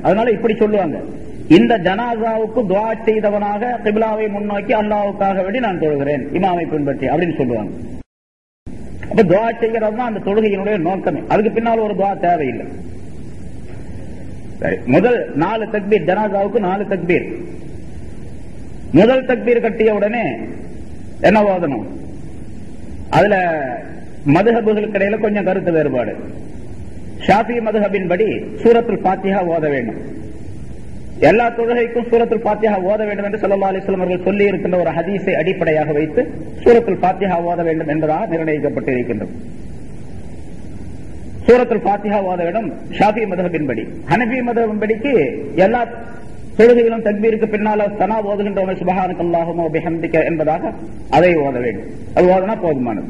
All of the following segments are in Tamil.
அதனால இப்படி சொல்லுவாங்க, இந்த ஜனாசாவுக்கு துஆ செய்தவனாக கிப்லாவை முன்னோக்கி அல்லாஹ்வுக்காக வேண்டி நான் தொழுகிறேன் இமாமை பின்பற்றி அப்படின்னு சொல்லுவாங்க. அப்ப துஆ செய்கிறது தான் அந்த தொழுகையினுடைய நோக்கமே. அதுக்கு பின்னால் ஒரு துஆ தேவையில்லை. முதல் 4 தக்பீர், ஜனாசாவுக்கு 4 தக்பீர். முதல் தக்பீர் கட்டிய உடனே என்ன ஓதணும்? அதுல மதுஹபுகளுக்கு இடையில கொஞ்சம் கருத்து வேறுபாடு. ஷாஃபி மதுஹபின் படி சூரத்துல் ஃபாத்திஹா ஓத வேண்டும். எல்லா தொழுகைக்கும் சூரத்துல் ஃபாத்திஹா ஓத வேண்டும் என்று ஸல்லல்லாஹு அலைஹி வஸல்லம் அவர்கள் சொல்லி இருக்கின்ற ஒரு ஹதீஸை அடிப்படையாக வைத்து சூரத்துல் ஃபாத்திஹா ஓத வேண்டும் என்பதாக நிர்ணயிக்கப்பட்டிருக்கின்றது. சூரத்துல் ஃபாத்திஹா ஓத வேண்டும் ஷாஃபி மதுஹபின் படி. ஹனஃபி மதுஹபின் படிக்கு எல்லா தொழுகையிலும் தக்பீருக்கு பின்னால சனா ஓதுகின்றவங்க சுப்ஹானக்கல்லாஹும்ம வ பிஹம்திக என்பதாக அதை ஓத வேண்டும். அது ஓதுனா போதுமானது.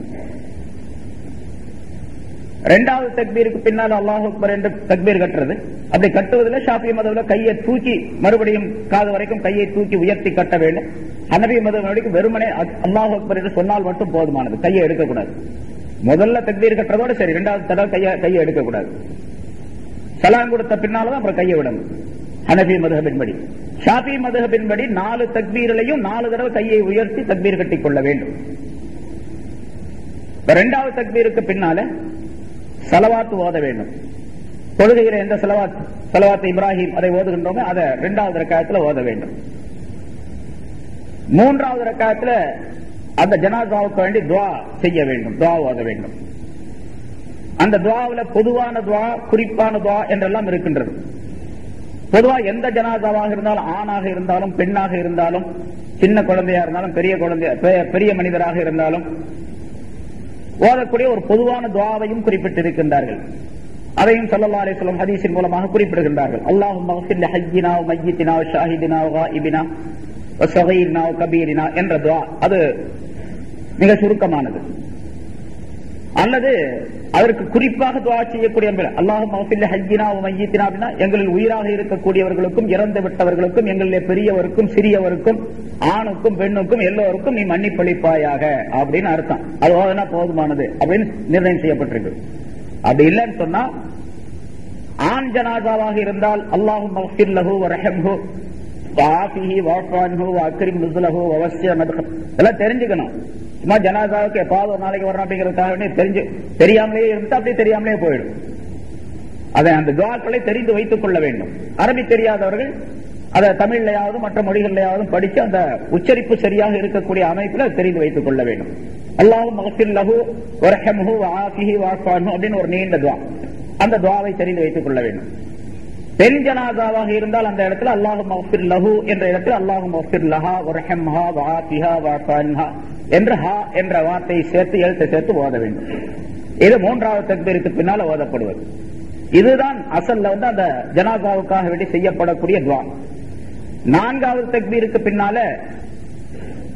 இரண்டாவது தக்பீருக்கு பின்னால் அல்லாஹ் அக்பர் என்று தக்பீர் கட்டுறது. அப்படி கட்டுவதில் ஷாஃபி மதுஹபில் கையை தூக்கி மறுபடியும் காது வரைக்கும் கையை தூக்கி உயர்த்தி கட்ட வேண்டும். ஹனஃபி மதுஹபின் வெறுமனே அல்லாஹ் அக்பர் என்று சொன்னால் மட்டும் போதுமானது, கையை எடுக்கக்கூடாது. முதல்ல தக்பீர் கட்டுறதோட சரி, இரண்டாவது தடவை கையை எடுக்கக்கூடாது. சலாம் கொடுத்த பின்னால்தான் அப்புறம் கையை விடணும். ஹனஃபி மதுஹபின் படி. ஷாஃபி மதுஹபின் படி 4 தக்பீரிலையும் 4 தடவை கையை உயர்த்தி தக்பீர் கட்டிக் கொள்ள வேண்டும். இரண்டாவது தக்பீருக்கு பின்னால ஸலவாத் ஓத வேண்டும். தொழுகையில எந்த ஸலவாத் இப்ராஹிம் அதை ஓதுகின்றோமோ அதை இரண்டாவது ரக்காயத்துல ஓத வேண்டும். மூன்றாவது ரக்காயத்துல அந்த ஜனாசாவுக்கு வேண்டி துஆ செய்ய வேண்டும், துஆ ஓத வேண்டும். அந்த துஆவுல பொதுவான துஆ, குறிப்பான துஆ என்றெல்லாம் இருக்கின்றது. பொதுவா எந்த ஜனாசாவாக இருந்தாலும், ஆணாக இருந்தாலும் பெண்ணாக இருந்தாலும், சின்ன குழந்தையா இருந்தாலும் பெரிய மனிதராக இருந்தாலும் ஓதக்கூடிய ஒரு பொதுவான துஆவையும் குறிப்பிட்டிருக்கின்றார்கள். அதையும் ஸல்லல்லாஹு அலைஹி வஸல்லம் ஹதீஸின் மூலமாக குறிப்பிடுகின்றார்கள். அல்லாஹும்ம ஃபிர் லி ஹய்யினா வ மய்யித்தினா வ ஷாஹிதினா வ காயிபினா வ ஸகீரினா வ கபீரினா என்ற துஆ. அது மிக சுருக்கமானது. அல்லது அதற்கு குறிப்பாக துஆ செய்யக்கூடிய அல்லாஹும்ம ஃபிர் லி ஹய்யினா வ மய்யித்தினா அப்படின்னா எங்களில் உயிராக இருக்கக்கூடியவர்களுக்கும் இறந்து விட்டவர்களுக்கும் எங்களிலே பெரியவருக்கும் சிறியவருக்கும் ஆணுக்கும் பெண்ணுக்கும் எல்லோருக்கும் நீ மன்னிப்பளிப்பாயாக அப்படின்னு அர்த்தம். அது ஓதுனா போதுமானது அப்படின்னு நிர்ணயம் செய்யப்பட்டிருக்கு. அப்படி இல்லைன்னு சொன்னா ஆண் ஜனாசாவாக இருந்தால் அல்லாஹும்ம ஃபிர் லஹு வ ரஹம்ஹு வ ஆஃபிஹி வ அஃபு அன்ஹு வ அக்ரிம் நுஸுலஹு வ வஸ்ஸி மத்ஹப் எல்லாம் தெரிஞ்சுக்கணும். சும்மா ஜனாசாவுக்கு எப்பாவது ஒரு நாளைக்கு வரணும் அப்படிங்கிறதுக்காக தெரியாமலே இருந்தா அப்படியே தெரியாமலே போயிடும். அதை அந்த துஆக்களை தெரிந்து வைத்துக் கொள்ள வேண்டும். அரபி தெரியாதவர்கள் அதை தமிழ்லையாவது மற்ற மொழிகளையாவது படிச்சு அந்த உச்சரிப்பு சரியாக இருக்கக்கூடிய அமைப்பில் தெரிந்து வைத்துக் கொள்ள வேண்டும். அல்லாஹும்ம ஃபிர் லஹு வ ரஹம்ஹு வ ஆஃபிஹி வ அஃபு அன்ஹு அப்படின்னு ஒரு நீண்ட துஆ. அந்த துஆவை தெரிந்து வைத்துக் கொள்ள வேண்டும். பெண் ஜனாசாவாக இருந்தால் அந்த இடத்துல அல்லாஹும்ம ஃபிர் லஹு என்ற இடத்துல அல்லாஹும்ம ஃபிர் லஹா வ ரஹம்ஹா வ ஆஃபிஹா வ அஃபு அன்ஹா என்ற ஹா என்ற வார்த்தையை சேர்த்து எழுத்து சேர்த்து ஓத வேண்டும். இது மூன்றாவது தக்பீருக்கு பின்னால் ஓதப்படுவது. இதுதான் அசல்ல அந்த ஜனாசாவுக்காக வேண்டி செய்யப்படக்கூடிய துஆ. நான்காவது தக்பீருக்கு பின்னால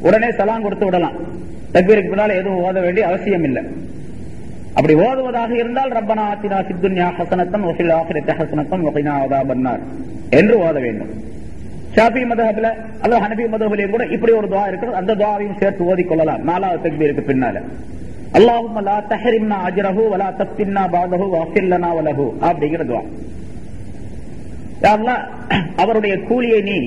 உடனே சலாம் கொடுத்து விடலாம். தக்பீருக்கு பின்னால எதுவும் ஓத வேண்டிய அவசியம் இல்லை. அப்படி ஓதுவதாக இருந்தால் ரப்பனா ஆத்தினா ஃபித் துன்யா ஹஸனத்தன் வ ஃபில் ஆখিরাতি ஹஸனத்தன் வ கினா அஸாபன்னார் என்று ஓத வேண்டும். ஷாஃபி மதுஹபில அல்லது ஹனஃபி மதுஹபில கூட இப்படி ஒரு துஆ இருக்கு. அந்த துஆவையும் சேர்த்து ஓதிக்கொள்ளலாம். நாலாவது தக்பீருக்கு பின்னால அல்லாஹும்ம லா தஹரிம்னா அஜ்ரஹு வ லா தஃப்தின்னா பஅதஹு வ அஃபிர் லனா வ லஹு அப்படிங்கிற துஆ. யா அல்லாஹ், அவருடைய கூலியை நீ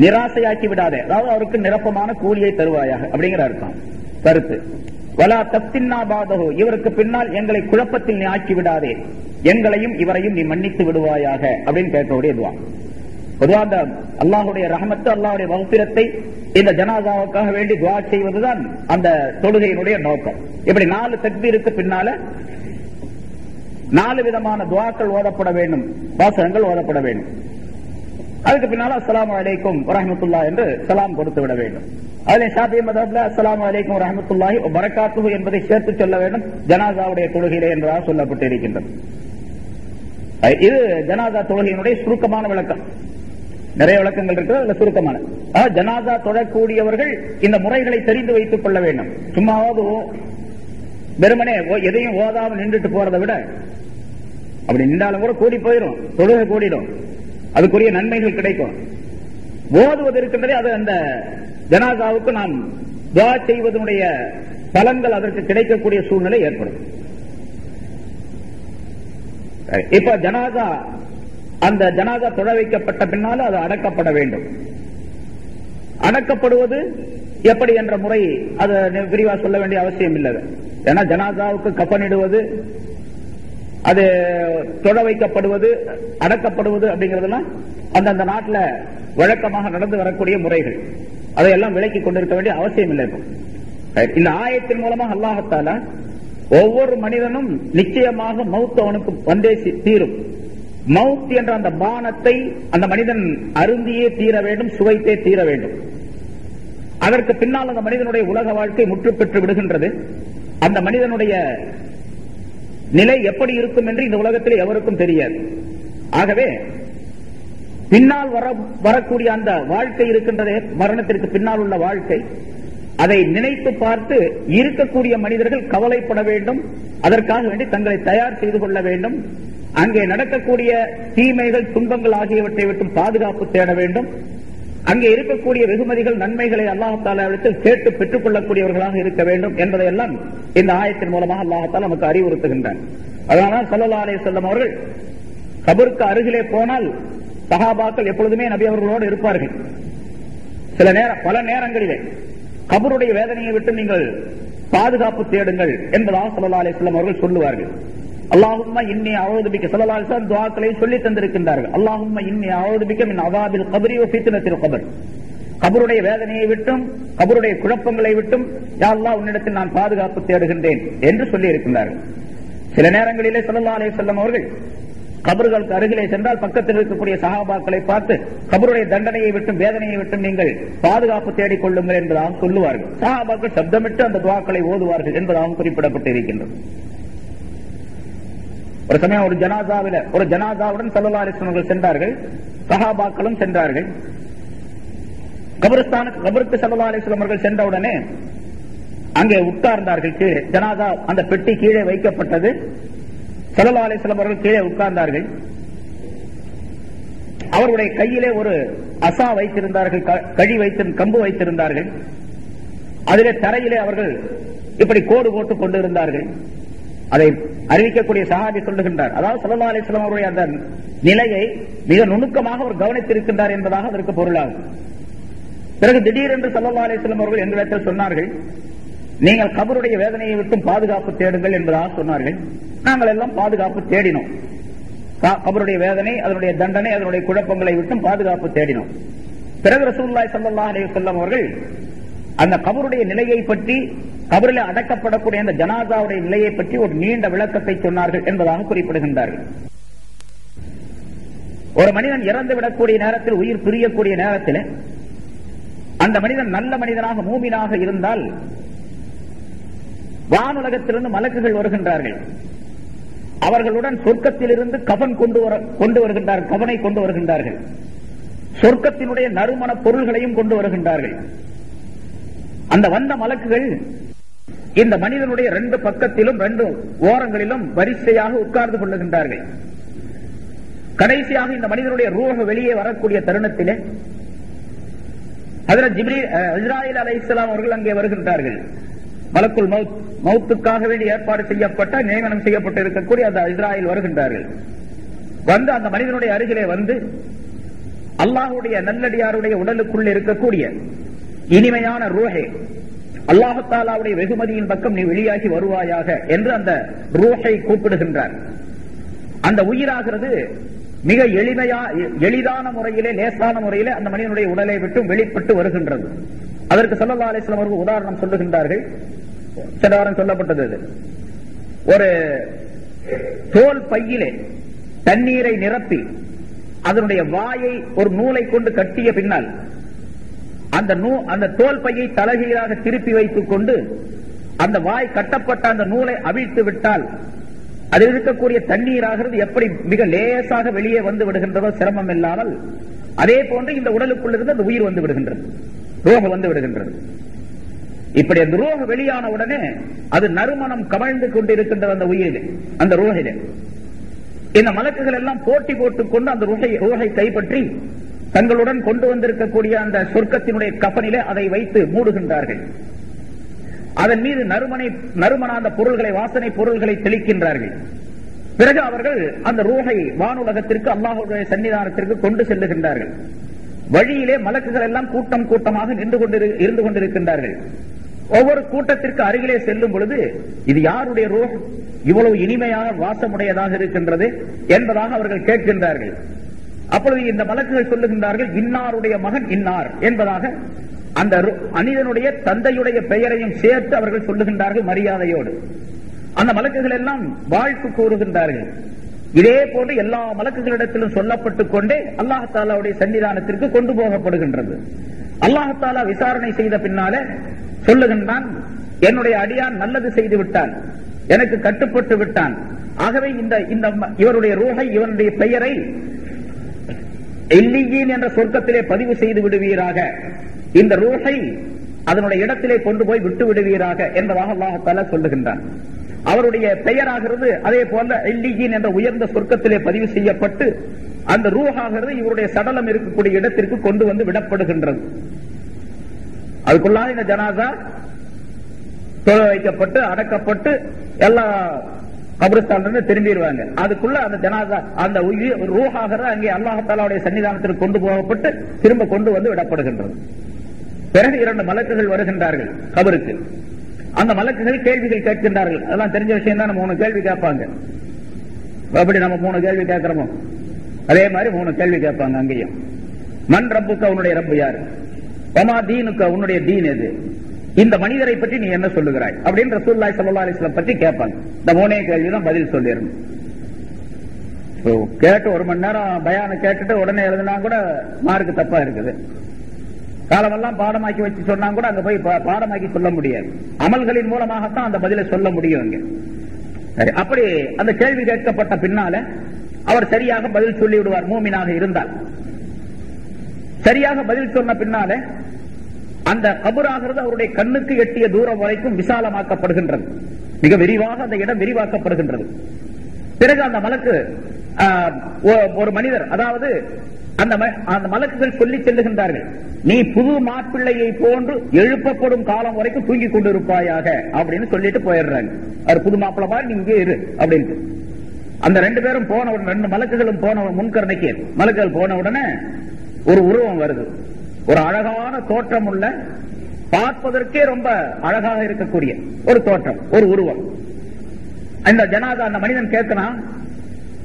நிராசையாக்கி விடாதே, அதாவது அவருக்கு நிரப்பமான கூலியை தருவாயாக அப்படிங்கிற அர்த்தம் கருத்து. வலா தஃப்தின்னா பஅதஹு, இவருக்கு பின்னால் எங்களை குழப்பத்தில் நீ ஆக்கி விடாதே, எங்களையும் இவரையும் நீ மன்னித்து விடுவாயாக அப்படின்னு கேட்கக்கூடிய துஆ. பொதுவாக அந்த அல்லாஹுடைய ரஹமத்து, அல்லாஹுடைய மக்ஃபிரத்தை இந்த ஜனாசாவுக்காக வேண்டி துஆ செய்வதுதான் அந்த தொழுகையினுடைய நோக்கம். இப்படி 4 தக்பீருக்கு பின்னால 4 விதமான துஆக்கள் ஓதப்பட வேண்டும், வாசகங்கள் ஓதப்பட வேண்டும். அதுக்கு பின்னால அஸ்ஸலாமு அலைக்கும் வரஹ்மத்துல்லாஹி என்று சலாம் கொடுத்து விட வேண்டும். அதில் ஷாஃபி மذஹப்ல அஸ்ஸலாமு அலைக்கும் வரஹ்மத்துல்லாஹி வ பரக்காத்துஹு என்பதை சேர்த்து சொல்ல வேண்டும் ஜனாசாவுடைய தொழுகையிலே என்றால் சொல்லப்பட்டிருக்கின்றது. இது ஜனாசா தொழுகையினுடைய சுருக்கமான விளக்கம். நிறைய விளக்கங்கள் இருக்கிறது, அதுல சுருக்கமான. ஜனாசா தொழக்கூடியவர்கள் இந்த முறைகளை தெரிந்து வைத்துக் கொள்ள வேண்டும். சும்மாவது வெறுமனே எதையும் ஓதாமல் நின்றுட்டு போறதை விட, அப்படி நின்றாலும் கூட கூடி போயிடும், தொழுகை கூடிடும், அதுக்குரிய நன்மைகள் கிடைக்கும். ஓதுவது இருக்கின்றதே அது அந்த ஜனாசாவுக்கு நாம் துஆ செய்வதனுடைய பலன்கள் அதற்கு கிடைக்கக்கூடிய சூழ்நிலை ஏற்படும். இப்ப ஜனாசா அந்த ஜனாதா தொழ வைக்கப்பட்ட பின்னாலும் அது அடக்கப்பட வேண்டும். அடக்கப்படுவது எப்படி என்ற முறை அது விரிவா சொல்ல வேண்டிய அவசியம் இல்லை. ஏன்னா ஜனாதாவுக்கு கஃனிடுவது, அது தொழ வைக்கப்படுவது, அடக்கப்படுவது அப்படிங்கறதெல்லாம் அந்தந்த நாட்டில் வழக்கமாக நடந்து வரக்கூடிய முறைகள். அதையெல்லாம் விளக்கி கொண்டிருக்க வேண்டிய அவசியம் இல்லை. இந்த ஆயத்தின் மூலமாக அல்லாஹ் தஆலா ஒவ்வொரு மனிதனும் நிச்சயமாக மௌத் அவனுக்கு வந்தே தீரும். மௌத் என்ற அந்த பானத்தை அந்த மனிதன் அருந்தியே தீர வேண்டும், சுவைத்தே தீர வேண்டும். அதற்கு பின்னால் அந்த மனிதனுடைய உலக வாழ்க்கை முற்று பெற்று விடுகின்றது. அந்த மனிதனுடைய நிலை எப்படி இருக்கும் என்று இந்த உலகத்தில் எவருக்கும் தெரியாது. ஆகவே பின்னால் வரக்கூடிய அந்த வாழ்க்கை இருக்கின்றதே, மரணத்திற்கு பின்னால் உள்ள வாழ்க்கை, அதை நினைத்து பார்த்து இருக்கக்கூடிய மனிதர்கள் கவலைப்பட வேண்டும். அதற்காக வேண்டி தங்களை தயார் செய்து கொள்ள வேண்டும். அங்கே நடக்கக்கூடிய தீமைகள், துன்பங்கள் ஆகியவற்றை விட்டு பாதுகாப்பு தேட வேண்டும். அங்கே இருக்கக்கூடிய வெகுமதிகள், நன்மைகளை அல்லாஹ் தஆலாவிடத்தில் கேட்டு பெற்றுக் கொள்ளக்கூடியவர்களாக இருக்க வேண்டும் என்பதையெல்லாம் இந்த ஆயத்தின் மூலமாக அல்லாஹ் தஆலா நமக்கு அறிவுறுத்துகின்றார். அதனால ஸல்லல்லாஹு அலைஹி வஸல்லம் அவர்கள் கபருக்கு அருகிலே போனால் சஹாபாக்கள் எப்பொழுதுமே நபி அவர்களோடு இருப்பார்கள். பல நேரங்களிலே கபருடைய வேதனையை விட்டு நீங்கள் பாதுகாப்பு தேடுங்கள் என்பதாக ஸல்லல்லாஹு அலைஹி வஸல்லம் அவர்கள் சொல்லுவார்கள். அல்லாஹும்ம இன்னி அஊது பிக்க, ஸல்லல்லாஹு அலைஹி வஸல்லம் துஆக்களை சொல்லி தந்திருக்கின்றார்கள். அல்லாஹும்ம இன்னி அஊது பிக்க மின் அஸாபில் கப்ரி வ ஃபித்னத்தில் கப்ர். கபருடைய வேதனையை விட்டும் கபருடைய குழப்பங்களை விட்டும் யா அல்லாஹ் உன்னிடத்தில் நான் பாதுகாப்பு தேடுகின்றேன் என்று சொல்லி இருக்கின்றார்கள். சில நேரங்களிலே ஸல்லல்லாஹு அலைஹி வஸல்லம் அவர்கள் கபர்களுக்கு அருகிலே சென்றால் பக்கத்தில் இருக்கக்கூடிய சஹாபாக்களை பார்த்து கபருடைய தண்டனையை விட்டும் வேதனையை விட்டும் நீங்கள் பாதுகாப்பு தேடிக் கொள்ளுங்கள் என்பதாக சொல்லுவார்கள். சஹாபாக்கள் சப்தமிட்டு அந்த துஆக்களை ஓதுவார்கள் என்பதாகவும் குறிப்பிடப்பட்டு இருக்கின்றது. ஒரு சமயம் ஒரு ஜனாதாவுடன் ஸல்லல்லாஹு அலைஹி வஸல்லம் சென்றார்கள், சஹாபாக்களும் சென்றார்கள். கபருக்கு ஸல்லல்லாஹு அலைஹி வஸல்லம் அவர்கள் சென்றவுடனே அங்கே உட்கார்ந்தார்கள். கீழே ஜனாதா அந்த பெட்டி கீழே வைக்கப்பட்டது. ஸல்லல்லாஹு அலைஹி வஸல்லம் அவர்கள் கீழே உட்கார்ந்தார்கள். அவருடைய கையிலே ஒரு அசா வைத்திருந்தார்கள், கம்பு வைத்திருந்தார்கள். அதிலே தரையிலே அவர்கள் இப்படி கோடு போட்டுக் கொண்டிருந்தார்கள். அதை அறிவிக்கக்கூடிய சஹாபி சொல்லுகின்றார், அதாவது ஸல்லல்லாஹு அலைஹி வஸல்லம் அவருடைய அந்த நிலையை மிக நுணுக்கமாக அவர் கவனித்திருக்கின்றார் என்பதாக அதற்கு பொருளாகும். பிறகு திடீரென்று ஸல்லல்லாஹு அலைஹி வஸல்லம் அவர்கள் எங்களிடத்தில் சொன்னார்கள், நீங்கள் கபருடைய வேதனையை விட்டும் பாதுகாப்பு தேடுங்கள் என்பதாக சொன்னார்கள். நாங்கள் எல்லாம் பாதுகாப்பு தேடினோம். கபருடைய வேதனை, அதனுடைய தண்டனை, அதனுடைய குழப்பங்களை விட்டும் பாதுகாப்பு தேடினோம். பிறகு ரசூலுல்லாஹி ஸல்லல்லாஹு அலைஹி வஸல்லம் அவர்கள் அந்த கபருடைய நிலையை பற்றி, கபரில் அடக்கப்படக்கூடிய அந்த ஜனாதாவுடைய நிலையை பற்றி ஒரு நீண்ட விளக்கத்தை சொன்னார்கள் என்பதாக குறிப்பிடுகின்றார்கள். ஒரு மனிதன் இறந்து விடக்கூடிய நேரத்தில், உயிர் பிரியக்கூடிய நேரத்தில் அந்த மனிதன் நல்ல மனிதனாக மூமினாக இருந்தால் வானுலகத்திலிருந்து மலக்குகள் வருகின்றார்கள். அவர்களுடன் சொர்க்கத்திலிருந்து கஃன் கொண்டு வருகின்றார்கள். சொர்க்கத்தினுடைய நறுமண பொருள்களையும் கொண்டு வருகின்றார்கள். அந்த வந்த மலக்குகள் இந்த மனிதனுடைய 2 பக்கத்திலும் 2 ஓரங்களிலும் வரிசையாக உட்கார்ந்து கொள்ளுகின்றார்கள். கடைசியாக இந்த மனிதனுடைய ரூஹ் வெளியே வரக்கூடிய தருணத்திலே ஹஜ்ரத் இஸ்ராயீல் அலைஹிஸ்ஸலாம் அவர்கள் அங்கே வருகின்றார்கள். மலக்குல் மௌத்துக்காக வேண்டி ஏற்பாடு செய்யப்பட்ட, நியமனம் செய்யப்பட்டு இருக்கக்கூடிய அந்த இஸ்ராயீல் வருகின்றார்கள். வந்து அந்த மனிதனுடைய அருகிலே வந்து அல்லாஹ்வுடைய நல்லடியாருடைய உடலுக்குள் இருக்கக்கூடிய இனிமையான ரூஹே, அல்லாஹ் தஆலாவுடைய வெகுமதியின் பக்கம் நீ வெளியாகி வருவாயாக என்று அந்த ரூஹை கூப்பிடுகின்றார். அந்த உயிராகிறது மிக எளிதான முறையிலே, லேசான முறையிலே அந்த மனிதனுடைய உடலை விட்டு வெளிப்பட்டு வருகின்றது. அதற்கு ஸல்லல்லாஹு அலைஹி வஸல்லம் அவர்கள் உதாரணம் சொல்லுகின்றார்கள். சென்ற வாரம் சொல்லப்பட்டது, ஒரு தோல் பையிலே தண்ணீரை நிரப்பி அதனுடைய வாயை ஒரு நூலை கொண்டு கட்டிய பின்னால் அந்த தோல் பையை தலகீழாக திருப்பி வைத்துக் கொண்டு அந்த வாய் கட்டப்பட்ட அந்த நூலை அவிழ்த்து விட்டால் அதில் இருக்கக்கூடிய தண்ணீராகிறது எப்படி மிக லேசாக வெளியே வந்து விடுகின்றதோ சிரமம் இல்லாமல், அதே போன்று இந்த உடலுக்குள் இருந்து அந்த உயிர் வந்து விடுகின்றது, ரோக வந்து விடுகின்றது. இப்படி அந்த ரோக வெளியான உடனே அது நறுமணம் கமழ்ந்து கொண்டிருக்கின்றது அந்த உயிரிலே, அந்த ரோகிலே. இந்த மலக்குகள் எல்லாம் போட்டி போட்டுக் கொண்டு அந்த ரோகை கைப்பற்றி தங்களுடன் கொண்டு வந்திருக்கக்கூடிய அந்த சொர்க்கத்தினுடைய கஃனிலே அதை வைத்து மூடுகின்றார்கள். அதன் மீது நறுமண அந்த பொருள்களை, வாசனை பொருள்களை தெளிக்கின்றார்கள். பிறகு அவர்கள் அந்த ரூஹை வானுலகத்திற்கு அல்லாஹ்வுடைய சன்னிதானத்திற்கு கொண்டு செல்லுகின்றார்கள். வழியிலே மலக்குகள் எல்லாம் கூட்டம் கூட்டமாக இருந்து கொண்டிருக்கின்றார்கள். ஒவ்வொரு கூட்டத்திற்கு அருகிலே செல்லும் பொழுது இது யாருடைய ரூஹ் இவ்வளவு இனிமையான வாசமுடையதாக இருக்கின்றது என்பதாக அவர்கள் கேட்கின்றார்கள். அப்பொழுது இந்த மலக்குகள் சொல்லுகின்றார்கள், இன்னாருடைய மகன் இன்னார் என்பதாக அந்த மனிதனுடைய தந்தையுடைய பெயரையும் சேர்த்து அவர்கள் சொல்லுகின்றார்கள் மரியாதையோடு. அந்த மலக்குகள் எல்லாம் வாழ்த்து கூறுகின்றார்கள். இதே போன்று எல்லா மலக்குகளிடத்திலும் சொல்லப்பட்டுக் கொண்டே அல்லாஹ் தஆலாவுடைய சன்னிதானத்திற்கு கொண்டு போகப்படுகின்றது. அல்லாஹ் தஆலா விசாரணை செய்த பின்னாலே சொல்லுகின்றான், என்னுடைய அடியான் நல்லது செய்து விட்டான், எனக்கு கட்டுப்பட்டு விட்டான். ஆகவே இவருடைய ரூஹை, இவனுடைய பெயரை இல்லியீன் என்ற சொர்க்கத்திலே பதிவு செய்து விடுவீராக, இந்த ரூஹை அதனுடைய இடத்திலே கொண்டு போய் விட்டு விடுவீராக என்பதாக அல்லாஹ் தஆலா சொல்லுகின்றான். அவருடைய பெயராகிறது அதே போல இல்லியீன் என்ற உயர்ந்த சொர்க்கத்திலே பதிவு செய்யப்பட்டு அந்த ரூஹாகிறது இவருடைய சடலம் இருக்கக்கூடிய இடத்திற்கு கொண்டு வந்து விடப்படுகின்றது. அதுக்குள்ளாக இந்த ஜனாசா தொழ வைக்கப்பட்டு அடக்கப்பட்டு எல்லா கபிரஸ்தானிலிருந்து திரும்பிடுவாங்க. அதுக்குள்ள அந்த ஜனாசா அந்த ரூஹாகிறது அங்கே அல்லாஹ் தஆலாவுடைய சன்னிதானத்திற்கு கொண்டு போகப்பட்டு திரும்ப கொண்டு வந்து விடப்படுகின்றது. பிறகு 2 மலக்குகள் வருகின்றார்கள் கபருக்கு. அந்த மலக்குகள் கேள்விகள் கேட்கின்றார்கள். அதெல்லாம் தெரிஞ்ச விஷயம் தான். 3 கேள்வி கேட்பாங்க. அப்படி நம்ம 3 கேள்வி கேட்கிறோமோ அதே மாதிரி 3 கேள்வி கேட்பாங்க அங்கேயும். மன் ரப்புக்க, உன்னுடைய ரப்பு யாரு? வமா தீனுக்க, உன்னுடைய தீன் எது? இந்த மனிதரை பற்றி நீ என்ன சொல்லுகிறாய் அப்படின்னு ரசூலுல்லாஹி ஸல்லல்லாஹு அலைஹி வஸல்லம் பற்றி கேட்பாங்க. இந்த 3 கேள்விதான் பதில் சொல்லிடணும். கேட்டு 1 மணி நேரம் பயான கேட்டுட்டு உடனே எழுதினா கூட மார்க்கு தப்பா இருக்குது. காலமெல்லாம் பாடமாக்கி வச்சு சொன்னா கூட அங்க போய் பாடமாக்கி சொல்ல முடியாது. அமல்களின் மூலமாகத்தான் அந்த பதிலை சொல்ல முடியும். சரி, அப்படி அந்த கேள்வி கேட்கப்பட்ட பின்னால அவர் சரியாக பதில் சொல்லி விடுவார். மூமினாக இருந்தால் சரியாக பதில் சொன்ன பின்னால அந்த கபராகிறது அவருடைய கண்ணுக்கு எட்டிய தூரம் வரைக்கும் விசாலமாக்கப்படுகின்றது. மிக விரிவாக அந்த இடம் விரிவாக்கப்படுகின்றது. பிறகு அந்த மலக்கு ஒரு மனிதர், அதாவது அந்த மலக்குகள் சொல்லி செல்லுகின்றார்கள், நீ புது மாப்பிள்ளையை போன்று எழுப்பப்படும் காலம் வரைக்கும் தூங்கி கொண்டிருப்பாயாக அப்படின்னு சொல்லிட்டு போயிடுறாங்க. அவர் புது மாப்பிள்ளை மாதிரி நீ இங்கே இரு அப்படின்ட்டு. அந்த 2 பேரும் போன உடனே, 2 மலக்குகளும் போன முன்கரணைக்கு மலக்குகள் போன உடனே ஒரு உருவம் வருது. ஒரு அழகான தோற்றம் உள்ள, பார்ப்பதற்கே ரொம்ப அழகாக இருக்கக்கூடிய ஒரு தோற்றம், ஒரு உருவம். அந்த ஜனாதா, அந்த மனிதன் கேட்கிறான்,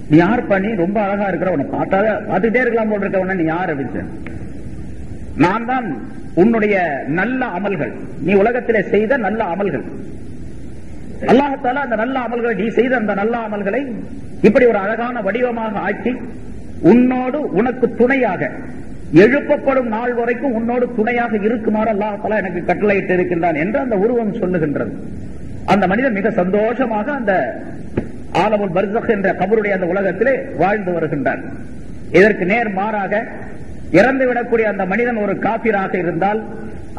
நீ யார் பண்ணி ரொம்ப அழகா இருக்கிற, உன்னை பார்த்துட்டே இருக்கலாம் போல் இருக்க, நீ யார் அப்படின்னு. நான் தான் உன்னுடைய நல்ல அமல்கள், நீ உலகத்திலே செய்த நல்ல அமல்கள். அல்லாஹ் தஆலா அந்த நல்ல அமல்களை, நீ செய்த அந்த நல்ல அமல்களை இப்படி ஒரு அழகான வடிவமாக ஆக்கி உன்னோடு உனக்கு துணையாக எழுப்பப்படும் நாள் வரைக்கும் உன்னோடு துணையாக இருக்குமாறு அல்லாஹ் தஆலா எனக்கு கட்டளையிட்டு இருக்கின்றான் என்று அந்த உருவம் சொல்லுகின்றது. அந்த மனிதன் மிக சந்தோஷமாக அந்த ஆலமுல் பர்ஸக் என்ற கபருடைய அந்த உலகத்திலே வாழ்ந்து வருகின்றான். இதற்கு நேர் மாறாக இறந்து விடக்கூடிய அந்த மனிதன் ஒரு காபிராக இருந்தால்,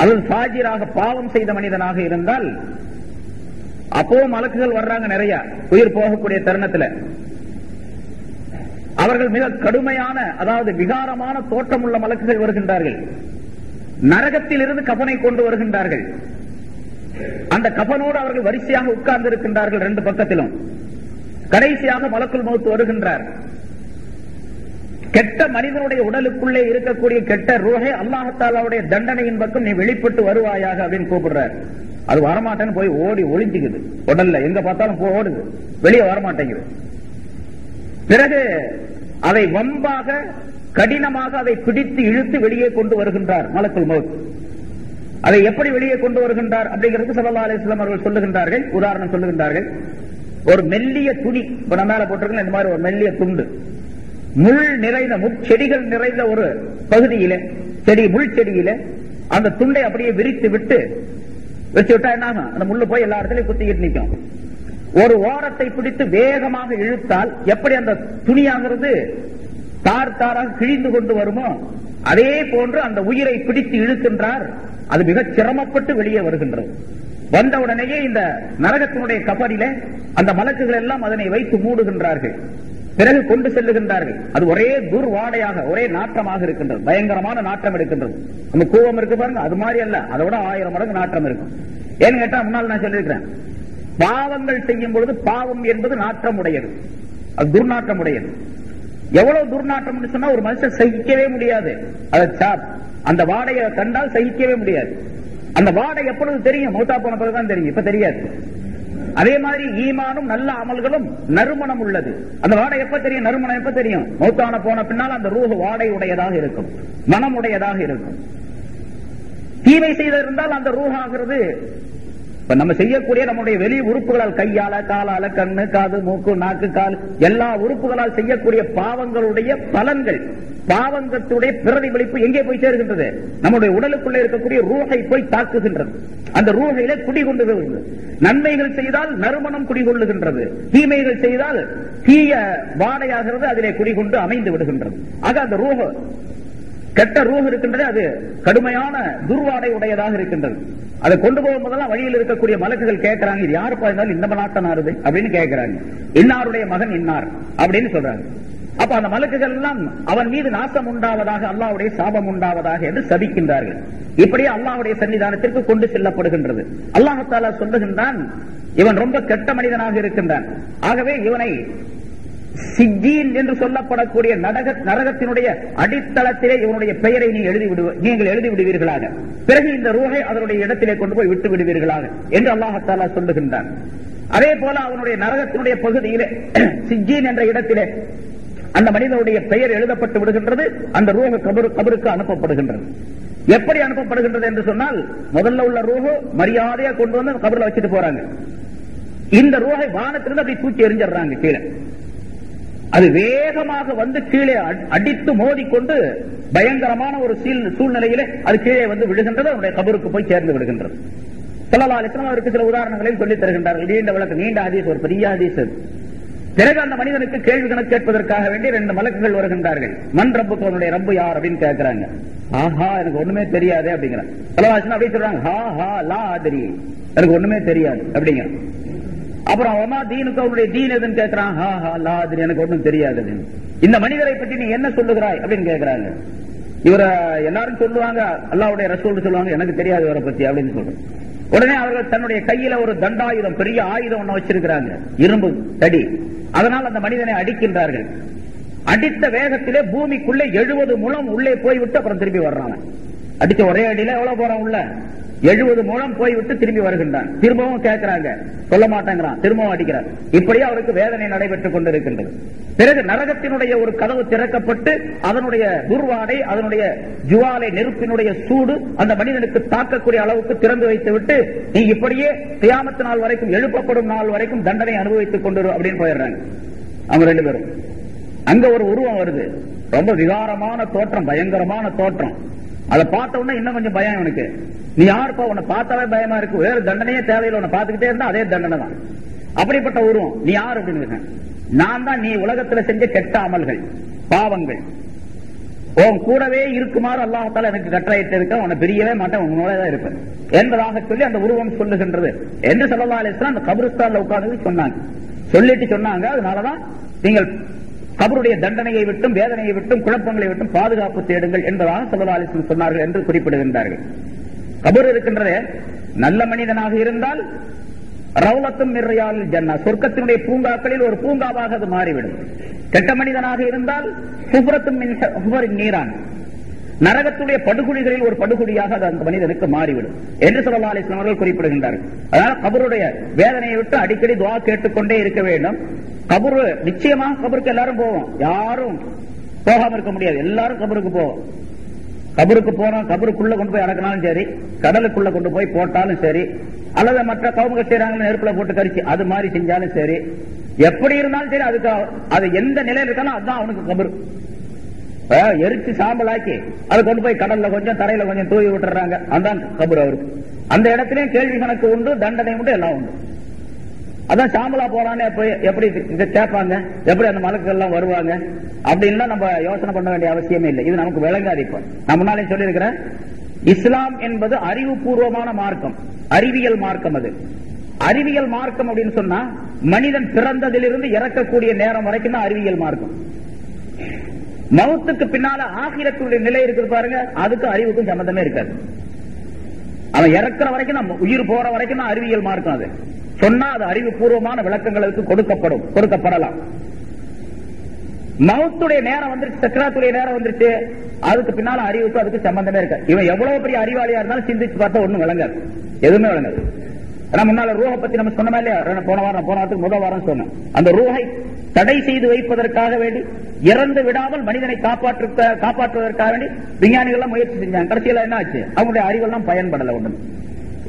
அல்லது ஃபாஜிராக பாவம் செய்த மனிதனாக இருந்தால், அப்பவும் மலக்குகள் வர்றாங்க நிறைய. உயிர் போகக்கூடிய தருணத்தில் அவர்கள் மிக கடுமையான, அதாவது விகாரமான தோற்றம் உள்ள மலக்குகள் வருகின்றார்கள். நரகத்தில் இருந்து கஃனை கொண்டு வருகின்றார்கள். அந்த கஃனோடு அவர்கள் வரிசையாக உட்கார்ந்து இருக்கின்றார்கள் 2 பக்கத்திலும். கடைசியாக மலக்குல் மௌத் வருகின்றார். கெட்ட மனிதனுடைய உடலுக்குள்ளே இருக்கக்கூடிய கெட்ட ரூஹை அல்லாஹ் தஆலாவுடைய தண்டனையின் பக்கம் நீ வெளிப்பட்டு வருவாயாக அப்படின்னு கூப்பிடுறார். அது வரமாட்டேன்னு போய் ஓடி ஒளிஞ்சுக்குது. உடல்ல எங்க பார்த்தாலும் ஓடுது, வெளியே வரமாட்டேங்குது. பிறகு அதை வம்பாக கடினமாக அதை பிடித்து இழுத்து வெளியே கொண்டு வருகின்றார் மலக்குல் மௌத். அதை எப்படி வெளியே கொண்டு வருகின்றார் அப்படிங்கிறது ஸல்லல்லாஹு அலைஹி வஸல்லம் அவர்கள் சொல்லுகின்றார்கள். உதாரணம் சொல்லுகின்றார்கள். ஒரு மெல்லிய துணி இப்ப நம்ம மேல போட்டிருக்கோம், இந்த மாதிரி ஒரு மெல்லிய துண்டு, முள் நிறைந்த முட்செடிகள் நிறைந்த ஒரு பகுதியில, முள் செடியில அந்த துண்டை அப்படியே விரித்து விட்டு வச்சு விட்டா என்ன ஆகும்? அந்த முள்ளு போய் எல்லா இடத்துலயும் குத்திக்கிட்டு நிற்கும். ஒரு ஓரத்தை பிடித்து வேகமாக இழுத்தால் எப்படி அந்த துணியாகிறது தார் தாராக கிழிந்து கொண்டு வருமோ, அதே போன்று அந்த உயிரை பிடித்து இழுக்கின்றார். அது மிக சிரமப்பட்டு வெளியே வருகின்றது. வந்தவுடனேயே இந்த நரகத்தினுடைய கபரிலே அந்த மலக்குகள் எல்லாம் அதனை வைத்து மூடுகின்றார்கள். பிறகு கொண்டு செல்லுகின்றார்கள். அது ஒரே துர்வாடையாக, ஒரே நாற்றமாக இருக்கின்றது. பயங்கரமான நாற்றம் எடுக்கின்றது. அந்த கூவம் இருக்கு பாருங்க, அது மாதிரி அல்ல, அதோட 1000 மடங்கு நாற்றம் இருக்கும். ஏன்னு கேட்டா, முன்னால் நான் சொல்லியிருக்கிறேன், பாவங்கள் செய்யும் பொழுது பாவம் என்பது நாற்றம் உடையது. அது துர்நாற்றம் உடையது. எவ்வளவு துர்நாற்றம் சொன்னா ஒரு மனுஷன் சகிக்கவே முடியாது. அந்த வாடையை கண்டால் சகிக்கவே முடியாது. அந்த வாடை எப்பொழுது தெரியும்? மௌத்தா போன பிறகுதான் தெரியும், இப்ப தெரியாது. அதே மாதிரி ஈமானும் நல்ல அமல்களும் நறுமணம் உள்ளது. அந்த வாடை எப்ப தெரியும்? நறுமணம் எப்ப தெரியும்? மௌத்தான போன பின்னால் அந்த ரூஹ் வாடை உடையதாக இருக்கும், மனம் உடையதாக இருக்கும். தீமை செய்திருந்தால் அந்த ரூஹ் ஆகிறது. இப்ப நம்ம செய்யக்கூடிய நம்முடைய வெளி உறுப்புகளால், கையால, காலால, கண்ணு, காது, மூக்கு, நாக்கு, கால், எல்லா உறுப்புகளால் செய்யக்கூடிய பாவங்களுடைய பலன்கள், பாவங்களுடைய பிரதிபலிப்பு எங்கே போய் சேர்கின்றது? நம்முடைய உடலுக்குள்ளே இருக்கக்கூடிய ரூஹை போய் தாக்குகின்றது. அந்த ரூஹையில குடிகொண்டு, நன்மைகள் செய்தால் நறுமணம் குடிகொள்ளுகின்றது, தீமைகள் செய்தால் தீய வாடையாகிறது, அதிலே குடிகொண்டு அமைந்து விடுகின்றது. ஆக அந்த ரூஹ், கெட்ட ரூஹ் இருக்கின்றது, அது கடுமையான துர்வாடை உடையதாக இருக்கின்றது. அதை கொண்டு போகும் போதெல்லாம் வழியில் இருக்கக்கூடிய மலக்குகள் கேட்கிறாங்க, இது யாருப்பா இருந்தாலும் இந்த நாட்டனாருது அப்படின்னு கேட்கிறாங்க. இன்னாருடைய மகன் இன்னார் அப்படின்னு சொல்றாங்க. அப்ப அந்த மலக்குகள் எல்லாம் அவன் மீது நாசம் உண்டாவதாக, அல்லாஹ்வுடைய சாபம் உண்டாவதாக என்று சபிக்கின்றார்கள். இப்படியே அல்லாஹ்வுடைய சன்னிதானத்திற்கு கொண்டு செல்லப்படுகின்றது. அல்லாஹ் தஆலா சொல்லுகின்றான், இவன் ரொம்ப கெட்ட மனிதனாக இருக்கின்றான், ஆகவே இவனை சிஜ்ஜீன் என்று சொல்லப்படக்கூடிய நரகத்தினுடைய அடித்தளத்திலே இவனுடைய பெயரை நீங்கள் எழுதி விடுவீர்களாக, பிறகு இந்த ரூஹை அதனுடைய இடத்திலே கொண்டு போய் விட்டு விடுவீர்களாக என்று அல்லாஹ் தஆலா சொல்லுகின்றான். அதே போல அவனுடைய நரகத்தினுடைய பகுதியிலே சிஜ்ஜீன் என்ற இடத்திலே அந்த மனிதனுடைய பெயர் எழுதப்பட்டு விடுகின்றது. அந்த ரூஹ் கபருக்கு அனுப்பப்படுகின்றது. எப்படி அனுப்பப்படுகின்றது என்று சொன்னால், முதல்ல உள்ள ரூஹ் மரியாதையா கொண்டு வந்து கபர்ல வச்சுட்டு போறாங்க. இந்த ரூஹை வானத்திலிருந்து அப்படி தூக்கி எறிஞ்சிடுறாங்க கீழே. அது வேகமாக வந்து கீழே அடித்து மோதிக்கொண்டு பயங்கரமான ஒரு சூழ்நிலையிலே அது கீழே வந்து விடுகின்றது, அவருடைய கபருக்கு போய் சேர்ந்து விடுகின்றது. ஸல்லல்லாஹு அலைஹி வஸல்லம் அவருக்கு சில உதாரணங்களை சொல்லித் தருகின்றார்கள். நீண்ட விளக்கு, நீண்ட ஹதீஸ், ஒரு பெரிய ஹதீஸ். பிறகு அந்த மனிதனுக்கு கேள்வி கணக்கு கேட்பதற்காக வேண்டி 2 மலக்குகள் வருகின்றார்கள். மன் ரப்புக்கு, அவனுடைய ரப்பு யார் அப்படின்னு கேட்கிறாங்க. ஆஹா, எனக்கு ஒண்ணுமே தெரியாது அப்படிங்கிறாங்க. ஸல்லல்லாஹு அலைஹி வஸல்லம் அப்படி சொல்றாங்க, ஹா ஹா லா அத்ரி, எனக்கு ஒண்ணுமே தெரியாது அப்படிங்கிற. அப்புறம் அவமா தீனுக்கு, அவனுடைய தீன் எதுன்னு கேட்கிறான். ஹா ஹா லா அத்ரி, எனக்கு ஒண்ணும் தெரியாது. இந்த மனிதரை பற்றி நீ என்ன சொல்லுகிறாய் அப்படின்னு கேட்கிறாங்க. இவரை எல்லாரும் சொல்லுவாங்க, அல்லாஹ்வுடைய ரசூல் சொல்லுவாங்க, எனக்கு தெரியாது இவரை பத்தி அப்படின்னு சொல்றேன். உடனே அவர்கள் தன்னுடைய கையில ஒரு தண்டாயுதம், பெரிய ஆயுதம் ஒண்ணு வச்சிருக்கிறாங்க, இரும்பு தடி. அதனால் அந்த மனிதனை அடிக்கின்றார்கள். அடித்த வேகத்திலே பூமிக்குள்ளே 70 முழம் உள்ளே போய்விட்டு அப்புறம் திரும்பி வர்றாங்க. அடிச்ச ஒரே அடியில எவ்வளவு போறான் உள்ள? 70 முழம் போய்விட்டு திரும்பி வருகின்றான். திரும்பவும் கேட்கிறாங்க, சொல்ல மாட்டேங்கிறான், திரும்பவும் அடிக்கிறார். இப்படியே அவருக்கு வேதனை நடைபெற்றுக் கொண்டிருக்கின்றது. பிறகு நரகத்தினுடைய ஒரு கதவு திறக்கப்பட்டு அதனுடைய துர்வாடை, அதனுடைய ஜுவாலை, நெருப்பினுடைய சூடு அந்த மனிதனுக்கு தாக்கக்கூடிய அளவுக்கு திறந்து வைத்து விட்டு, நீ இப்படியே கியாமத் நாள் வரைக்கும், எழுப்பப்படும் நாள் வரைக்கும் தண்டனை அனுபவித்துக் கொண்டு அப்படின்னு போயிடுறாங்க அவங்க 2 பேரும். அங்க ஒரு உருவம் வருது, ரொம்ப விகாரமான தோற்றம், பயங்கரமான தோற்றம். அதை பார்த்த உடனே இன்னும் கொஞ்சம் பயம் இவனுக்கு. நீ யாருப்பா, உன்னை பார்த்தாவே பயமா இருக்கு, வேற தண்டனையே தேவையில்லை, உன்னை பார்த்துக்கிட்டே இருந்தா அதே தண்டனை தான். அப்படிப்பட்ட உருவம், நீ யார் அப்படின்னு. நான் தான் நீ உலகத்துல செஞ்ச கெட்ட அமல்கள், பாவங்கள் உன் கூடவே இருக்குமாறு அல்லாஹ் தஆலா எனக்கு கட்டளையிட்டு இருக்க, உன்னை பிரியவே மாட்டேன், உன்னோட தான் இருப்பேன் என்பதாக சொல்லி அந்த உருவம் சொல்லுகின்றது என்று ஸல்லல்லாஹு அலைஹி வஸல்லம் அந்த கபரிஸ்தான்ல உட்கார்ந்து சொன்னாங்க. சொல்லிட்டு சொன்னாங்க, அதனாலதான் நீங்கள் கபருடைய தண்டனையை விட்டும், வேதனையை விட்டும், குழப்பங்களை விட்டும் பாதுகாப்பு தேடுங்கள் என்பதாக ஸல்லல்லாஹு அலைஹி வஸல்லம் சொன்னார்கள் என்று குறிப்பிடுகின்றார்கள். கபர் இருக்கின்றதே, நல்ல மனிதனாக இருந்தால் ரௌலத்தும் மின் ரியாலில் ஜன்னா, சொர்க்கத்தினுடைய பூங்காக்களில் ஒரு பூங்காவாக அது மாறிவிடும். கெட்ட மனிதனாக இருந்தால் ஹுஃபரத்தும் மின் ஹுஃபரின் நீரான், நரகத்துடைய படுகுழிகளில் ஒரு படுகுழியாக அது அந்த மனிதனுக்கு மாறிவிடும் என்று ஸல்லல்லாஹு அலைஹி வஸல்லம் அவர்கள் குறிப்பிடுகின்றார்கள். அதனால கபருடைய வேதனையை விட்டு அடிக்கடி துஆ கேட்டுக்கொண்டே இருக்க வேண்டும். கபரு நிச்சயமாக, கபருக்கு எல்லாரும் போவோம், யாரும் போகாம இருக்க முடியாது, எல்லாரும் கபருக்கு போவோம். கபருக்கு போனோம், கபருக்குள்ள கொண்டு போய் அடக்கினாலும் சரி, கடலுக்குள்ள கொண்டு போய் போட்டாலும் சரி, அல்லது மற்ற கவுமுகள் செய்யறாங்க நெருப்புல போட்டு கரிச்சு அது மாதிரி செஞ்சாலும் சரி, எப்படி இருந்தாலும் சரி, அதுக்கு அது எந்த நிலையில் இருக்காலும் அதுதான் அவனுக்கு கபரு. எரிச்சு சாம்பலாக்கி அதை கொண்டு போய் கடல்ல கொஞ்சம், தரையில கொஞ்சம் தூவி விட்டுறாங்க, அதான் கபரு அவருக்கு. அந்த இடத்துலயும் கேள்வி கணக்கு உண்டு, தண்டனை உண்டு, எல்லாம் உண்டு. அதான் சாம்பலா போறான்னு எப்படி கேட்பாங்க, எப்படி அந்த மலக்குகள் எல்லாம் வருவாங்க அப்படின்னா நம்ம யோசனை பண்ண வேண்டிய அவசியமே இல்லை. இது நமக்கு விளங்காது. இப்ப நான் முன்னாலே சொல்லியிருக்கிறேன், இஸ்லாம் என்பது அறிவுபூர்வமான மார்க்கம், அறிவியல் மார்க்கம். அது அறிவியல் மார்க்கம் அப்படின்னு சொன்னா மனிதன் பிறந்ததிலிருந்து இறக்கக்கூடிய நேரம் வரைக்கும் தான் அறிவியல் மார்க்கம். மவுத்துக்கு பின்னால ஆகிரத்துடைய நிலை இருக்குது பாருங்க, அதுக்கும் அறிவுக்கும் சம்பந்தமே இருக்காது. அவன் இறக்குற வரைக்கும் நம்ம உயிர் போற வரைக்கும் தான் அறிவியல் மார்க்கம். அது சொன்னா அது அறிவுபூர்வமான விளக்கங்களுக்கு கொடுக்கப்படலாம். மவுத்துடைய நேரம் வந்துருச்சு, சக்கராத்துடைய நேரம் வந்துருச்சு, அதுக்கு பின்னால அறிவுக்கு அதுக்கு சம்பந்தமே இருக்க. இவன் எவ்வளவு பெரிய அறிவாளியா இருந்தாலும் சிந்திச்சு பார்த்தா ஒண்ணும் விளங்காது, எதுவுமே விளங்காது. ஆனா முன்னால ரூஹை பத்தி நம்ம சொன்னோமா இல்லையா? போன வாரத்துக்கு முதல் வாரம் சொன்னோம். அந்த ரூஹை தடை செய்து வைப்பதற்காக வேண்டி, இறந்து விடாமல் மனிதனை காப்பாற்றுவதற்காக வேண்டி விஞ்ஞானிகள் எல்லாம் முயற்சி செஞ்சாங்க. கடைசியில என்ன ஆச்சு? அவங்களுடைய அறிவெல்லாம் பயன்படல, ஒண்ணு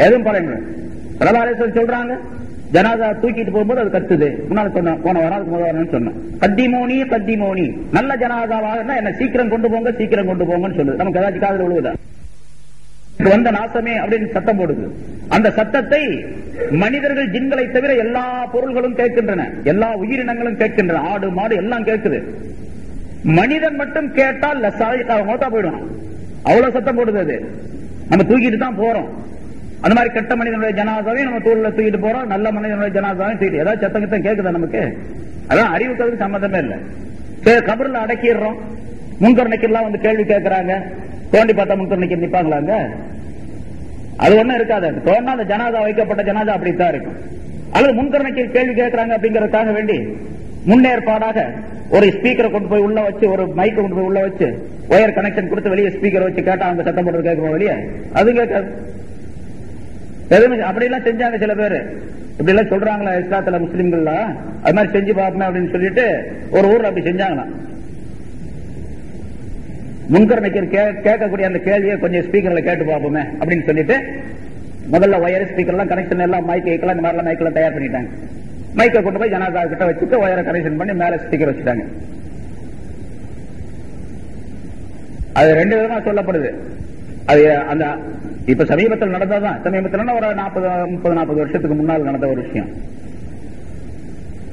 எதுவும் பயன்படல. சொல்றாங்க ஜனாதா தூக்கிட்டு போகும்போது அது கத்துது. முன்னால சொன்னோம், போன வாரம் அதுக்கு முதல் வாரம் சொன்னோம். கத்திமோனி நல்ல ஜனாதாவாக என்ன சீக்கிரம் கொண்டு போங்க, சீக்கிரம் கொண்டு போங்கன்னு சொல்லுது. நமக்கு ஏதாச்சும் காதல் விழுவுதா? வந்த நாசமே அப்படின்னு சத்தம் போடுது. அந்த சத்தத்தை மனிதர்கள், ஜின்களை தவிர எல்லா பொருள்களும் கேட்கின்றன, எல்லா உயிரினங்களும் கேட்கின்றன, ஆடு மாடு எல்லாம் கேட்குது. மனிதன் மட்டும் கேட்டால் மோத்தா போயிடும், அவ்வளவு சத்தம் போடுது. அது நம்ம தூக்கிட்டு தான் போறோம். அந்த மாதிரி கெட்ட மனிதனுடைய ஜனாதாவையும் நம்ம தூள்ல தூக்கிட்டு போறோம், நல்ல மனிதனுடைய ஜனாதாவையும் தூக்கிட்டு ஏதாவது சத்தம் கேட்குதா நமக்கு? அதான் அறிவுக்கு சம்பந்தமே இல்லை. கபர்ல அடக்கிடுறோம். முன்கர் நக்கீர்லாம் வந்து கேள்வி கேட்கறாங்க. தோண்டி பார்த்தா முன்கர் நக்கீர் நிப்பாங்களாங்க? அது ஒண்ணும் இருக்காது. தோண்டா அந்த ஜனாதா வைக்கப்பட்ட ஜனாதா அப்படித்தான் இருக்கும். அல்லது முன்கர் நக்கீர் கேள்வி கேட்கறாங்க அப்படிங்கறதுக்காக வேண்டி முன்னேற்பாடாக ஒரு ஸ்பீக்கரை கொண்டு போய் உள்ள வச்சு, ஒரு மைக்கை கொண்டு போய் உள்ள வச்சு, ஒயர் கனெக்ஷன் கொடுத்து வெளியே ஸ்பீக்கர் வச்சு கேட்டா அந்த சத்தம் போடுறது கேட்கணும் வெளியே, அது கேட்காது. அப்படி எல்லாம் செஞ்சாங்க சில பேரு. இப்படி எல்லாம் சொல்றாங்களா இஸ்லாத்துல முஸ்லிம்கள்? அது மாதிரி செஞ்சு பார்ப்போம் அப்படின்னு சொல்லிட்டு ஒரு ஊர்ல அப்படி செஞ்சாங்களா. முன்கர் நக்கீர் கேட்கக்கூடிய அந்த கேள்வியை கொஞ்சம் ஸ்பீக்கர்ல கேட்டு பார்ப்போமே அப்படின்னு சொல்லிட்டு முதல்ல ஒயர் ஸ்பீக்கர் எல்லாம் கனெக்ஷன் எல்லாம் மைக் இந்த மாதிரி மைக்கெல்லாம் தயார் பண்ணிட்டாங்க. மைக்கை கொண்டு போய் ஜனாதா கிட்ட வச்சுட்டு ஒயரை கனெக்ஷன் பண்ணி மேல ஸ்பீக்கர் வச்சுட்டாங்க. அது ரெண்டு விதமா சொல்லப்படுது. அது அந்த இப்ப சமீபத்தில் நடந்ததான், சமீபத்தில் ஒரு 30-40 வருஷத்துக்கு முன்னால் நடந்த ஒரு விஷயம்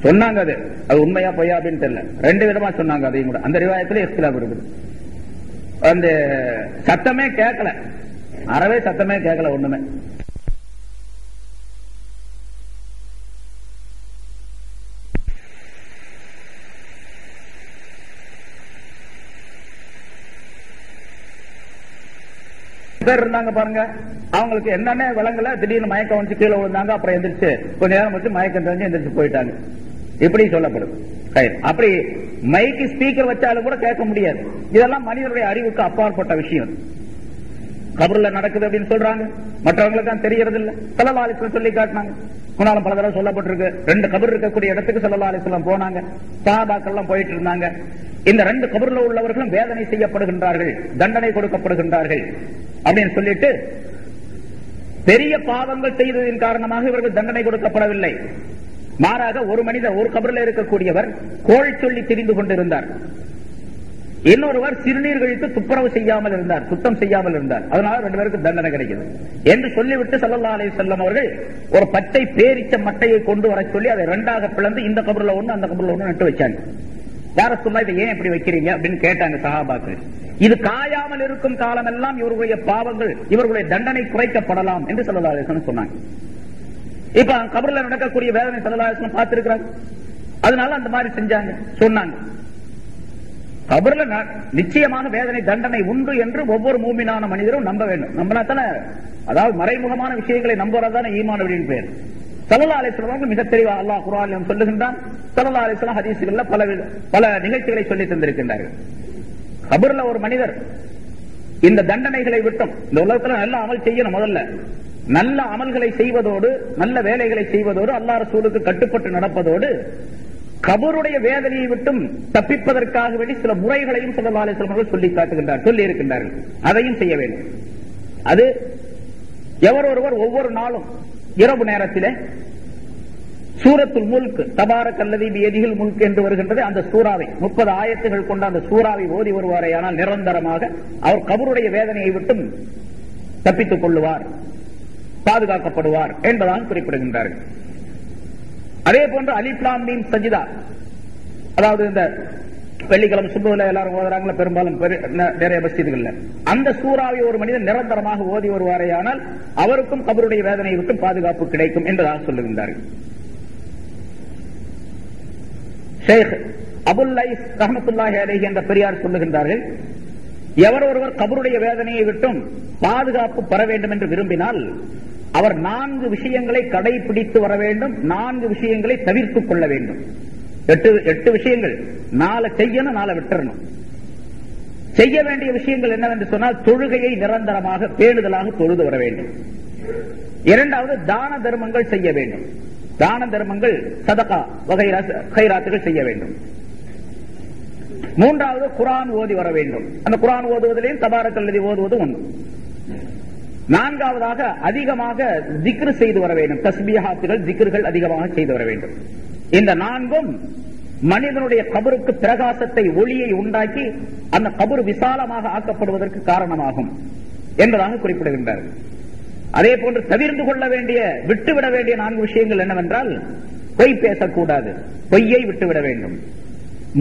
சொன்னாங்க. அது உண்மையா பொய்யா அப்படின்னு தெரியல. ரெண்டு விதமா சொன்னாங்க. அதையும் கூட அந்த ரிவாயத்துல இஸ்திலாஃப் இருக்குது. அந்த சத்தமே கேட்கல, அறவே சத்தமே கேட்கல ஒண்ணுமே. பேர் இருந்தாங்க பாருங்க, அவங்களுக்கு என்னன்னு விளங்கல, திடீர்னு மயக்கம் வந்து கீழே விழுந்தாங்க. அப்புறம் எந்திரிச்சு கொஞ்ச நேரம் வச்சு மயக்கம் தெரிஞ்சு எந்திரிச்சு போயிட்டாங்க. இப்படி சொல்லப்படுது. அப்படி மைக்கு ஸ்பீக்கர் வச்சாலும் கூட கேட்க முடியாது. இதெல்லாம் மனிதனுடைய அறிவுக்கு அப்பாற்பட்ட விஷயம். கபர்ல நடக்குது அப்படின்னு சொல்றாங்க, மற்றவங்களுக்கு தான் தெரியறது இல்ல. ஸல்லல்லாஹு அலைஹி வஸல்லம் சொல்லி காட்டினாங்க. முன்னாலும் பல தடவை சொல்லப்பட்டிருக்கு. 2 கபர் இருக்கக்கூடிய இடத்துக்கு ஸல்லல்லாஹு அலைஹி வஸல்லம் போனாங்க. சஹாபாக்கள் எல்லாம் போயிட்டு இருந்தாங்க. இந்த 2 கபர்ல உள்ளவர்களும் வேதனை செய்யப்படுகின்றார்கள், தண்டனை கொடுக்கப்படுகின்றார்கள் அப்படின்னு சொல்லிட்டு, பெரிய பாவங்கள் செய்ததின் காரணமாக இவர்கள் தண்டனை கொடுக்கப்படவில்லை. மாறாக ஒரு மனிதர் ஒரு கபரில் இருக்கக்கூடியவர் கோழி சொல்லி திரிந்து கொண்டிருந்தார். இன்னொருவர் சிறுநீர் கழித்து துப்புரவு செய்யாமல் இருந்தார், சுத்தம் செய்யாமல் இருந்தார். அதனால 2 பேருக்கு தண்டனை கிடைக்குது என்று சொல்லிவிட்டு ஸல்லல்லாஹு அலைஹி வஸல்லம் அவர்கள் ஒரு பச்சை பேரிச்ச மட்டையை கொண்டு வர சொல்லி அதை 2ஆக பிளந்து இந்த கபர்ல ஒண்ணு அந்த கபர்ல ஒண்ணு நட்டு வச்சாங்க. யார சொன்னா இதை ஏன் இப்படி வைக்கிறீங்க அப்படின்னு கேட்டாங்க சஹாபாக்கள். இது காயாமல் இருக்கும் காலம் எல்லாம் இவர்களுடைய பாவங்கள், இவர்களுடைய தண்டனை குறைக்கப்படலாம் என்று ஸல்லல்லாஹு அலைஹி வஸல்லம் சொன்னாங்க. இப்ப கபர்ல நடக்கக்கூடிய வேதனை ஸல்லல்லாஹு அலைஹி வஸல்லம் பார்த்திருக்கிறாங்க. அதனால அந்த மாதிரி செஞ்சாங்க, சொன்னாங்க. கபர்ல நிச்சயமாக வேதனை தண்டனை உண்டு என்று ஒவ்வொரு மூமினான மனிதரும் நம்ப வேண்டும். நம்பினா தானே, அதாவது மறைமுகமான விஷயங்களை நம்புறதான ஈமான் அப்படின்னு பேர். ஸல்லல்லாஹு அலைஹி வஸல்லம் மிக தெளிவாக அல்லாஹ் குர்ஆனில் சொல்லுகின்றான். ஸல்லல்லாஹு அலைஹி வஸல்லம் ஹதீஸ்கள்ல பல நிகழ்ச்சிகளை சொல்லி தந்திருக்கின்றார்கள். கபர்ல ஒரு மனிதர் இந்த தண்டனைகளை விட்டும், இந்த உலகத்துல நல்ல அமல் செய்யணும், முதல்ல நல்ல அமல்களை செய்வதோடு, நல்ல வேலைகளை செய்வதோடு, அல்லாஹ் ரசூலுக்கு கட்டுப்பட்டு நடப்பதோடு, கபருடைய வேதனையை விட்டும் தப்பிப்பதற்காக வேண்டி சில முறைகளையும் ஸல்லல்லாஹு அலைஹி வஸல்லம் சொல்லி காட்டுகின்றார், சொல்லி இருக்கின்றார்கள். அதையும் செய்ய வேண்டும். அது எவர் ஒருவர் ஒவ்வொரு நாளும் இரவு நேரத்திலே சூரத்துல் முல்க், தபாரக்கல்லதி பியதிஹில் முல்க் என்று வருகின்றது, அந்த சூறாவை 30 ஆயத்துகள் கொண்ட அந்த சூறாவை ஓதி வருவாரேயானால் நிரந்தரமாக அவர் கபருடைய வேதனையை விட்டும் தப்பித்துக் கொள்ளுவார், பாதுகாக்கப்படுவார் என்பதான் குறிப்பிடுகின்றார்கள். அதே போன்று அலிஃப் லாம் மீம் சஜ்தா, அதாவது இந்த வெள்ளிக்கிழமை சுபுல எல்லாரும் ஓதுறாங்களா பெரும்பாலும் நிறைய மஸ்ஜிதுகள்ல, அந்த சூறாவை ஒரு மனிதன் நிரந்தரமாக ஓதி வருவாரேயானால் அவருக்கும் கபருடைய வேதனையை விட்டு பாதுகாப்பு கிடைக்கும் என்பதாக சொல்லுகின்றார்கள். ஷேக் அபுல் லைஸ் ரஹ்மத்துல்லாஹி அலைஹி என்ற பெரியார் சொல்லுகின்றார்கள், எவர் ஒருவர் கபருடைய வேதனையை விட்டும் பாதுகாப்பு பெற வேண்டும் என்று விரும்பினால் அவர் 4 விஷயங்களை கடைபிடித்து வர வேண்டும், 4 விஷயங்களை தவிர்த்துக் கொள்ள வேண்டும். 8 விஷயங்கள். 4 செய்யணும், 4 விட்டுறணும். செய்ய வேண்டிய விஷயங்கள் என்னவென்று சொன்னால், தொழுகையை நிரந்தரமாக பேணுதலாக தொழுது வர வேண்டும். இரண்டாவது, தான தர்மங்கள் செய்ய வேண்டும். தான தர்மங்கள் சதகா கைராத்துகள் செய்ய வேண்டும். மூன்றாவது, குர்ஆன் ஓதி வர வேண்டும். அந்த குர்ஆன் ஓதுவதிலேயும் தபாரக்கல்லதி ஓதுவது ஒன்று. நான்காவதாக, அதிகமாக திக்ர் செய்து வர வேண்டும். தஸ்பீஹாத்துகள், திக்ர்கள் அதிகமாக செய்து வர வேண்டும். இந்த 4ம் மனிதனுடைய கபருக்கு பிரகாசத்தை, ஒளியை உண்டாக்கி அந்த கபர் விசாலமாக ஆக்கப்படுவதற்கு காரணமாகும் என்பதாக குறிப்பிடுகின்றார்கள். அதே போன்று தவிர்த்து கொள்ள வேண்டிய, விட்டுவிட வேண்டிய 4 விஷயங்கள் என்னவென்றால், பொய் பேசக்கூடாது, பொய்யை விட்டுவிட வேண்டும்.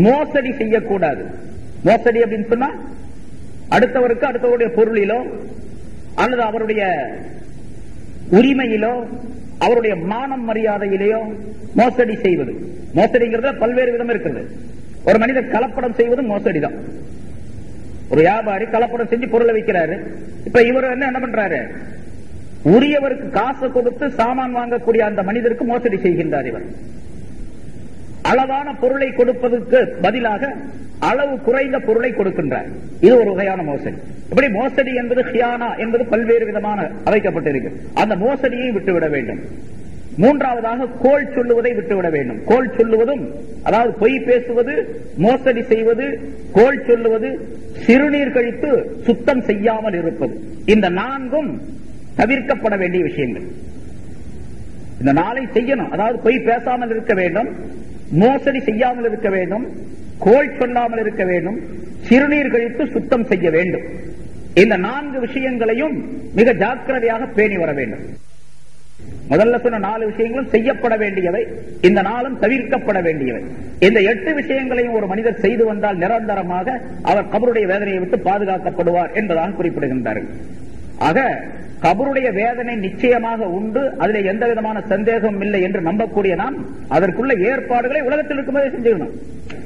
மோசடி செய்யக்கூடாது. மோசடி அப்படின்னு சொன்னா, அடுத்தவருக்கு அடுத்தவருடைய பொருளிலோ அல்லது அவருடைய உரிமையிலோ அவருடைய மானம் மரியாதையிலேயோ மோசடி செய்வது. மோசடிங்கிறத பல்வேறு விதம் இருக்கிறது. ஒரு மனிதர் கலப்படம் செய்வது மோசடி தான். ஒரு வியாபாரி கலப்படம் செஞ்சு பொருளை விற்கிறாரு. இப்ப இவர் என்ன பண்றாரு, உரியவருக்கு காசு கொடுத்து சாமான் வாங்கக்கூடிய அந்த மனிதருக்கு மோசடி செய்கின்றார். இவர் அளவான பொருளை கொடுப்பதற்கு பதிலாக அளவு குறைந்த பொருளை கொடுக்கின்றார். இது ஒரு வகையான மோசடி. இப்படி மோசடி என்பது ஹியானா என்பது பல்வேறு விதமான அமைக்கப்பட்டிருக்கு. அந்த மோசடியை விட்டுவிட வேண்டும். மூன்றாவதாக, கோள் சொல்லுவதை விட்டுவிட வேண்டும். கோள் சொல்லுவதும், அதாவது பொய் பேசுவது, மோசடி செய்வது, கோள் சொல்லுவது, சிறுநீர் கழித்து சுத்தம் செய்யாமல் இருப்பது, இந்த 4ம் தவிர்க்கப்பட வேண்டிய விஷயங்கள். இந்த 4ஐ செய்யணும். அதாவது பொய் பேசாமல் இருக்க வேண்டும், மோசடி செய்யாமல் இருக்க வேண்டும், கோள் சொல்லாமல் இருக்க வேண்டும், சிறுநீர் கழித்து சுத்தம் செய்ய வேண்டும். இந்த 4 விஷயங்களையும் மிக ஜாக்கிரதையாக பேணி வர வேண்டும். முதல்ல சொன்ன 4 விஷயங்களும் செய்யப்பட வேண்டியவை, இந்த 4ம் தவிர்க்கப்பட வேண்டியவை. இந்த 8 விஷயங்களையும் ஒரு மனிதர் செய்து வந்தால் நிரந்தரமாக அவர் கபருடைய வேதனையை விட்டு பாதுகாக்கப்படுவார் என்பதாக குறிப்பிடுகின்றார்கள். ஆக கபருடைய வேதனை நிச்சயமாக உண்டு, அதில் எந்த விதமான சந்தேகமும் இல்லை என்று நம்பக்கூடிய நாம் அதற்குள்ள ஏற்பாடுகளை உலகத்தில் இருக்கும்போதே செஞ்சுக்கணும்.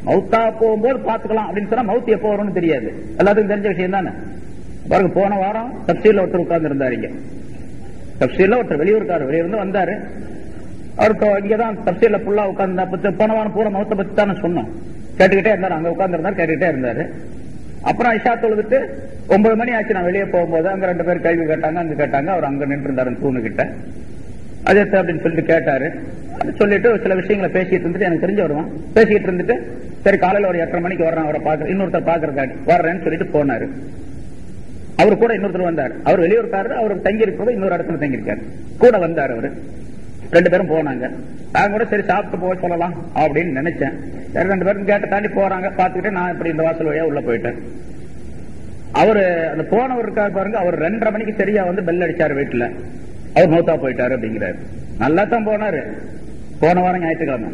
மௌத்தா போகும்போது பார்த்துக்கலாம் அப்படின்னு சொன்னா மௌத் எப்போ வரும்னு தெரியாது, எல்லாத்துக்கும் தெரிஞ்ச விஷயம் தானே. பாருங்க, போன வாரம் தப்சீல்ல ஒருத்தர் உட்கார்ந்து இருந்தாருங்க. தப்சீல்ல ஒருத்தர் வெளியூருக்காரு, வெளியிருந்து வந்தாரு. அவருக்கு இங்கதான் தப்சீல்ல ஃபுல்லா உட்கார்ந்து, போன வாரம் பூரா மௌத்தை பத்தி தானே சொன்னோம். கேட்டுக்கிட்டே இருந்தாரு, அங்க உட்கார்ந்து இருந்தாரு, கேட்டுக்கிட்டே இருந்தாரு. அப்புறம் இஷா தொழுதுட்டு 9 மணி ஆச்சு. நான் வெளியே போகும்போது அங்க 2 பேர் கேள்வி கேட்டாங்க, அங்க கேட்டாங்க. அவர் அங்க நின்று இருந்தாரு தூணுகிட்ட. அது அப்படின்னு சொல்லிட்டு கேட்டாரு. அது சொல்லிட்டு சில விஷயங்களை பேசிட்டு இருந்துட்டு, எனக்கு தெரிஞ்சு வருவான், பேசிட்டு இருந்துட்டு, சரி காலையில ஒரு 8:30 மணிக்கு வர்றேன், அவரை பாக்க இன்னொருத்தர் பாக்குறதுக்காண்டி வர்றேன்னு சொல்லிட்டு போனாரு. அவரு கூட இன்னொருத்தர் வந்தாரு. அவர் வெளியூருக்காரு, அவர் தங்கி இருக்கிறது இன்னொரு இடத்துல தங்கியிருக்காரு. கூட வந்தாரு அவரு. 2 பேரும் போனாங்க. நான் கூட சரி சாப்பிட்டு போக சொல்லலாம் அப்படின்னு நினைச்சேன். சரி 2 பேரும் கேட்ட தாண்டி போறாங்க. பாத்துக்கிட்டு நான் இப்படி இந்த வாசல் வழியா உள்ள போயிட்டேன். அவரு அந்த போனவர் இருக்காரு பாருங்க, அவர் 2:30 மணிக்கு சரியா வந்து பெல் அடிச்சாரு வீட்டுல. அவர் மௌத்தா போயிட்டாரு அப்படிங்கிறாரு. நல்லா தான் போனாரு. போன வாரம் ஞாயிற்றுக்கிழமை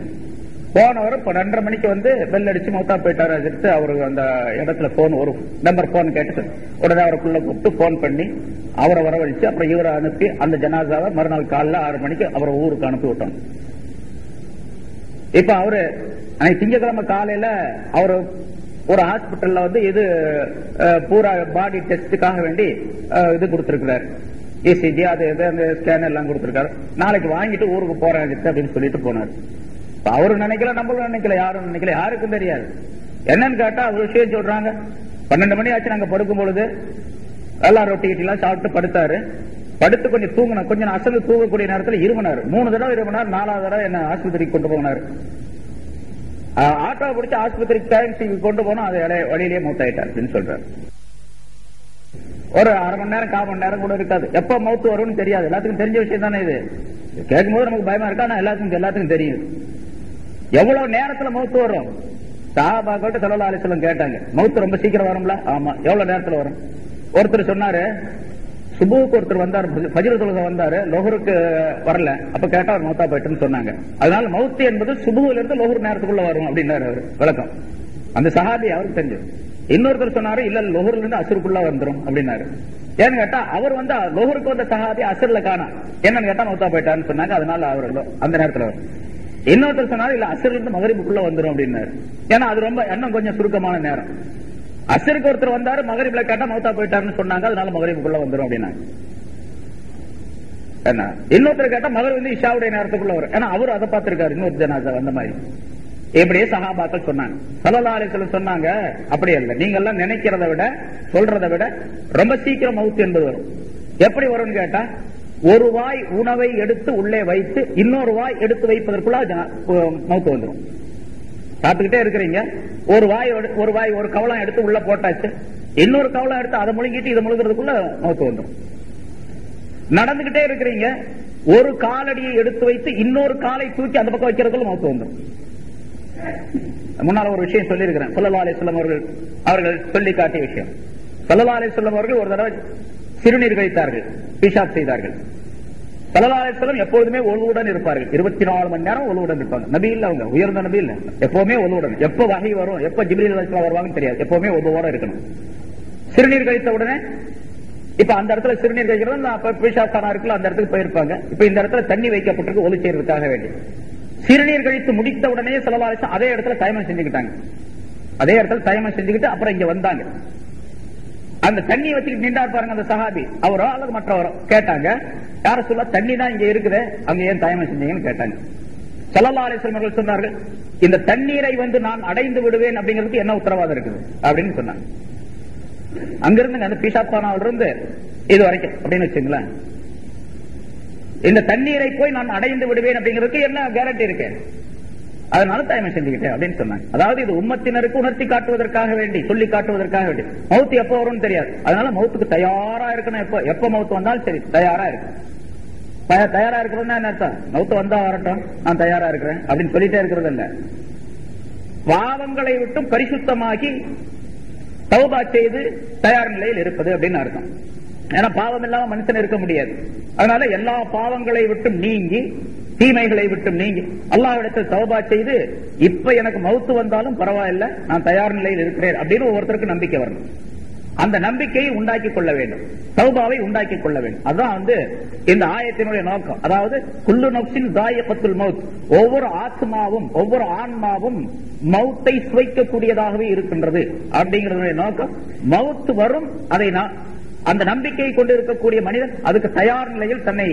போனவர் இப்ப 2:30 மணிக்கு வந்து பெல் அடிச்சு மௌத்தா போயிட்டாரு. அதுக்கு அவரு அந்த இடத்துல போன், ஒரு நம்பர் போன் கேட்டு உடனே அவருக்குள்ள கூப்பிட்டு போன் பண்ணி அவரை வரவழைச்சு, அப்புறம் இவரை அனுப்பி அந்த ஜனாசாவை மறுநாள் காலைல 6 மணிக்கு அவரை ஊருக்கு அனுப்பி விட்டோம். இப்ப அவரு திங்கட்கிழமை காலையில அவரு ஒரு ஹாஸ்பிட்டல்ல வந்து இது பூரா பாடி டெஸ்டுக்காக வேண்டி இது கொடுத்திருக்கிறார், ECG அது அந்த ஸ்கேன் எல்லாம் கொடுத்திருக்காரு. நாளைக்கு வாங்கிட்டு ஊருக்கு போறேன் அப்படின்னு சொல்லிட்டு போனார். அவரு நினைக்கல, நம்மளும் நினைக்கல, யாரும் நினைக்கல, யாருக்கும் தெரியாது. என்னன்னு கேட்டா ஒரு விஷயம் சொல்றாங்க. 12 மணி ஆச்சு நாங்க படுக்கும் பொழுது எல்லாம் ரொட்டி கிட்டிலாம் சாப்பிட்டு படுத்தாரு. படுத்து கொஞ்சம் தூங்கின, கொஞ்சம் அசந்து தூங்கக்கூடிய நேரத்தில் இருமனாரு. 3 தடவை இருமனார். 4வது தடவை என்ன ஆஸ்பத்திரிக்கு கொண்டு போனாரு. ஆட்டோ பிடிச்சு ஆஸ்பத்திரிக்கு கொண்டு போனோம். அது வழியிலேயே மௌத்தாயிட்டார் அப்படின்னு சொல்றாரு. ஒரு 1/2 மணி நேரம் 1/4 மணி நேரம் கூட இருக்காது. எப்ப மௌத்து வரும்னு தெரியாது. எல்லாத்துக்கும் தெரிஞ்ச விஷயம் தானே இது. கேட்கும்போது நமக்கு பயமா இருக்கா? ஆனா எல்லாத்துக்கும் தெரியும் எவ்வளவு நேரத்துல மௌத்து வரும். சஹாபாக்கள் ஸல்லல்லாஹு அலைஹி வஸல்லம் கேட்டாங்க, மௌத்து ரொம்ப சீக்கிரம் வரும்ல? ஆமா. எவ்வளவு நேரத்துல வரும்? ஒருத்தர் சொன்னாரு, சுபுக்கு ஒருத்தர் வந்தார், ஃபஜ்ர் தொழுகை வந்தாரு, லொஹருக்கு வரல. அப்ப கேட்டா அவர் மௌத்தா போயிட்டுன்னு சொன்னாங்க. அதனால மௌத்து என்பது சுபுல இருந்து லொஹர் நேரத்துக்குள்ள வரும் அப்படின்னாரு அவர் விளக்கம். அந்த சஹாபி அவருக்கு தெரிஞ்சது. இன்னொருத்தர் சொன்னாரு, இல்ல லொஹர்ல இருந்து அசருக்குள்ள வந்துரும் அப்படின்னாரு. ஏன்னு கேட்டா அவர் வந்து லொஹருக்கு வந்த சஹாபி அசர்ல காணா. என்னன்னு கேட்டா மௌத்தா போயிட்டான்னு சொன்னாங்க. அதனால அவர் அந்த நேரத்துல வரும். இன்னொருத்தர் சொன்னாரு, இல்ல அசர்ல இருந்து மகரிபுக்குள்ள வந்துரும் அப்படின்னாரு. ஏன்னா அது ரொம்ப இன்னும் கொஞ்சம் சுருக்கமான நேரம். அசருக்கு ஒருத்தர் வந்தாரு, மகரிப்ல கேட்டா மௌத்தா போயிட்டாருன்னு சொன்னாங்க. அதனால மகரிபுக்குள்ள வந்துரும் அப்படின்னாங்க. என்ன இன்னொருத்தர் கேட்டா மகர் வந்து இஷாவுடைய நேரத்துக்குள்ள வரும். ஏன்னா அவரு அதை பார்த்திருக்காரு, இன்னொரு ஜனாசா அந்த மாதிரி. இப்படியே சஹாபாக்கள் சொன்னாங்க. ஸல்லல்லாஹு அலைஹி வஸல்லம் சொன்னாங்க, அப்படி இல்லை, நீங்க எல்லாம் நினைக்கிறத விட சொல்றதை விட ரொம்ப சீக்கிரம் மவுத் என்பது வரும். எப்படி வரும்னு கேட்டா, ஒரு வாய் உணவை எடுத்து உள்ளே வைத்து இன்னொரு வாய் எடுத்து வைப்பதற்குள்ள மவுத் வந்துடும். சாப்பிட்டுக்கிட்டே இருக்கிறீங்க, ஒரு வாய் ஒரு கவலம் எடுத்து உள்ள போட்டாச்சு, இன்னொரு கவலம் எடுத்து அதை முழுங்கிட்டு இதை முழுகிறதுக்குள்ள மவுத் வந்துடும். நடந்துகிட்டே இருக்கிறீங்க, ஒரு காலடியை எடுத்து வைத்து இன்னொரு காலை தூக்கி அந்த பக்கம் வைக்கிறதுக்குள்ள மவுத் வந்துடும். முன்னால ஒரு விஷயம் சொல்லி இருக்கிறேன். ஸல்லல்லாஹு அலைஹி வஸல்லம் அவர்கள் சொல்லி காட்டிய விஷயம். ஸல்லல்லாஹு அலைஹி வஸல்லம் அவர்கள் ஒரு தடவை சிறுநீர் கழித்தார்கள், பிஷாப் செய்தார்கள். ஸல்லல்லாஹு அலைஹி வஸல்லம் எப்பொழுதுமே ஒழுவுடன் இருப்பார்கள். 24 மணி நேரம் ஒழுவுடன் இருப்பாங்க. நபி இல்ல, அவங்க உயர்ந்த நபி இல்ல, எப்பவுமே ஒழுவுடன். எப்ப வகை வரும், எப்ப ஜிப்ரீல் அலைஹிஸ்ஸலாம் வருவாங்கன்னு தெரியாது, எப்பவுமே ஒழுவோட இருக்கணும். சிறுநீர் கழித்த உடனே இப்ப அந்த இடத்துல சிறுநீர் கழிக்கிறது பிஷாப் இருக்குல்ல, அந்த இடத்துக்கு போயிருப்பாங்க. இப்ப இந்த இடத்துல தண்ணி வைக்கப்பட்டிருக்கு ஒளி செய்யறதுக்காக வேண்டி. சிறுநீர் கழித்து முடித்த உடனே ஸல்லல்லாஹு அலைஹி வஸல்லம் அதே இடத்துல தயமம் செஞ்சுக்கிட்டாங்க. அதே இடத்துல தயமம் செஞ்சுக்கிட்டு அப்புறம் இங்க வந்தாங்க. அந்த தண்ணி வச்சுக்கிட்டு நின்றா பாருங்க அந்த சஹாபி, அவரோ அல்லது மற்றவரோ கேட்டாங்க, யார சொல்ல தண்ணி தான் இங்க இருக்குது, அங்க ஏன் தயமம் செஞ்சீங்கன்னு கேட்டாங்க. ஸல்லல்லாஹு அலைஹி வஸல்லம் அவர்கள் சொன்னார்கள், இந்த தண்ணீரை நான் அடைந்து விடுவேன் அப்படிங்கிறதுக்கு என்ன உத்தரவாதம் இருக்குது அப்படின்னு சொன்னாங்க. அங்கிருந்து அந்த பிஷாப்பானாவில் இருந்து இது வரைக்கும் அப்படின்னு வச்சுங்களேன், இந்த தண்ணீரை போய் நான் அடைந்து விடுவேன் அப்படிங்கிறதுக்கு என்ன கேரண்டி இருக்கு, அதனால தயமம் செஞ்சுக்கிட்டேன் அப்படின்னு சொன்னாங்க. அதாவது இது உம்மத்தினருக்கு உணர்த்தி காட்டுவதற்காக வேண்டி, சொல்லி காட்டுவதற்காக வேண்டி. மவுத் எப்ப வரும்னு தெரியாது, அதனால மவுத்துக்கு தயாரா இருக்கணும். எப்ப மவுத் வந்தாலும் சரி தயாரா இருக்கு. தயாரா இருக்கிறதுனா என்ன அர்த்தம், மவுத் வந்தா வரட்டும் நான் தயாரா இருக்கிறேன் அப்படின்னு சொல்லிட்டே இருக்கிறது இல்ல. பாவங்களை விட்டும் பரிசுத்தமாகி தௌபா செய்து தயார் நிலையில் இருப்பது அப்படின்னு அர்த்தம். ஏன்னா பாவம் இல்லாம மனுஷன் இருக்க முடியாது. அதனால எல்லா பாவங்களை விட்டும் நீங்கி, தீமைகளை விட்டும் நீங்கி அல்லாஹ்விடத்தில் தௌபா செய்து, இப்ப எனக்கு மவுத்து வந்தாலும் பரவாயில்லை நான் தயார் நிலையில் இருக்கிறேன் அப்படின்னு ஒவ்வொருத்தருக்கு நம்பிக்கை வரணும். அந்த நம்பிக்கையை உண்டாக்கி கொள்ள வேண்டும், தௌபாவை உண்டாக்கி கொள்ள வேண்டும். அதுதான் இந்த ஆயத்தினுடைய நோக்கம். அதாவது குல்லு நஃப்ஸின் ஸாயிகத்துல் மௌத், ஒவ்வொரு ஆத்மாவும் ஒவ்வொரு ஆன்மாவும் மௌத்தை சுவைக்கக்கூடியதாகவே இருக்கின்றது அப்படிங்கிறதுடைய நோக்கம். மவுத் வரும், அதை அந்த நம்பிக்கையை கொண்டு இருக்கக்கூடிய மனிதன் அதுக்கு தயார் நிலையில் தன்னை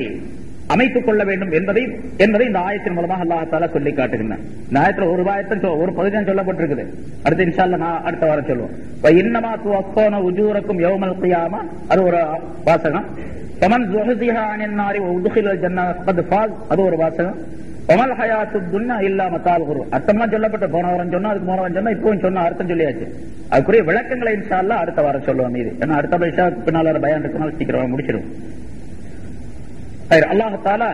அமைத்துக் கொள்ள வேண்டும் என்பதை இந்த ஆயத்தின் மூலமாக அல்லாஹ் தஆலா சொல்லி காட்டுகின்றான். இந்த ஆயத்துல ஒரு பகுதிதான் சொல்லப்பட்டிருக்குது. அடுத்து இன்ஷா அல்லாஹ் நான் அடுத்த வாரம் சொல்லுவோம். இன்னமா துவஃபௌன உஜூரக்கும் யௌமல் கியாமா, அது ஒரு வாசகம். ஃபமன் ஸுஹ்ஸிஹா அனின் நாரி வ உத்கிலல் ஜன்னத ஃபகத் ஃபாஸ், அது ஒரு வாசகம். வமல் ஹயாத்துத் துன்யா இல்லா மத்தால் குரூர், அர்த்தம்லாம் சொல்லப்பட்ட போன வாரம் சொன்னா, அதுக்கு போன வாரம் சொன்னா, இப்பவும் சொன்னா, அர்த்தம் சொல்லியாச்சு. அதுக்குரிய விளக்கங்களை இன்ஷா அல்லாஹ் அடுத்த வாரம் சொல்லுவோம். இது ஏன்னா அடுத்த இஷாவுக்கு பின்னால பயான் இருக்கனால சீக்கிரம் முடிச்சிடும். அல்லாஹ் தஆலா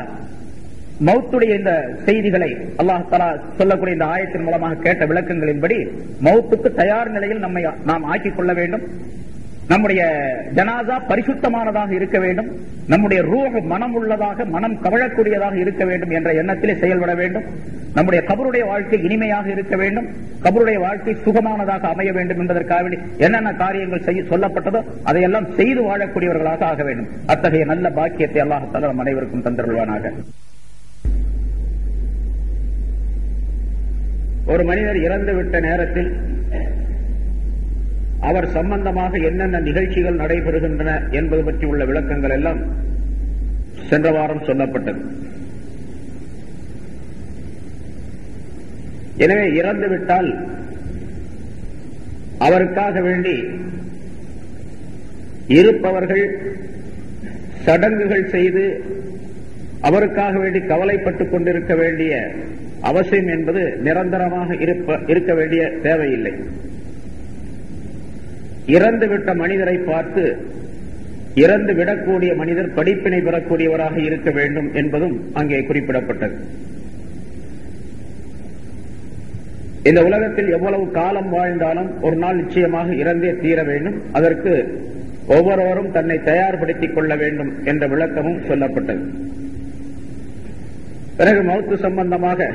மௌத்துடைய இந்த செய்திகளை அல்லாஹ் தஆலா சொல்லக்கூடிய இந்த ஆயத்தின் மூலமாக கேட்ட விளக்கங்களின்படி மௌத்துக்கு தயார் நிலையில் நாம் ஆக்கிக் கொள்ள வேண்டும். நம்முடைய ஜனாசா பரிசுத்தமானதாக இருக்க வேண்டும். நம்முடைய ரூஹ் மனம் உள்ளதாக, மனம் கவழக்கூடியதாக இருக்க வேண்டும் என்ற எண்ணத்திலே செயல்பட வேண்டும். நம்முடைய கபருடைய வாழ்க்கை இனிமையாக இருக்க வேண்டும். கபருடைய வாழ்க்கை சுகமானதாக அமைய வேண்டும் என்பதற்காக என்னென்ன காரியங்கள் சொல்லப்பட்டதோ அதையெல்லாம் செய்து வாழக்கூடியவர்களாக ஆக வேண்டும். அத்தகைய நல்ல பாக்கியத்தை அல்லாஹ் தஆலா நம் அனைவருக்கும் தந்தருள்வானாக. ஒரு மனிதர் இறந்துவிட்ட நேரத்தில் அவர் சம்பந்தமாக என்னென்ன நிகழ்ச்சிகள் நடைபெறுகின்றன என்பது பற்றி உள்ள விளக்கங்கள் எல்லாம் சென்ற வாரம் சொல்லப்பட்டது. எனவே இறந்துவிட்டால் அவருக்காக வேண்டி இருப்பவர்கள் சடங்குகள் செய்து அவருக்காக வேண்டி கவலைப்பட்டுக் கொண்டிருக்க வேண்டிய அவசியம் என்பது நிரந்தரமாக இருக்க வேண்டிய தேவையில்லை. இறந்துவிட்ட மனிதரை பார்த்து இறந்து விடக்கூடிய மனிதர் படிப்பினை பெறக்கூடியவராக இருக்க வேண்டும் என்பதும் அங்கே குறிப்பிடப்பட்டது. இந்த உலகத்தில் எவ்வளவு காலம் வாழ்ந்தாலும் ஒரு நாள் நிச்சயமாக இறந்தே தீர வேண்டும். அதற்கு ஒவ்வொருவரும் தன்னை தயார்படுத்திக் கொள்ள வேண்டும் என்ற விளக்கமும் சொல்லப்பட்டது. பிறகு மௌத்து சம்பந்தமாக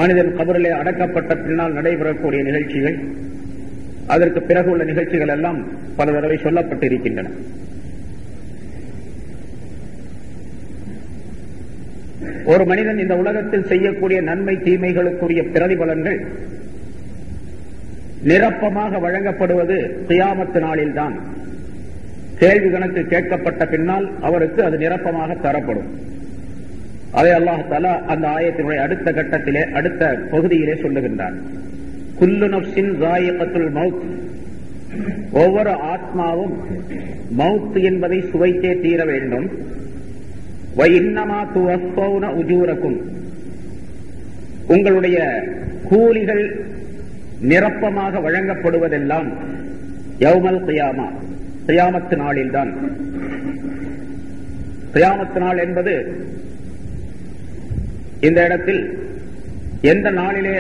மனிதன் கபரிலே அடக்கப்பட்ட பின்னால் நடைபெறக்கூடிய நிகழ்ச்சிகள், அதற்கு பிறகு உள்ள நிகழ்ச்சிகள் எல்லாம் பல தடவை சொல்லப்பட்டிருக்கின்றன. ஒரு மனிதன் இந்த உலகத்தில் செய்யக்கூடிய நன்மை தீமைகளுக்குரிய பிரதிபலன்கள் நிரப்பமாக வழங்கப்படுவது கியாமத்து நாளில்தான். கேள்வி கணக்கு கேட்கப்பட்ட பின்னால் அவருக்கு அது நிரப்பமாக தரப்படும். அதை அல்லாஹ் தஆலா அந்த ஆயத்தினுடைய அடுத்த கட்டத்திலே அடுத்த பகுதியிலே சொல்லுகின்றார். குல்லு நஃப்ஸின் ஸாயிகத்துல் மௌத், ஒவ்வொரு ஆத்மாவும் மௌத் என்பதை சுவைத்தே தீர வேண்டும். வ இன்னமா துவஃபௌன உஜூரக்கும், உங்களுடைய கூலிகள் நிரப்பமாக வழங்கப்படுவதெல்லாம் யௌமல் கியாமா, கியாமத்து நாளில்தான். கியாமத்து நாள் என்பது இந்த இடத்தில் எந்த நாளிலே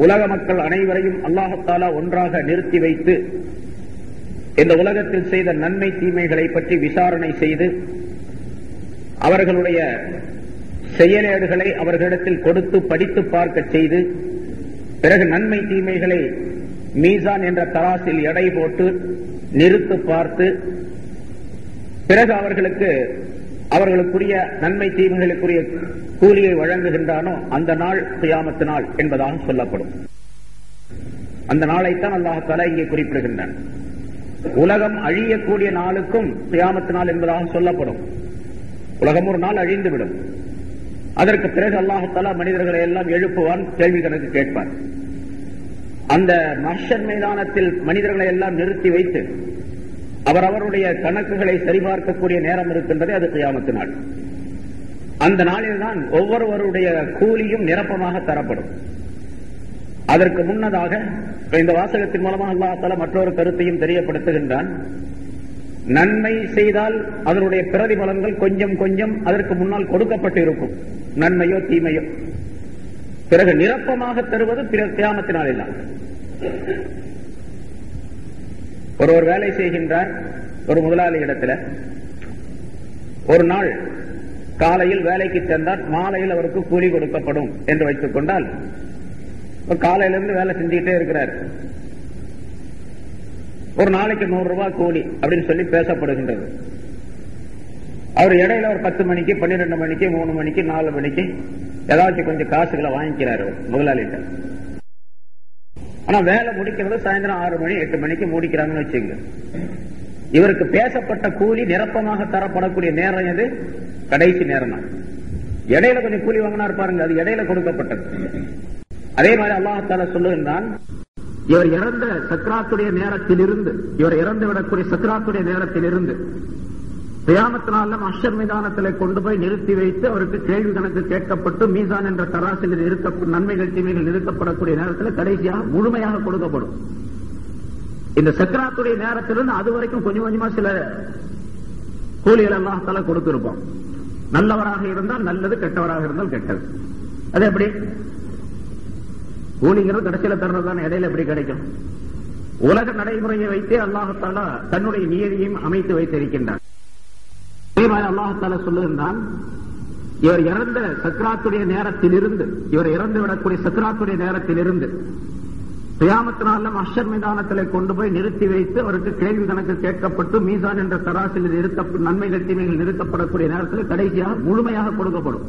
உலக மக்கள் அனைவரையும் அல்லாஹ் தஆலா ஒன்றாக நிறுத்தி வைத்து இந்த உலகத்தில் செய்த நன்மை தீமைகளை பற்றி விசாரணை செய்து அவர்களுடைய செயலேடுகளை அவர்களிடத்தில் கொடுத்து படித்து பார்க்க செய்து பிறகு நன்மை தீமைகளை மீசான் என்ற தராசில் எடை போட்டு நிறுத்து பார்த்து பிறகு அவர்களுக்குரிய நன்மை தீமைகளுக்குரிய கூலியை வழங்குகின்றானோ அந்த நாள் கியாமத்து நாள் என்பதாக சொல்லப்படும். அந்த நாளைத்தான் அல்லாஹ் தஆலா இங்கே குறிப்பிடுகின்றான். உலகம் அழியக்கூடிய நாளுக்கும் கியாமத்து நாள் என்பதாக சொல்லப்படும். உலகம் ஒரு நாள் அழிந்துவிடும். அதற்கு பிறகு அல்லாஹ் தஆலா மனிதர்களை எல்லாம் எழுப்புவான், கேள்வி கணக்கு கேட்பான். அந்த மஹ்ஷர் மைதானத்தில் மனிதர்களை எல்லாம் நிறுத்தி வைத்து அவருடைய கணக்குகளை சரிபார்க்கக்கூடிய நேரம் இருக்கின்றது, அது கியாமத்து நாள். அந்த நாளில்தான் ஒவ்வொருவருடைய கூலியும் நிரப்பமாக தரப்படும். அதற்கு முன்னதாக இந்த வாசகத்தின் மூலமாக அல்லாஹ் தஆலா மற்றொரு கருத்தையும் தெரியப்படுத்துகின்றான். நன்மை செய்தால் அதனுடைய பிரதிபலன்கள் கொஞ்சம் கொஞ்சம் அதற்கு முன்னால் கொடுக்கப்பட்டு இருக்கும், நன்மையோ தீமையோ. பிறகு நிரப்பமாக தருவது கியாமத்து நாளில். ஒருவர் வேலை செய்கின்றார் ஒரு முதலாளி இடத்துல. ஒரு நாள் காலையில் வேலைக்கு சென்றால் மாலையில் அவருக்கு கூலி கொடுக்கப்படும் என்று வைத்துக் கொண்டால், காலையிலிருந்து வேலை செஞ்சுக்கிட்டே இருக்கிறார். ஒரு நாளைக்கு 100 ரூபாய் கூலி அப்படின்னு சொல்லி பேசப்படுகின்றது. அவர் இடையில ஒரு 10 மணிக்கு 12 மணிக்கு 3 மணிக்கு 4 மணிக்கு ஏதாச்சும் கொஞ்சம் காசுகளை வாங்கிக்கிறார் முதலாளிகிட்ட. ஆனா வேலை முடிக்கிறது சாயந்தரம் 6 மணி 8 மணிக்கு முடிக்கிறாங்கன்னு வச்சுங்க. இவருக்கு பேசப்பட்ட கூலி நிரப்பமாக தரப்படக்கூடிய நேரம் எது? கடைசி நேரம் தான். இடையில கொஞ்சம் கூலி வாங்கினா பாருங்க, அது இடையில கொடுக்கப்பட்டது. அதே மாதிரி அல்லாஹ் தஆலா சொல்லுகின்றான், இவர் இறந்த சக்ராத்துடைய நேரத்திலிருந்து, இவர் இறந்து விடக்கூடிய சக்ராத்துடைய நேரத்திலிருந்து கியாமத் நாள்ல மஹ்ஷர் மைதானத்திலே கொண்டு போய் நிறுத்தி வைத்து அவருக்கு கேள்வி கணக்கு கேட்கப்பட்டு மீசான் என்ற தராசில் நன்மைகள் தீமைகள் நிறுத்தப்படக்கூடிய நேரத்தில் கடைசியாக முழுமையாக கொடுக்கப்படும். இந்த சக்ராத்துடைய நேரத்திலிருந்து அது வரைக்கும் கொஞ்சம் கொஞ்சமா சில கூலிகள் அல்லாஹ் தஆலா கொடுத்திருப்போம். நல்லவராக இருந்தால் நல்லது, கெட்டவராக இருந்தால் கெட்டது. அது எப்படி? கூலிங்கிறது கடைசியில தர்றதுதான், இடையில எப்படி கிடைக்கும்? உலக நடைமுறையை வைத்தே அல்லாஹ் தஆலா தன்னுடைய நியதியையும் அமைத்து வைத்திருக்கின்றார். அல்லாஹ் தஆலா சொல்லுகின்றான், இவர் இறந்த சக்ராத்துடைய நேரத்திலிருந்து, இவர் இறந்து விடக்கூடிய சக்ராத்துடைய நேரத்திலிருந்து கியாமத் நாள்ல மஹ்ஷர் மைதானத்திலே கொண்டு போய் நிறுத்தி வைத்து அவருக்கு கேள்வி கணக்கு கேட்கப்பட்டு மீசான் என்ற தராசில் நன்மைகள் தீமைகள் நிறுத்தப்படக்கூடிய நேரத்தில் கடைசியாக முழுமையாக கொடுக்கப்படும்.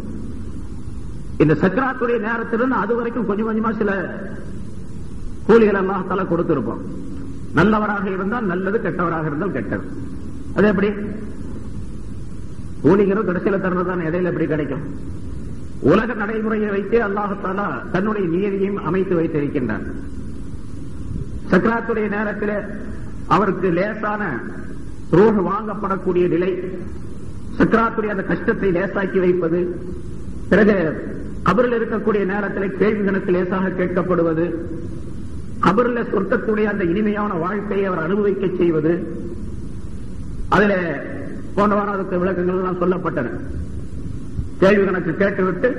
இந்த சக்ராத்துடைய நேரத்திலிருந்து அது வரைக்கும் கொஞ்சம் கொஞ்சமா சில கூலிகள் அல்லாஹ் தஆலா கொடுத்திருப்போம். நல்லவராக இருந்தால் நல்லது, கெட்டவராக இருந்தால் கெட்டது. அது எப்படி? கூலிங்கிறது கடைசியில தர்றதுதான், இடையில எப்படி கிடைக்கும்? உலக நடைமுறையை வைத்தே அல்லாஹ் தஆலா தன்னுடைய நியதியையும் அமைத்து வைத்திருக்கின்றார். சக்ராத்துடைய நேரத்தில் அவருக்கு லேசான ரூஹ் வாங்கப்படக்கூடிய நிலை, சக்ராத்துடைய அந்த கஷ்டத்தை லேசாக்கி வைப்பது, பிறகு கபரில் இருக்கக்கூடிய நேரத்தில் கேள்வி கணக்கு லேசாக கேட்கப்படுவது, கபரில் சொர்க்கக்கூடிய அந்த இனிமையான வாழ்க்கையை அவர் அனுபவிக்க செய்வது, அதில் போன்றவான அதுக்கு விளக்கங்கள் எல்லாம் சொல்லப்பட்டன. கேள்வி கணக்கு கேட்டுவிட்டு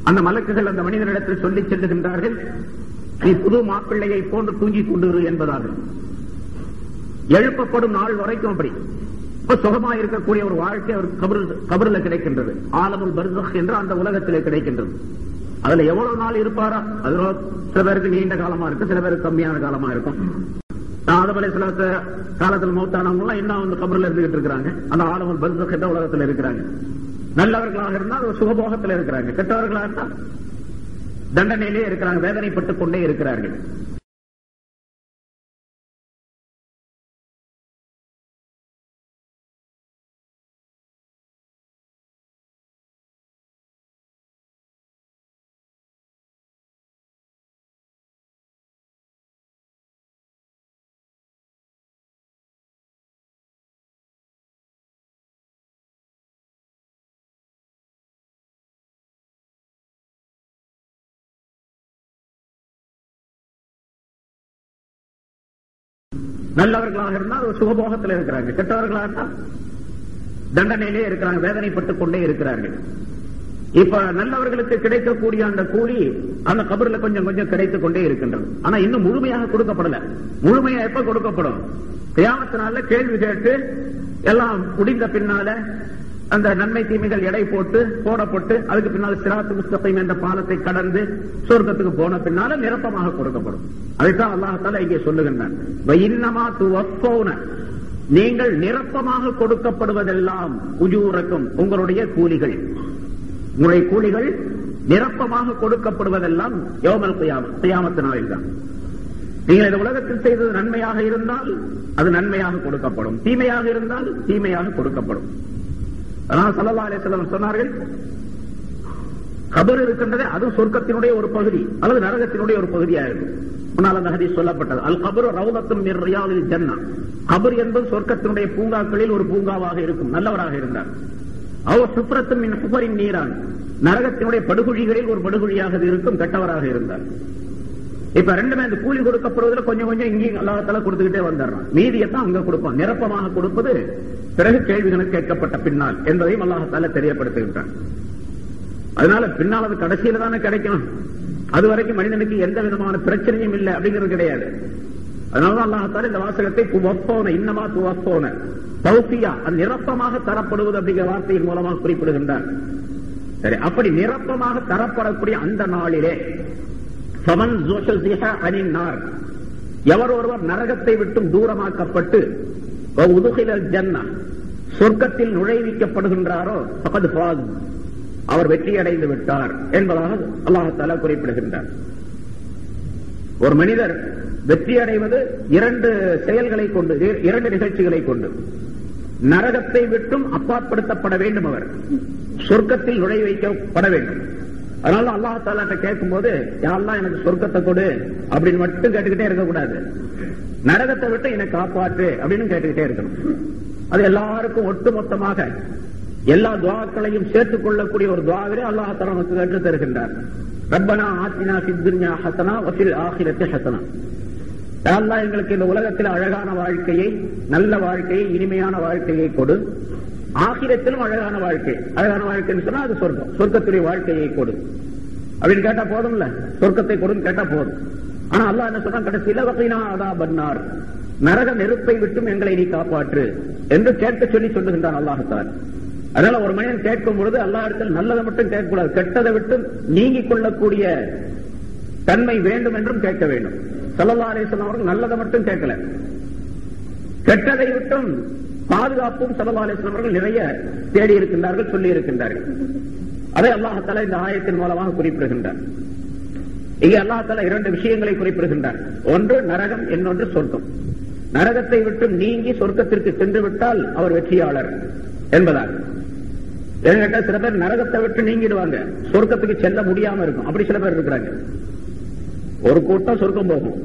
அந்த மலக்குகள் அந்த மனிதனிடத்தில் சொல்லிச் செல்லுகின்றார்கள், நீ புது மாப்பிள்ளையை போன்று தூங்கிக் கொண்டிரு என்பதாக. எழுப்பப்படும் நாள் வரைக்கும் அப்படி சுகமாக இருக்கக்கூடிய ஒரு வாழ்க்கை அவர் கபரில் கிடைக்கின்றது. ஆலமுல் பர்ஸக் என்ற அந்த உலகத்திலே கிடைக்கின்றது. அதுல எவ்வளவு நாள் இருப்பாரா? அதுல சில பேருக்கு நீண்ட காலமா இருக்கு, சில பேருக்கு கம்மியான காலமா இருக்கும். ஆதம் அலைஹிஸ்ஸலாத்து காலத்தில் மௌத்தானவங்க எல்லாம் இன்னும் வந்து கபரில் இருந்துகிட்டு இருக்கிறாங்க. அந்த ஆலமுல் பர்ஸக் என்ற உலகத்தில் இருக்கிறாங்க. நல்லவர்களாக இருந்தால் ஒரு சுகபோகத்தில் இருக்கிறாங்க, கெட்டவர்களாக இருந்தால் தண்டனையிலே இருக்கிறாங்க, வேதனைப்பட்டுக் கொண்டே இருக்கிறார்கள். நல்லவர்களாக இருந்தால் ஒரு சுகபோகத்தில் இருக்கிறாங்க, கெட்டவர்களாக இருந்தால் தண்டனையிலே இருக்கிறாங்க, வேதனைப்பட்டுக் கொண்டே இருக்கிறார்கள். இப்ப நல்லவர்களுக்கு கிடைக்கக்கூடிய அந்த கூலி அந்த கபர்ல கொஞ்சம் கொஞ்சம் கிடைத்துக் கொண்டே இருக்கின்றது. ஆனா இன்னும் முழுமையாக கொடுக்கப்படல. முழுமையா எப்ப கொடுக்கப்படும்? கியாமத்தினால கேள்வி கேட்டு எல்லாம் முடிந்த பின்னால அந்த நன்மை தீமைகள் எடை போடப்பட்டு அதுக்கு பின்னால் சிராத்து முஸ்தகீம் என்ற பாலத்தை கடந்து சொர்க்கத்துக்கு போன பின்னால நிரப்பமாக கொடுக்கப்படும். அதைத்தான் அல்லாஹ் தஆலா இங்கே சொல்லுகின்றான். வஇன்னமா துவஃபௌன, நீங்கள் நிரப்பமாக கொடுக்கப்படுவதெல்லாம் உஜூரக்கும், உங்களுடைய கூலிகள், உங்களுடைய கூலிகள் நிரப்பமாக கொடுக்கப்படுவதெல்லாம் யௌமல் கியாமத், கியாமத் நாளில் தான். நீங்கள் இந்த உலகத்தில் செய்தது நன்மையாக இருந்தால் அது நன்மையாக கொடுக்கப்படும், தீமையாக இருந்தால் தீமையாக கொடுக்கப்படும். அதனால் ஸல்லல்லாஹு அலைஹி வஸல்லம் சொன்னார்கள், கபர் இருக்கின்றதே அது சொர்க்கத்தினுடைய ஒரு பகுதி அல்லது நரகத்தினுடைய ஒரு பகுதியாக இருக்கும். முன்னால் அந்த ஹதீஸ் சொல்லப்பட்டது, அல் கபரு ரௌதத்தும் மின் ரியாதில் ஜன்னah, கபர் என்பது சொர்க்கத்தினுடைய பூங்காக்களில் ஒரு பூங்காவாக இருக்கும் நல்லவராக இருந்தார். அவர் சுப்ரத்தும் மின் ஹுபரின் நீரான், நரகத்தினுடைய படுகுழிகளில் ஒரு படுகுழியாக இருக்கும் கெட்டவராக இருந்தார். இப்ப ரெண்டுமே இந்த கூலி கொடுக்கப்படுவதில் கொஞ்சம் கொஞ்சம் இங்கேயும் அல்லாஹ் தஆலா கொடுத்துக்கிட்டே வந்துடுறான். மீதியத்தான் அங்க கொடுப்பான். நிரப்பமாக கொடுப்பது பிறகு கேள்விகளுக்கு கேட்கப்பட்ட பின்னால் என்பதையும் அல்லாஹ் தஆலா தெரியப்படுத்துகின்றான். அதனால பின்னால் அது கடைசியில தானே கிடைக்கணும். அது வரைக்கும் மனிதனுக்கு எந்த விதமான பிரச்சனையும் இல்லை அப்படிங்கிறது கிடையாது. அதனாலதான் அல்லாஹ் தஆலா இந்த வாசகத்தை துவஃபௌன, இன்னமா துவஃபௌன தௌஃபியா, அது நிரப்பமாக தரப்படுவது அப்படிங்கிற வார்த்தையின் மூலமாக குறிப்பிடுகின்றார். சரி, அப்படி நிரப்பமாக தரப்படக்கூடிய அந்த நாளிலே ஃபமன் ஸுஹ்ஸிஹ அனின் நார், எவர் ஒருவர் நரகத்தை விட்டும் தூரமாக்கப்பட்டு வஉதுகிலல் ஜன்னah, சொர்க்கத்தில் நுழைவிக்கப்படுகின்றாரோ ஃபகத் ஃபாஸ், அவர் வெற்றி அடைந்து விட்டார் என்பதாக அல்லாஹ் தஆலா குறிப்பிடுகின்றார். ஒரு மனிதர் வெற்றி அடைவது இரண்டு செயல்களை கொண்டு, இரண்டு நிகழ்ச்சிகளை கொண்டு. நரகத்தை விட்டும் அப்பாற்படுத்தப்பட வேண்டும், அவர் சொர்க்கத்தில் நுழைவிக்கப்பட வேண்டும். அதனால அல்லாஹ் தஆலா கேட்கும் போது, யா அல்லாஹ் எனக்கு சொர்க்கத்தை கொடு அப்படின்னு மட்டும் கேட்டுக்கிட்டே இருக்கக்கூடாது, நரகத்தை விட்டு என்னை காப்பாற்று அப்படின்னு கேட்டுக்கிட்டே இருக்கணும். அது எல்லாருக்கும் ஒட்டுமொத்தமாக எல்லா துஆக்களையும் சேர்த்துக் கொள்ளக்கூடிய ஒரு துஆவிலே அல்லாஹ் தஆலா நமக்கு கற்றுத் தருகின்றார். ரப்பனா ஆத்தினா ஃபித் துன்யா ஹஸனா வ ஃபில் ஆখিরাতি ஹஸனா, யா அல்லாஹ் எங்களுக்கு இந்த உலகத்தில் அழகான வாழ்க்கையை, நல்ல வாழ்க்கையை, இனிமையான வாழ்க்கையை கொடு, ஆகிரத்திலும் அழகான வாழ்க்கை. அழகான வாழ்க்கைன்னு சொன்னா அது சொர்க்கம், சொர்க்கத்துடைய வாழ்க்கையை கொடு அப்படின்னு கேட்டா போதும்ல, சொர்க்கத்தை கொடுன்னு கேட்டா போதும். ஆனா அல்லாஹ் என்ன சொன்னா கடைசியில வகைனா அதாபன் நார், நரக நெருப்பை விட்டும் எங்களை நீ காப்பாற்று என்று கேட்க சொல்லி சொல்லுகின்றான் அல்லாஹ் தஆலா. அதனால ஒரு மனிதன் கேட்கும் பொழுது அல்லாஹ் இடத்தில் நல்லதை மட்டும் கேட்கக்கூடாது, கெட்டதை விட்டு நீங்கிக் கொள்ளக்கூடிய தன்மை வேண்டும் என்றும் கேட்க வேண்டும். ஸல்லல்லாஹு அலைஹி வஸல்லம் அவர்கள் நல்லதை மட்டும் கேட்கல, கெட்டதை விட்டும் பாதுகாப்பும் ஸல்லல்லாஹு அலைஹி வஸல்லம் அவர்கள் நிறைய தேடி இருக்கின்றார்கள், சொல்லி இருக்கின்றார்கள். அதை அல்லாஹ் தஆலா இந்த ஆயத்தின் மூலமாக குறிப்பிடுகின்றார். இங்கே அல்லாஹ் தஆலா இரண்டு விஷயங்களை குறிப்பிடுகின்றார். ஒன்று நரகம், இன்னொன்று சொர்க்கம். நரகத்தை விட்டு நீங்கி சொர்க்கத்திற்கு சென்று விட்டால் அவர் வெற்றியாளர் என்பதாக. கேட்டா சில பேர் நரகத்தை விட்டு நீங்கிடுவாங்க, சொர்க்கத்துக்கு செல்ல முடியாம இருக்கும். அப்படி சில பேர் இருக்கிறாங்க. ஒரு கூட்டம் சொர்க்கம் போகும்,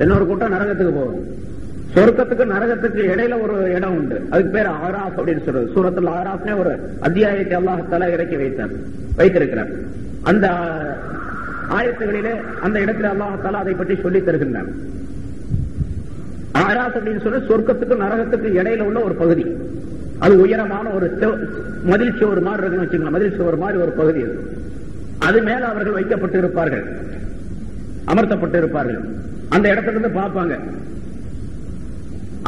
இன்னொரு கூட்டம் நரகத்துக்கு போகும். சொர்க்கத்துக்கு நரகத்துக்கு இடையில ஒரு இடம் உண்டு, அதுக்கு பேர் ஆராஃப் அப்படின்னு சொல்றது. சூரத்துல் ஆராஃப்னே ஒரு அத்தியாயத்தை அல்லாஹ் தஆலா இறக்கி வைத்திருக்கிறார். அந்த ஆயத்துகளிலே அந்த இடத்துல அல்லாஹ் தஆலா அதை பற்றி சொல்லி தருகின்றார். ஆராஃப் அப்படின்னு சொல்ற சொர்க்கத்துக்கு நரகத்துக்கு இடையில உள்ள ஒரு பகுதி, அது உயரமான ஒரு மதில் சுவர் மாதிரி இருக்குன்னு வச்சுக்கோங்க. மதில் சுவர் மாதிரி ஒரு பகுதி அது. அது மேல அவர்கள் வைக்கப்பட்டு இருப்பார்கள், அமர்த்தப்பட்டு இருப்பார்கள். அந்த இடத்திலிருந்து பார்ப்பாங்க.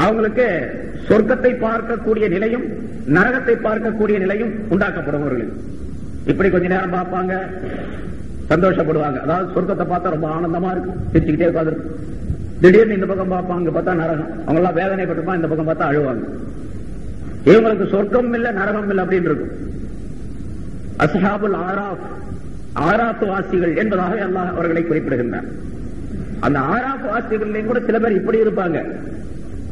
அவங்களுக்கு சொர்க்கத்தை பார்க்கக்கூடிய நிலையும் நரகத்தை பார்க்கக்கூடிய நிலையும் உண்டாக்கப்படும். அவர்களுக்கு இப்படி கொஞ்ச நேரம் பார்ப்பாங்க, சந்தோஷப்படுவாங்க. அதாவது சொர்க்கத்தை பார்த்தா ரொம்ப ஆனந்தமா இருக்கும், சிரிச்சுக்கிட்டே உட்காந்துருக்கும். திடீர்னு இந்த பக்கம் பார்ப்பாங்க, பார்த்தா நரகம். அவங்க எல்லாம் வேதனைப்பட்டிருப்பாங்க, இந்த பக்கம் பார்த்தா அழுவாங்க. இவங்களுக்கு சொர்க்கம் இல்ல நரகம் இல்ல அப்படின்னு இருக்கும். அஸ்ஹாபுல் ஆராஃப், ஆராஃப் வாசிகள் என்பதாக அல்லாஹ் அவர்களை குறிப்பிடுகின்றார். அந்த ஆராஃப் வாசிகளிலும் கூட சில பேர் இப்படி இருப்பாங்க,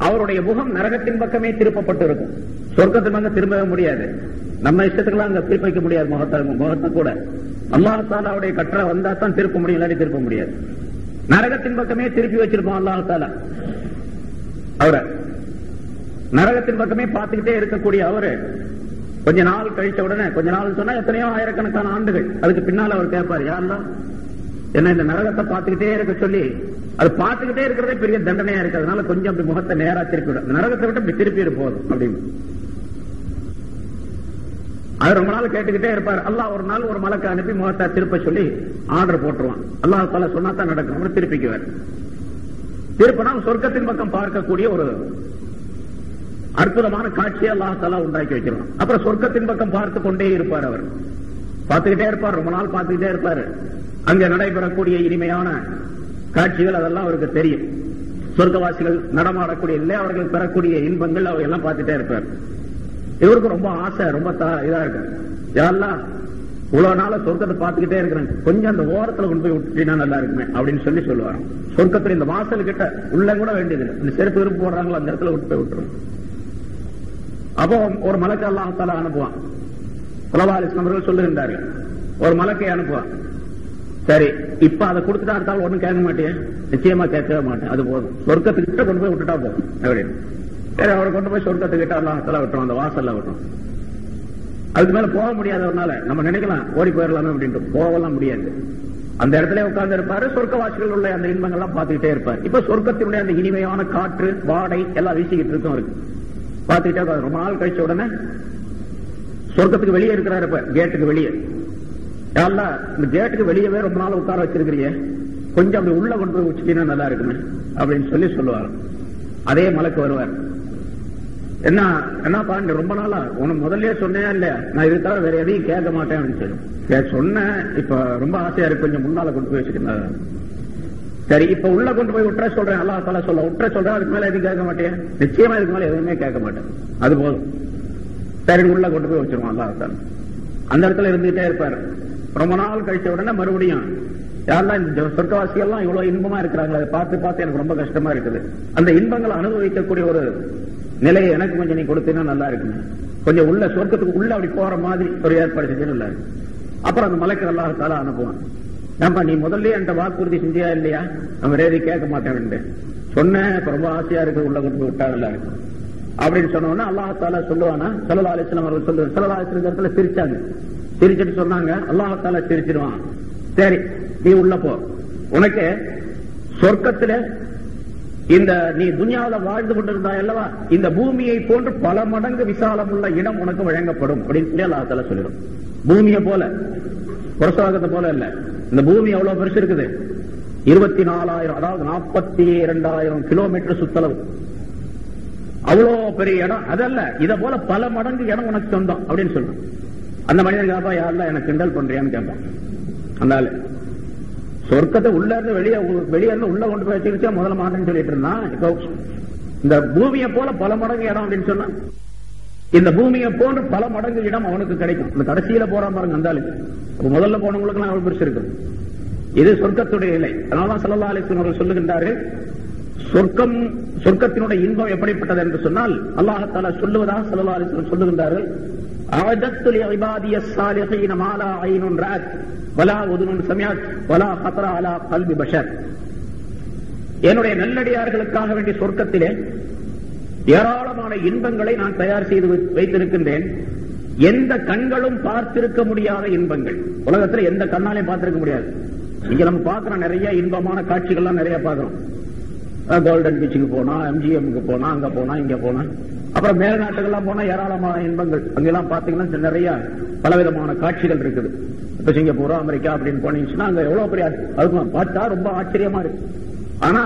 அவருடைய முகம் நரகத்தின் பக்கமே திருப்பப்பட்டு இருக்கும். சொர்க்கத்தின் பக்கம் திரும்பவே முடியாது. நம்ம இஷ்டத்துக்கெல்லாம் அங்க திருப்ப வைக்க முடியாது. முகத்தை கூட அல்லாஹ் தஆலாவுடைய கட்டளை வந்தா தான் திருப்ப முடியும், இல்லாட்டி திருப்ப முடியாது. நரகத்தின் பக்கமே திருப்பி வச்சிருப்போம் அல்லாஹ் தஆலா. அவரை நரகத்தின் பக்கமே பார்த்துக்கிட்டே இருக்கக்கூடிய அவரு கொஞ்ச நாள் கழிச்ச உடனே, கொஞ்ச நாள் சொன்னா எத்தனையோ ஆயிரக்கணக்கான ஆண்டுகள், அதுக்கு பின்னால் அவர் கேட்பார், யா அல்லாஹ் ஏன்னா இந்த நரகத்தை பார்த்துக்கிட்டே இருக்க சொல்லி அது பார்த்துக்கிட்டே இருக்கிறதே பெரிய தண்டனையா இருக்கு. அதனால கொஞ்சம் அப்படி முகத்தை நேரா திருப்பி விடும். நரகத்தை விட்டு அப்படி திருப்பி போதும் அப்படின்னு அது ரொம்ப நாள் கேட்டுக்கிட்டே இருப்பார். அல்லாஹ் ஒரு நாள் ஒரு மலக்கை அனுப்பி முகத்தை திருப்ப சொல்லி ஆர்டர் போட்டுருவான். அல்லாஹ் தாலா சொன்னா தான் நடக்கும். திருப்பிக்குவார். திருப்பினா சொர்க்கத்தின் பக்கம் பார்க்கக்கூடிய ஒரு அற்புதமான காட்சியை அல்லாஹ் தாலா உண்டாக்கி வைக்கிறான். அப்புறம் சொர்க்கத்தின் பக்கம் பார்த்து கொண்டே இருப்பார். அவர் பார்த்துக்கிட்டே இருப்பார். ரொம்ப நாள் பார்த்துக்கிட்டே இருப்பார். அங்க நடைபெறக்கூடிய இனிமையான காட்சிகள் அதெல்லாம் அவருக்கு தெரியும். சொர்க்கவாசிகள் நடமாடக்கூடிய இல்லை, அவர்கள் பெறக்கூடிய இன்பங்கள் அவர் எல்லாம் பார்த்துட்டே இருப்பார். இவருக்கு ரொம்ப ஆசை, ரொம்ப இதா இருக்கு. யாரெல்லாம் இவ்வளவு நாள சொர்க்கத்தை பார்த்துக்கிட்டே இருக்கிறேன், கொஞ்சம் அந்த ஓரத்துல கொண்டு போய் விட்டுட்டீங்கன்னா நல்லா இருக்குமே அப்படின்னு சொல்லி சொல்லுவாங்க. சொர்க்கத்துல இந்த வாசல் கிட்ட உள்ள கூட வேண்டியது, இந்த செருப்பு விரும்பு போடுறாங்களோ அந்த இடத்துல விட்டு போய் விட்டுரும். அப்போ ஒரு மலக்கை அல்லாஹ் தஆலா அனுப்புவான். ஸல்லல்லாஹு அலைஹி வஸல்லம் அவர்கள் சொல்லுகின்றார்கள், ஒரு மலக்கை அனுப்புவான். சரி, இப்ப அதை கொடுத்துட்டா இருந்தாலும் ஒண்ணும் கேட்க மாட்டேன், நிச்சயமா கேட்கவே மாட்டேன், அது போதும், சொர்க்கத்துக்கிட்ட கொண்டு போய் விட்டுட்டா போதும் அப்படின்னு. சரி, அவரை கொண்டு போய் சொர்க்கத்துக்கிட்ட அல்லாஹ் தஆலா விட்டுரும், அந்த வாசல்ல விட்டுரும். அதுக்கு மேல போக முடியாதவனால நம்ம நினைக்கலாம் ஓடி போயிடலாமே அப்படின்ட்டு, போகலாம் முடியாது. அந்த இடத்துல உட்கார்ந்து இருப்பாரு. சொர்க்கவாசிகள் உள்ள அந்த இன்பங்கள்லாம் பார்த்துக்கிட்டே இருப்பார். இப்ப சொர்க்கத்தினுடைய அந்த இனிமையான காற்று வாடை எல்லாம் வீசிக்கிட்டு இருக்கும். இருக்கு பார்த்துக்கிட்டே ரொம்ப நாள் கழிச்ச உடனே சொர்க்கத்துக்கு வெளியே இருக்கிறாரு. இப்ப கேட்டுக்கு வெளியே, யாரெல்லாம் இந்த கேட்டுக்கு வெளியவே ரொம்ப நாள் உட்கார வச்சிருக்கிறீங்க, கொஞ்சம் அப்படி உள்ள கொண்டு போய் வச்சுட்டீங்கன்னா நல்லா இருக்குமே அப்படின்னு சொல்லி சொல்லுவார். அதே மலக்கு வருவார். என்ன பாருங்க, ரொம்ப நாளா உனக்கு முதல்ல சொன்னேன் இல்ல, நான் இது தவிர வேற எதையும் கேட்க மாட்டேன் அப்படின்னு சொல்லி சொன்னேன். இப்ப ரொம்ப ஆசையா இருக்கு, கொஞ்சம் முன்னால கொண்டு போய் வச்சுக்கிறேன். சரி, இப்ப உள்ள கொண்டு போய் விட்டுற சொல்றேன், அல்லாஹ் தஆலா சொல்ல விட்டுற சொல்றேன், அதுக்கு மேல எதுவும் கேட்க மாட்டேன், நிச்சயமா இதுக்கு மேல எதுவுமே கேட்க மாட்டேன், அது போதும். சரி, உள்ள கொண்டு போய் வச்சிருவோம். அல்லாஹ் தஆலா அந்த இடத்துல இருந்துகிட்டே இருப்பாரு. ரொம்ப நாள் கழிச்ச உடனே மறுபடியும் யாரெல்லாம் இந்த சொர்க்கவாசிகள்லாம் இவ்வளவு இன்பமா இருக்கிறாங்களா, அதை பார்த்து பார்த்து எனக்கு ரொம்ப கஷ்டமா இருக்குது, அந்த இன்பங்களை அனுபவிக்கக்கூடிய ஒரு நிலையை எனக்கு கொஞ்சம் நீ கொடுத்தீங்கன்னா நல்லா இருக்குங்க, கொஞ்சம் உள்ள சொர்க்கத்துக்கு உள்ள அப்படி போற மாதிரி ஒரு ஏற்பாடு செஞ்சு நல்லா இருக்கு. அப்புறம் அந்த மலைக்கு அல்லாஹ் தஆலா அனுப்புவான். ஏன்பா நீ முதல்ல என்கிட்ட வாக்குறுதி செஞ்சியா இல்லையா, நம்ம வேற எதையும் கேட்க மாட்டேன் சொன்னேன், இப்ப ரொம்ப ஆசையா இருக்கு, உள்ள கொண்டு போய் விட்டா நல்லா இருக்கு அப்படின்னு சொன்னோன்னா அல்லாஹ் தஆலா சொல்லுவானா, ஸல்லல்லாஹு அலைஹி வஸல்லம் அவர்கள் சொல்லுவாங்க. ஸல்லல்லாஹு அலைஹி வஸல்லம் இடத்துல சிரிச்சாங்க. சிரிச்சிட்டு சொன்னாங்க, அல்லாஹ் தஆலா சிரிச்சிருவான், சரி நீ உள்ள போ, உனக்கு சொர்க்கத்துல இந்த நீ துன்யாவில் வாழ்ந்து கொண்டிருந்தாய் அல்லவா, இந்த பூமியை போன்று பல மடங்கு விசாலம் உள்ள இடம் உனக்கு வழங்கப்படும் அப்படின்னு சொல்லி அல்லாஹ் தஆலா சொல்லிடும். பூமியை போல, புரசவாகத்தை போல இல்ல, இந்த பூமி எவ்வளவு பெருசு இருக்குது, 24,000 அதாவது 42,000 கிலோமீட்டர் சுத்தளவு, அவ்வளோ பெரிய இடம். அதல்ல, இதை போல பல மடங்கு இடம் உனக்கு சொந்தம் அப்படின்னு சொல்றோம். அந்த மனிதன் கேப்பா, யாரெல்லாம் எனக்கு கிண்டல் பண்றியான்னு கேட்பான். அந்த ஆளு சொர்க்கத்தை உள்ள இருந்து வெளியே இருந்து உள்ள கொண்டு போய் வச்சிருச்சா முதல்ல மாட்டேன்னு சொல்லிட்டு இருந்தான். இப்போ இந்த பூமியை போல பல மடங்கு இடம் அப்படின்னு சொன்னா, இந்த பூமியை போன்று பல மடங்கு இடம் அவனுக்கு கிடைக்கும். இந்த கடைசியில போறான் பாருங்க அந்த ஆளு, முதல்ல போனவங்களுக்கு எல்லாம் அவ்வளவு பெருசு இருக்கு. இது சொர்க்கத்துடைய நிலை. அதனாலதான் ஸல்லல்லாஹு அலைஹி வஸல்லம் அவர்கள் சொல்லுகின்றார்கள், சொர்க்கத்தினுடைய இன்பம் எப்படிப்பட்டது என்று சொன்னால், அல்லாஹ் தஆலா சொல்லுவதாக ஸல்லல்லாஹு அலைஹி வஸல்லம் சொல்லுகின்றார்கள், அஅதத்து லிஇபாதிய ஸாலிஹீன மா லா ஐனுன் ரஅத் வலா உதுனுன் சமிஅத் வலா கத்ர அலா கல்பி பஷர். என்னுடைய நல்லடியார்களுக்காக வேண்டிய சொர்க்கத்திலே ஏராளமான இன்பங்களை நான் தயார் செய்து வைத்திருக்கின்றேன். எந்த கண்களும் பார்த்திருக்க முடியாத இன்பங்கள், உலகத்தில் எந்த கண்ணாலையும் பார்த்திருக்க முடியாது. இங்க நம்ம பார்க்கிறோம் நிறைய இன்பமான காட்சிகள்லாம் நிறைய பார்க்கிறோம். கோல்டன் பீச்சுக்கு போனா, எம்ஜிஎம்க்கு போனா, அங்க போனா, இங்க போனா, அப்புறம் மேல நாட்டுகள்லாம் போனா ஏராளமான இன்பங்கள். அங்கெல்லாம் பாத்தீங்கன்னா நிறைய பலவிதமான காட்சிகள் இருக்குது. இப்ப சிங்கப்பூர், அமெரிக்கா அப்படின்னு போனீங்கன்னா அங்க எவ்வளவு பெரிய அதுக்கு பார்த்தா ரொம்ப ஆச்சரியமா இருக்கு. ஆனா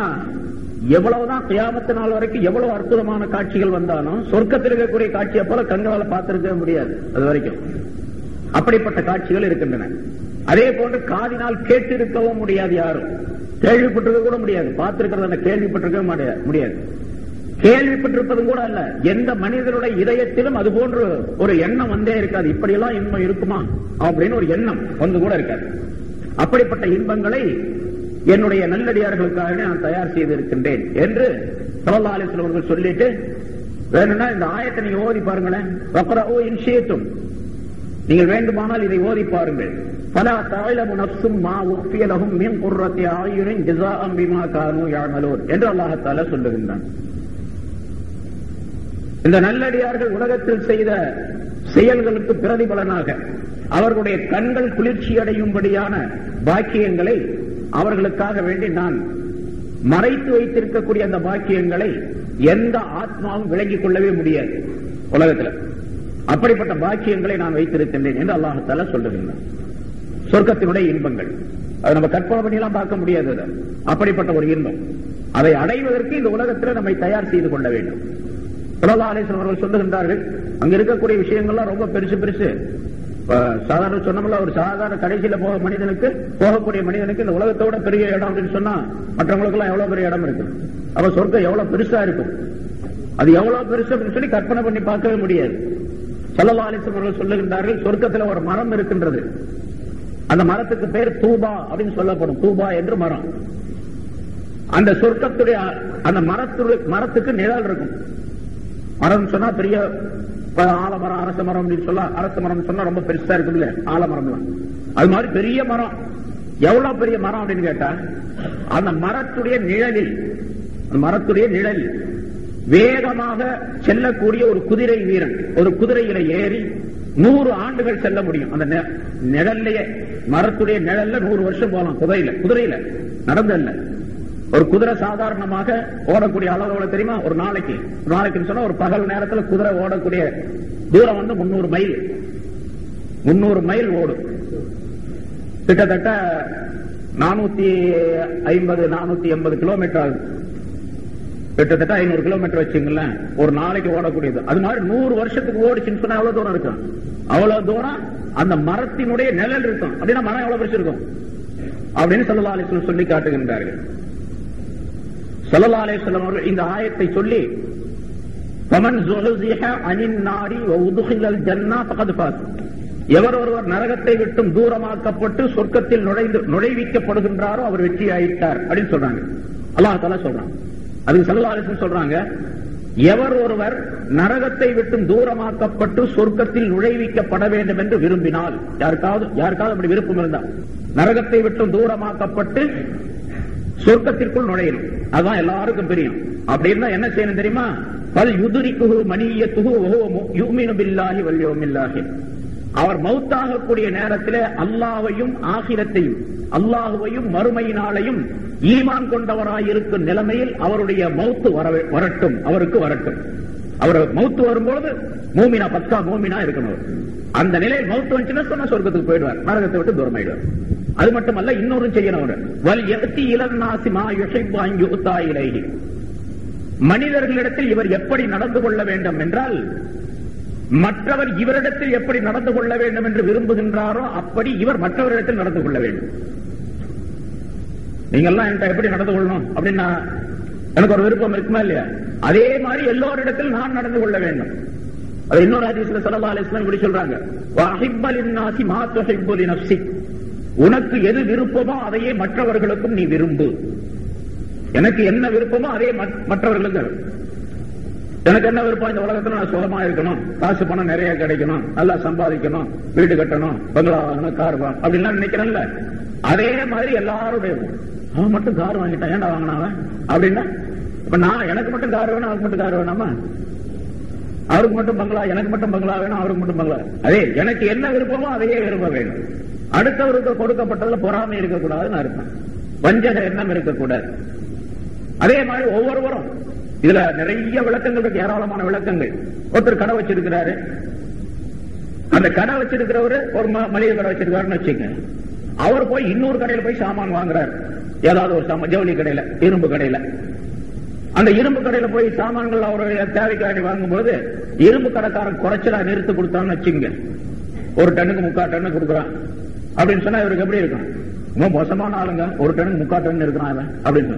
எவ்வளவுதான் கியாமத்து நாள் வரைக்கும் எவ்வளவு அற்புதமான காட்சிகள் வந்தாலும் சொர்க்கத்தில் இருக்கக்கூடிய காட்சியை போல கண்களால் பார்த்திருக்கவே முடியாது அது வரைக்கும். அப்படிப்பட்ட காட்சிகள் இருக்கின்றன. அதே போன்று காதினால் கேட்டிருக்கவும் முடியாது, யாரும் கேள்விப்பட்டிருக்க கூட முடியாது. பார்த்திருக்கிறத கேள்விப்பட்டிருக்க முடியாது. கேள்விப்பட்டிருப்பதும் கூட அல்ல, எந்த மனிதனுடைய இதயத்திலும் அது போன்று ஒரு எண்ணம் வந்தே இருக்காது, இப்படியெல்லாம் இன்பம் இருக்குமா அப்படின்னு ஒரு எண்ணம் வந்து கூட இருக்காது. அப்படிப்பட்ட இன்பங்களை என்னுடைய நல்லடியார்களுக்காக நான் தயார் செய்திருக்கின்றேன் என்று ஸல்லல்லாஹு அலைஹி வஸல்லம் அவர்கள் சொல்லிட்டு, வேணும்னா இந்த ஆயத்தை நீங்க ஓதி பாருங்களேன். வக்ரஊ இன் ஷி'தும், நீங்கள் வேண்டுமானால் இதை ஓதி பாருங்கள். ஃபலா தஅலமு நஃப்ஸும் மா உஃபிய லஹும் மின் குர்ரத்தி அயுனின் ஜஸாஅன் பிமா கானூ யஅமலூன் என்று அல்லாஹ் தஆலா சொல்லுகின்றான். இந்த நல்லடியார்கள் உலகத்தில் செய்த செயல்களுக்கு பிரதிபலனாக அவர்களுடைய கண்கள் குளிர்ச்சி அடையும்படியான பாக்கியங்களை அவர்களுக்காக வேண்டி நான் மறைத்து வைத்திருக்கக்கூடிய அந்த பாக்கியங்களை எந்த ஆத்மாவும் விளங்கிக் கொள்ளவே முடியாது உலகத்தில். அப்படிப்பட்ட பாக்கியங்களை நான் வைத்திருக்கின்றேன் என்று அல்லாஹ் தஆலா சொல்லுகின்றான். சொர்க்கத்தினுடைய இன்பங்கள் அதை நம்ம கற்பனை பண்ணியெல்லாம் பார்க்க முடியாது. அப்படிப்பட்ட ஒரு இன்பம், அதை அடைவதற்கு இந்த உலகத்தில் நம்மை தயார் செய்து கொள்ள வேண்டும். ஸல்லல்லாஹு அலைஹி வஸல்லம் அவர்கள் சொல்லுகின்றார்கள், அங்க இருக்கக்கூடிய விஷயங்கள்லாம் ரொம்ப பெருசு பெருசு. சாதாரண சொன்னோம்ல, ஒரு சாதாரண கடைசியில போகக்கூடிய மனிதனுக்கு இந்த உலகத்தோட பெரிய இடம் அப்படின்னு சொன்னா மற்றவங்களுக்கு எல்லாம் எவ்வளவு பெரிய இடம் இருக்கு. அப்ப சொர்க்கம் எவ்வளவு பெருசா இருக்கும், அது எவ்வளவு பெருசு அப்படின்னு சொல்லி கற்பனை பண்ணி பார்க்கவே முடியாது. ஸல்லல்லாஹு அலைஹி வஸல்லம் அவர்கள் சொல்லுகின்றார்கள், சொர்க்கத்தில் ஒரு மரம் இருக்கின்றது. அந்த மரத்துக்கு பேர் தூபா அப்படின்னு சொல்லப்படும். தூபா என்று மரம். அந்த சொர்க்கத்துடைய அந்த மரத்துக்கு நிழல் இருக்கும். மரம் சொன்னா பெரிய ஆலமரம், அரச மரம் அப்படின்னு சொல்ல, அரச மரம் சொன்னா ரொம்ப பெருசா இருக்கும் இல்ல ஆலமரம். அது மாதிரி பெரிய மரம். எவ்வளவு பெரிய மரம் அப்படின்னு கேட்டா, அந்த மரத்துடைய நிழலில் வேகமாக செல்லக்கூடிய ஒரு குதிரை வீரன் ஒரு குதிரையில ஏறி 100 ஆண்டுகள் செல்ல முடியும். அந்த நிழல்லையே, மரத்துடைய நிழல்ல 100 வருஷம் போகலாம். குதிரையில நடந்தல்ல. ஒரு குதிரை சாதாரணமாக ஓடக்கூடிய அளவு தெரியுமா? ஒரு நாளைக்கு சொன்னா ஒரு பகல் நேரத்தில் குதிரை ஓடக்கூடிய தூரம் 300 மைல் ஓடும். கிட்டத்தட்ட 450-480 கிலோமீட்டர் ஆகுது. கிட்டத்தட்ட 500 கிலோமீட்டர் வச்சுங்களேன் ஒரு நாளைக்கு ஓடக்கூடியது. அது மாதிரி 100 வருஷத்துக்கு ஓடிச்சுன்னு சொன்னா எவ்வளவு தூரம் இருக்கும்? அவ்வளவு தூரம் அந்த மரத்தினுடைய நிழல் இருக்கும். அப்படின்னா மரம் எவ்வளவு பெருசு இருக்கும் அப்படின்னு ஸல்லல்லாஹு அலைஹி வஸல்லம் சொல்லி காட்டுகின்றார்கள். ஸல்லல்லாஹு அலைஹி வஸல்லம் அவர்கள் இந்த ஆயத்தை சொல்லி, ஃபமன் ஸுஹ்ஸிஹ அனின் நாரி வ உத்கிலல் ஜன்னah ஃபகத் ஃபாஸ், எவர் ஒருவர் நரகத்தை விட்டும் தூரமாக்கப்பட்டு சொர்க்கத்தில் நுழைவிக்கப்படுகின்றாரோ அவர் வெற்றி ஆயிட்டார் அப்படின்னு சொல்றாங்க. அல்லாஹ் தஆலா சொல்றாங்க. அதுக்கு ஸல்லல்லாஹு அலைஹி வஸல்லம் சொல்றாங்க, எவர் ஒருவர் நரகத்தை விட்டும் தூரமாக்கப்பட்டு சொர்க்கத்தில் நுழைவிக்கப்பட வேண்டும் என்று விரும்பினால், யாருக்காவது அப்படி விருப்பம் இருந்தால் நரகத்தை விட்டும் தூரமாக்கப்பட்டு சொர்க்கத்திற்குள் நுழையணும். அதுதான் எல்லாருக்கும் தெரியும். அப்படின்னா என்ன செய்யணும் தெரியுமா? பல் யுதுரிக்குஹு மனியத்துஹு வஹுவ யுமினு பில்லாஹி வல் யௌமில் ஆகிர். அவர் மௌத்தாகக்கூடிய நேரத்தில் அல்லாஹ்வையும் ஆகிரத்தையும், அல்லாஹ்வையும் மறுமையினாலையும் ஈமான் கொண்டவராய் இருக்கும் நிலைமையில் அவருடைய மௌத்து வரட்டும், அவருக்கு வரட்டும். அவர் மௌத்து வரும்போது மூமினா, பக்கா மூமினா இருக்கணும். அந்த நிலையில் மௌத்து வந்துச்சுன்னா சொன்ன சொர்க்கத்துக்கு போயிடுவார், நரகத்தை விட்டு தூரமாயிடுவார். அது மட்டுமல்ல, இன்னொரு செய்யணும். வல் யஅதி இலன்னாசி மா யுஹிப்பு அன் யுஅதா இலைஹி. மனிதர்களிடத்தில் இவர் எப்படி நடந்து கொள்ள வேண்டும் என்றால், மற்றவர் இவரிடத்தில் எப்படி நடந்து கொள்ள வேண்டும் என்று விரும்புகின்றாரோ அப்படி இவர் மற்றவரிடத்தில் நடந்து கொள்ள வேண்டும். நீங்கெல்லாம் என்கிட்ட எப்படி நடந்து கொள்ளணும் அப்படின்னா எனக்கு ஒரு விருப்பம் இருக்குமா இல்லையா? அதே மாதிரி எல்லோரிடத்தில் நான் நடந்து கொள்ள வேண்டும். அது இன்னொரு ஹதீஸ்ல ஸல்லல்லாஹு அலைஹி வஸல்லம் இப்படி சொல்றாங்க, வஹிப்ப லின்னாசி மா துஹிப்பு லினஃப்ஸிக். உனக்கு எது விருப்பமோ அதையே மற்றவர்களுக்கும் நீ விரும்பு. எனக்கு என்ன விருப்பமோ அதே மற்றவர்களுக்கு. எனக்கு என்ன விருப்பம்? இந்த உலகத்துல நான் சுகமா இருக்கணும், காசு பணம் நிறைய கிடைக்கணும், நல்லா சம்பாதிக்கணும், வீடு கட்டணும், பங்களா வாங்கணும், கார் வாங்கணும் அப்படின்லாம் நினைக்கிறேன்ல. அதே மாதிரி எல்லாருடைய, அவன் மட்டும் கார் வாங்கிட்டான், ஏன்டா வாங்கினாவன் அப்படின்னா, இப்ப நான் எனக்கு மட்டும் கார் வேணும், அவருக்கு மட்டும் கார் வேணாமா? அவருக்கு மட்டும் பங்களா, எனக்கு மட்டும் பங்களா வேணும், அவருக்கு மட்டும் பங்களா. அதே எனக்கு என்ன விருப்பமோ அதையே விரும்ப வேண்டும். அடுத்தவருக்கு கொடுக்கப்பட்டதுல பொறாமை இருக்கக்கூடாதுன்னு அர்த்தம். வஞ்சக எண்ணம் இருக்கக்கூடாது. அதே மாதிரி ஒவ்வொருவரும் இதுல நிறைய விளக்கங்கள் இருக்கு, ஏராளமான விளக்கங்கள். ஒருத்தர் கடை வச்சிருக்கிறாரு, அந்த கடை வச்சிருக்கிறவரு ஒரு மளிகை கடை வச்சிருக்காருன்னு வச்சுக்க, அவர் போய் இன்னொரு கடையில போய் சாமான் வாங்குறாரு. ஏதாவது ஒரு ஜவுளி கடையில, இரும்பு கடையில. அந்த இரும்பு கடையில போய் சாமான்கள் அவருடைய தேவைக்காண்டி வாங்கும்போது இரும்பு கடைக்காரன் குறைச்சலா நிறுத்து கொடுத்தான்னு வச்சுங்க, 1 டன்னுக்கு 3/4 டன்னு கொடுக்குறான் அப்படின்னு சொன்னா இவருக்கு எப்படி இருக்கும்? ரொம்ப மோசமான ஆளுங்க, 1 டன்னுக்கு 3/4 டன் இருக்கிறான் அப்படின்னு.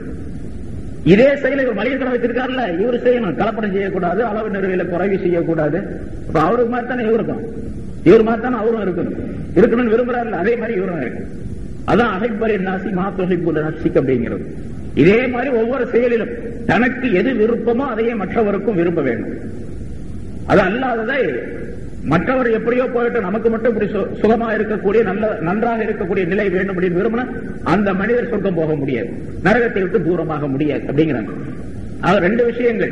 இதே செயல இவர் மளிகை கடை வச்சிருக்காருல்ல, இவரு செய்யணும், கலப்படம் செய்யக்கூடாது, அளவு நிறுவையில குறைவு செய்யக்கூடாது. அப்ப அவருக்கு மாதிரி தானே இவருக்கும், இவர் மாதிரி தானே அவரும் இருக்கணும்னு விரும்புறாருல்ல, அதே மாதிரி இவரும் இருக்கு. அதான் அஹிப்ப லின்னாசி மா துஹிப்பு லினஃப்ஸிக் அப்படிங்கிறது. இதே மாதிரி ஒவ்வொரு செயலிலும் தனக்கு எது விருப்பமோ அதையே மற்றவருக்கும் விரும்ப வேண்டும். அது அல்லாததை மற்றவர் எப்படியோ போயிட்டு நமக்கு மட்டும் இப்படி சுகமா இருக்கக்கூடிய நன்றாக இருக்கக்கூடிய நிலை வேண்டும் அப்படின்னு விரும்பினா அந்த மனிதர் சொர்க்கம் போக முடியாது, நரகத்தை விட்டு தூரமாக முடியாது அப்படிங்கிறாங்க. 2 விஷயங்கள்.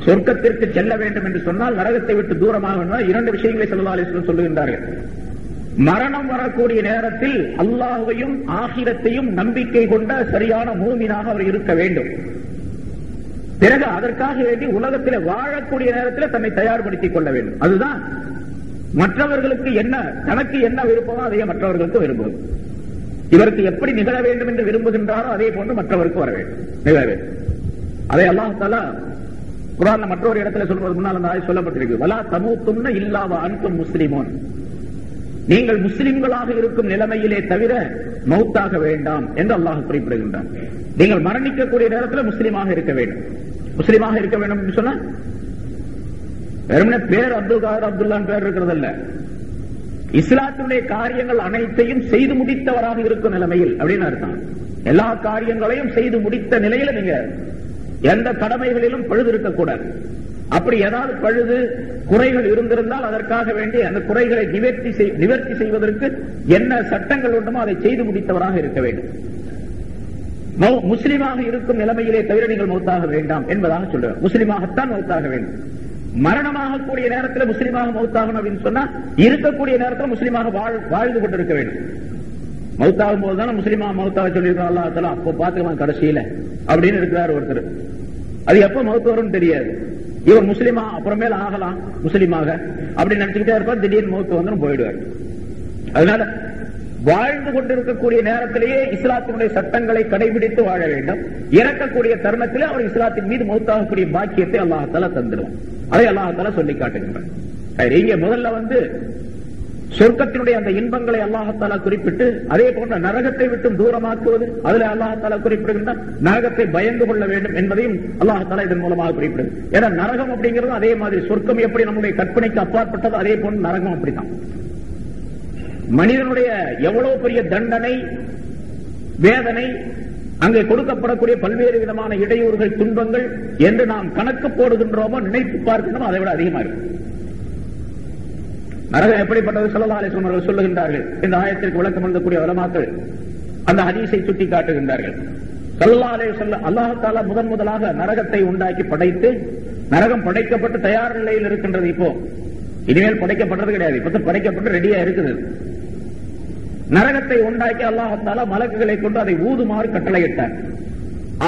சொர்க்கத்திற்கு செல்ல வேண்டும் என்று சொன்னால் நரகத்தை விட்டு தூரமாக 2 விஷயங்களை ஸல்லல்லாஹு அலைஹி வஸல்லம் சொல்லுகின்றார்கள். மரணம் வரக்கூடிய நேரத்தில் அல்லாஹ்வையும் ஆகிரத்தையும் நம்பிக்கை கொண்ட சரியான மூமினாக அவர் இருக்க வேண்டும். பிறகு அதற்காக வேண்டி உலகத்தில் வாழக்கூடிய நேரத்தில் தன்னை தயார்படுத்திக் கொள்ள வேண்டும். அதுதான் மற்றவர்களுக்கு என்ன, தனக்கு என்ன விருப்பமோ அதையே மற்றவர்களுக்கு விரும்புவது. இவருக்கு எப்படி நிகழ வேண்டும் என்று விரும்புகின்றாரோ அதே போன்று மற்றவருக்கு வர வேண்டும், நிகழ வேண்டும். அதை அல்லாஹ் தஆலா குர்ஆன்ல மற்றொரு இடத்துல சொல்வது முன்னால் அந்த ஆயத் சொல்லப்பட்டிருக்கு. வலா தமூத்துன்ன இல்லா வ அன்தும் முஸ்லிமூன். நீங்கள் முஸ்லிம்களாக இருக்கும் நிலைமையிலே தவிர மௌத்தாக வேண்டாம் என்று அல்லாஹ் குறிப்பிடுகின்றார். நீங்கள் மரணிக்கக்கூடிய நேரத்தில் முஸ்லிமாக இருக்க வேண்டும். முஸ்லிமாக இருக்க வேண்டும் என்று சொன்னா வெறுமனே பேர் அப்துல் காதர் அப்துல்லான் பேர் இருக்கிறதல்ல, இஸ்லாத்துடைய காரியங்கள் அனைத்தையும் செய்து முடித்தவராக இருக்கும் நிலைமையில் அப்படின்னு அர்த்தம். எல்லா காரியங்களையும் செய்து முடித்த நிலையில நீங்க எந்த கடமைகளிலும் பழுது இருக்கக்கூடாது. அப்படி ஏதாவது பழுது குறைகள் இருந்திருந்தால் அதற்காக வேண்டி அந்த குறைகளை நிவர்த்தி செய்வதற்கு என்ன சட்டங்கள் உண்டுமோ அதை செய்து முடித்தவராக இருக்க வேண்டும். முஸ்லிமாக இருக்கும் நிலைமையிலே தவிர நீங்கள் மௌத்தாக வேண்டாம் என்பதாக சொல்றார். முஸ்லிமாகத்தான் மௌத்தாக வேண்டும். மரணமாக கூடிய நேரத்தில் முஸ்லிமாக மௌத்தாகணும் அப்படின்னு சொன்னா இருக்கக்கூடிய நேரத்தில் முஸ்லிமாக வாழ்ந்து கொண்டிருக்க வேண்டும். மௌத்தாகும் போதுதானே முஸ்லிமாக மௌத்தாக சொல்லியிருக்கோம். அல்லாஹ் தஆலா அப்போ பாத்துக்கலாம் கடைசியில அப்படின்னு இருக்கிறார் ஒருத்தர். அது எப்ப மௌத் வரும்னு தெரியாது. இவர் முஸ்லிமா அப்புறமேல ஆகலாம் முஸ்லிமாக அப்படி நினைச்சுக்கிட்டே இருப்பார். திடீர்னு மௌத் வந்து போயிடுவார். அதனால வாழ்ந்து கொண்டிருக்கக்கூடிய நேரத்திலேயே இஸ்லாத்தினுடைய சட்டங்களை கடைபிடித்து வாழ வேண்டும். இறக்கக்கூடிய தருணத்திலே அவர் இஸ்லாத்தின் மீது மௌத்தாகக்கூடிய பாக்கியத்தை அல்லாஹ் தஆலா தந்துடுவார். அதை அல்லாஹ் தஆலா சொல்லி காட்டுகின்றார். இங்க முதல்ல சொர்க்கத்தினுடைய அந்த இன்பங்களை அல்லாஹ் தஆலா குறிப்பிட்டு அதே போன்ற நரகத்தை விட்டு தூரமாக்குவது அதில் அல்லாஹ் தஆலா குறிப்பிடுகின்றார். நரகத்தை பயந்து கொள்ள வேண்டும் என்பதையும் அல்லாஹ் தஆலா இதன் மூலமாக குறிப்பிடுது. ஏன்னா நரகம் அப்படிங்கிறது அதே மாதிரி சொர்க்கம் எப்படி நம்முடைய கற்பனைக்கு அப்பாற்பட்டது அதே போன்று நரகம் அப்படித்தான். மனிதனுடைய எவ்வளவு பெரிய தண்டனை வேதனை அங்கே கொடுக்கப்படக்கூடிய பல்வேறு விதமான இடையூறுகள் துன்பங்கள் என்று நாம் கணக்கு போடுகின்றோமோ நினைத்து பார்க்கணும் அதை விட அதிகமா இருக்கு. நரகம் எப்படிப்பட்டது ஸல்லல்லாஹு அலைஹி வஸல்லம் அவர்கள் சொல்லுகின்றார்கள். இந்த ஆயத்திற்கு விளக்கம் எழுதக்கூடிய உலமாக்கள் அந்த ஹதீஸை சுட்டி காட்டுகின்றார்கள். ஸல்லல்லாஹு அலைஹி வஸல்லம் அல்லாஹ் தஆலா முதலாக நரகத்தை உண்டாக்கி படைத்து நரகம் படைக்கப்பட்டு தயார் நிலையில் இருக்கின்றது. இப்போ இனிமேல் படைக்கப்பட்டது கிடையாது, இப்ப படைக்கப்பட்டு ரெடியா இருக்குது. நரகத்தை உண்டாக்கி அல்லாஹ் தஆலா மலக்குகளை கொண்டு அதை ஊதுமாறு கட்டளையிட்டார்.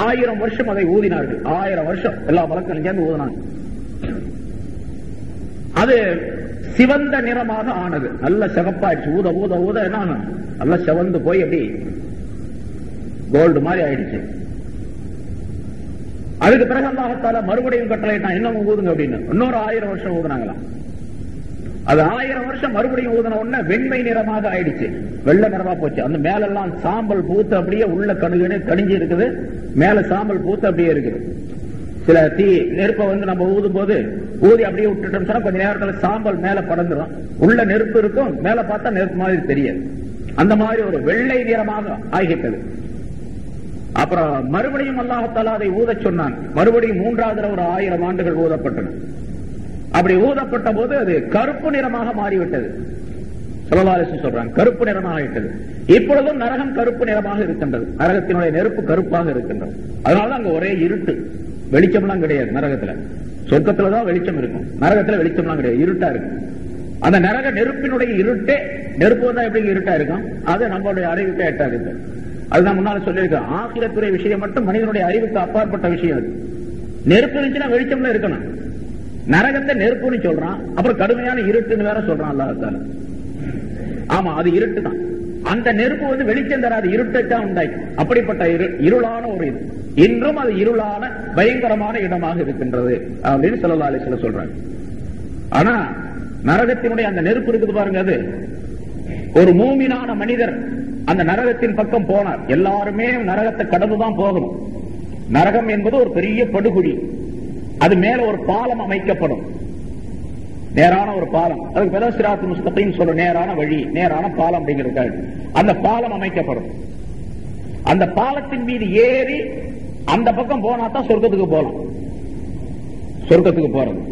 1000 வருஷம் அதை ஊதினார்கள். 1000 வருஷம் எல்லா மலக்குகளும் சேர்ந்து ஊதினாங்க. அது சிவந்த நிறமாக ஆனது. நல்ல சிவப்பாயிடுச்சு. ஊத ஊத ஊத என்ன நல்ல சிவந்து போய் அப்படி கோல்டு மாதிரி ஆயிடுச்சு. அதுக்கு பிறகு அல்லாஹ் தஆலா மறுபடியும் கட்டளையிட்டான், இன்னும் ஊதுங்க அப்படின்னு. இன்னொரு 1000 வருஷம் ஊதுனாங்களாம். அது 1000 வருஷம் மறுபடியும் ஊதின உடனே வெண்மை நிறமாக ஆயிடுச்சு, வெள்ளை நிறமா போச்சு. அந்த மேலெல்லாம் சாம்பல் பூத்து அப்படியே உள்ள கணுகுன்னு கணிஞ்சு இருக்குது. மேல சாம்பல் பூத்து அப்படியே இருக்குது. சில நெருப்பை நம்ம ஊதும் போது ஊதி அப்படியே விட்டுட்டோம் சொன்னா கொஞ்ச நேரத்தில் சாம்பல் மேல படந்துடும். உள்ள நெருப்பு இருக்கும், மேல பார்த்தா நெருப்பு மாதிரி தெரியாது. அந்த மாதிரி ஒரு வெள்ளை நிறமாக ஆகிட்டது. அப்புறம் மறுபடியும் அல்லாஹ் தஆலா அதை ஊதச் சொன்னான். மறுபடியும் 3வது தடவை ஒரு 1000 ஆண்டுகள் ஊதப்பட்டன. அப்படி ஊதப்பட்ட போது அது கருப்பு நிறமாக மாறிவிட்டது. ஸல்லல்லாஹு அலைஹி வஸல்லம் சொல்றாங்க கருப்பு நிறமாக ஆகிட்டது. இப்பொழுதும் நரகம் கருப்பு நிறமாக இருக்கின்றது. நரகத்தினுடைய நெருப்பு கருப்பாக இருக்கின்றது. அதனால அங்க ஒரே இருட்டு, வெளிச்சம்லாம் கிடையாது. நரகத்துல சொர்க்கத்துலதான் வெளிச்சம் இருக்கும், நரகத்துல வெளிச்சம்லாம் கிடையாது, இருட்டா இருக்கும். அந்த நரக நெருப்பினுடைய இருட்டே, நெருப்பு வந்தா எப்படி இருட்டா இருக்கும், அது நம்மளுடைய அறிவுக்கு எட்டாது. அதுதான் முன்னால சொல்லியிருக்கேன். ஆகிரத்துறை விஷயம் மட்டும் மனிதனுடைய அறிவுக்கு அப்பாற்பட்ட விஷயம். அது நெருப்பு இருந்துச்சுன்னா வெளிச்சம்ல இருக்கணும். நரகத்தை நெருப்புன்னு சொல்றான், அப்புறம் கடுமையான இருட்டுன்னு வேற சொல்றான் அல்லாஹ் தஆலா. ஆமா, அது இருட்டு தான். அந்த நெருப்பு வெளிச்சம் தராது, இருட்டைத்தான் உண்டாக்கும். அப்படிப்பட்ட இருளான ஒரு இது இன்றும் அது இருளான பயங்கரமான இடமாக இருக்கின்றது அப்படின்னு ஸல்லல்லாஹு அலைஹி வஸல்லம் சொல்றாங்க. ஆனா நரகத்தினுடைய அந்த நெருப்பு இருக்குது பாருங்க, அது ஒரு மூமினான மனிதர் அந்த நரகத்தின் பக்கம் போனார். எல்லாருமே நரகத்தை கடந்துதான் போகணும். நரகம் என்பது ஒரு பெரிய படுகுழி. அது மேல ஒரு பாலம் அமைக்கப்படும், நேரான ஒரு பாலம். அதுக்கு பேர் சிராத்துல் முஸ்தகீம் சொல்ற நேரான வழி, நேரான பாலம் அப்படிங்கிறது. அந்த பாலம் அமைக்கப்படும். அந்த பாலத்தின் மீது ஏறி அந்த பக்கம் போனா தான் சொர்க்கத்துக்கு போகலாம். சொர்க்கத்துக்கு போறது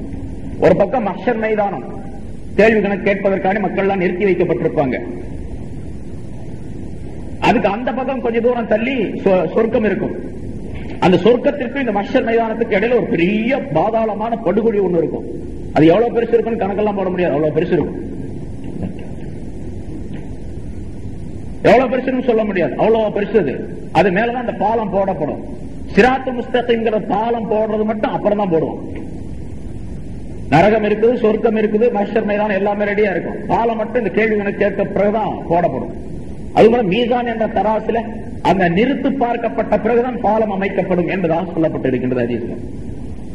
ஒரு பக்கம் மஹ்ஷர் மைதானம், கேள்வி கணக்கு கேட்பதற்கான மக்கள் எல்லாம் நிறுத்தி வைக்கப்பட்டிருப்பாங்க. அதுக்கு அந்த பக்கம் கொஞ்சம் தூரம் தள்ளி சொர்க்கம் இருக்கும். அந்த சொர்க்கத்திற்கு இந்த மஹ்ஷர் மைதானத்துக்கு இடையில ஒரு பெரிய பாதாளமான படுகொழி ஒண்ணு இருக்கும். அது எவ்வளவு பெருசு இருக்குன்னு கணக்கெல்லாம் போட முடியாது, அவ்வளவு பெருசு இருக்கும். எவ்வளவு பெருசுன்னு சொல்ல முடியாது, அவ்வளவு பெருசு அது. அது மேலதான் அந்த பாலம் போடப்படும். சிராத்து முஸ்தகீம்ங்கிற பாலம் போடுறது மட்டும் அப்புறம் தான் போடுவோம். நரகம் இருக்குது, சொர்க்கம் இருக்குது, மஹ்ஷர் மைதானம் எல்லாமே ரெடியா இருக்கும். பாலம் மட்டும் இந்த கேள்விகளை கேட்க பிறகுதான் போடப்படும். அதுபோல மீசான் என்ற தராசில அந்த நிறுத்து பார்க்கப்பட்ட பிறகுதான் பாலம் அமைக்கப்படும் என்பதாக சொல்லப்பட்டிருக்கின்றது ஹதீஸ்ல.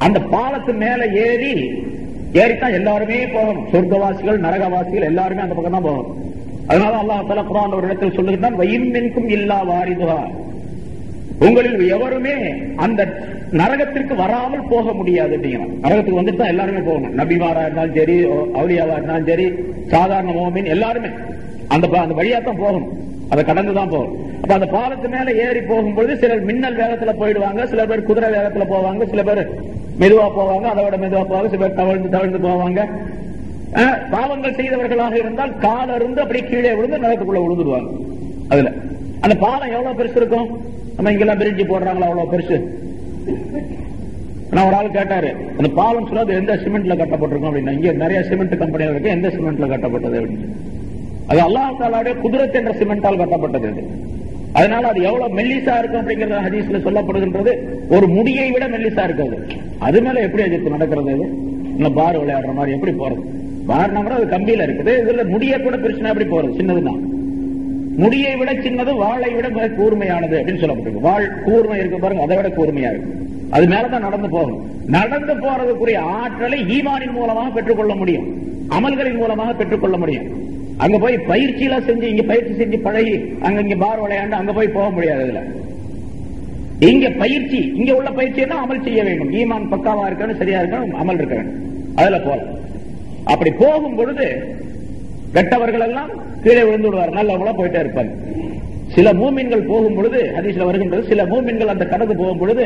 அந்த பாலத்து மேல ஏறித்தான் எல்லாருமே போகணும். சொர்க்கவாசிகள், நரகவாசிகள் எல்லாருமே அந்த பக்கம் தான் போகணும். அதனால அல்லாஹ் தஆலா குர்ஆன்ல ஒரு இடத்தில் சொல்லுகிறான், வஇம்மின்கும் இல்லா வாரிதுஹா, உங்களில் எவருமே அந்த நரகத்திற்கு வராமல் போக முடியாது அப்படிங்கிறான். நரகத்துக்கு வந்துட்டு தான் எல்லாருமே போகணும். நபிமாரா இருந்தாலும் சரி, அவுலியாவா இருந்தாலும் சரி, சாதாரண மோமின் எல்லாருமே அந்த வழியா தான் போகணும். அதை கடந்துதான் போகணும். அப்ப அந்த பாலத்து மேல ஏறி போகும்போது சிலர் மின்னல் வேகத்துல போயிடுவாங்க, சில பேர் குதிரை வேகத்துல போவாங்க, சில பேர் மெதுவா போவாங்க, அதை விட மெதுவா போவாங்க, சில பேர் தவழ்ந்து போவாங்க. பாவங்கள் செய்தவர்களாக இருந்தால் கால இருந்து அப்படியே கீழே விழுந்து நரகத்துக்குள்ள விழுந்துடுவாங்க. அதுல அந்த பாலம் எவ்வளவு பெருசு இருக்கும்? நம்ம இங்கெல்லாம் பிரிட்ஜ் போடுறாங்களா அவ்வளவு பெருசு? நான் ஒரு ஆள் கேட்டாரு, அந்த பாலம் சொல்லாது எந்த சிமெண்ட்ல கட்டப்பட்டிருக்கும் அப்படின்னா, இங்க நிறைய சிமெண்ட் கம்பெனிகள் இருக்கு, எந்த சிமெண்ட்ல கட்டப்பட்டது அப்படின்னு. அது அல்லாஹ் தஆலாவுடைய குத்ரத் என்ற சிமெண்டால் கட்டப்பட்டது. அதனால அது எவ்வளவு மெல்லிசா இருக்கும் அப்படிங்கறது ஹதீஸ்ல சொல்லப்படுகின்றது. ஒரு முடியை விட மெல்லிசா இருக்காது. அது மேல எப்படி அஜித்து நடக்கிறது? இது பார் விளையாடுற மாதிரி எப்படி போறது? பார்னா கூட அது கம்பியில இருக்குது, இதுல முடிய கூட பிரச்சனை எப்படி போறது? சின்னதுதான். முடியை விட சின்னது, வாளை விட மிக கூர்மையானது அப்படின்னு சொல்லப்பட்டிருக்கு. வாள் கூர்மை இருக்கு பாருங்க, அதை விட கூர்மையா இருக்கு. அது மேலதான் நடந்து போகணும். நடந்து போறதுக்குரிய ஆற்றலை ஈமானின் மூலமாக பெற்றுக்கொள்ள முடியும், அமல்களின் மூலமாக பெற்றுக்கொள்ள முடியும். அங்க போய் பயிற்சி எல்லாம் செஞ்சு, இங்க பயிற்சி செஞ்சு பழகி அங்க இங்க பார் விளையாண்டு அங்க போய் போக முடியாது. இதுல இங்க பயிற்சி, இங்க உள்ள பயிற்சி என்ன? அமல் செய்ய வேண்டும். ஈமான் பக்காவா இருக்கணும், சரியா இருக்கணும், அமல் இருக்க வேண்டும். அதுல போகலாம். அப்படி போகும் பொழுது கெட்டவர்கள் எல்லாம் கீழே விழுந்து விடுவார், நல்லவங்களா போயிட்டே இருப்பாங்க. சில மூமின்கள் போகும் பொழுது ஹதீஸ்ல வருகின்றது, சில மூமின்கள் அந்த கடந்து போகும் பொழுது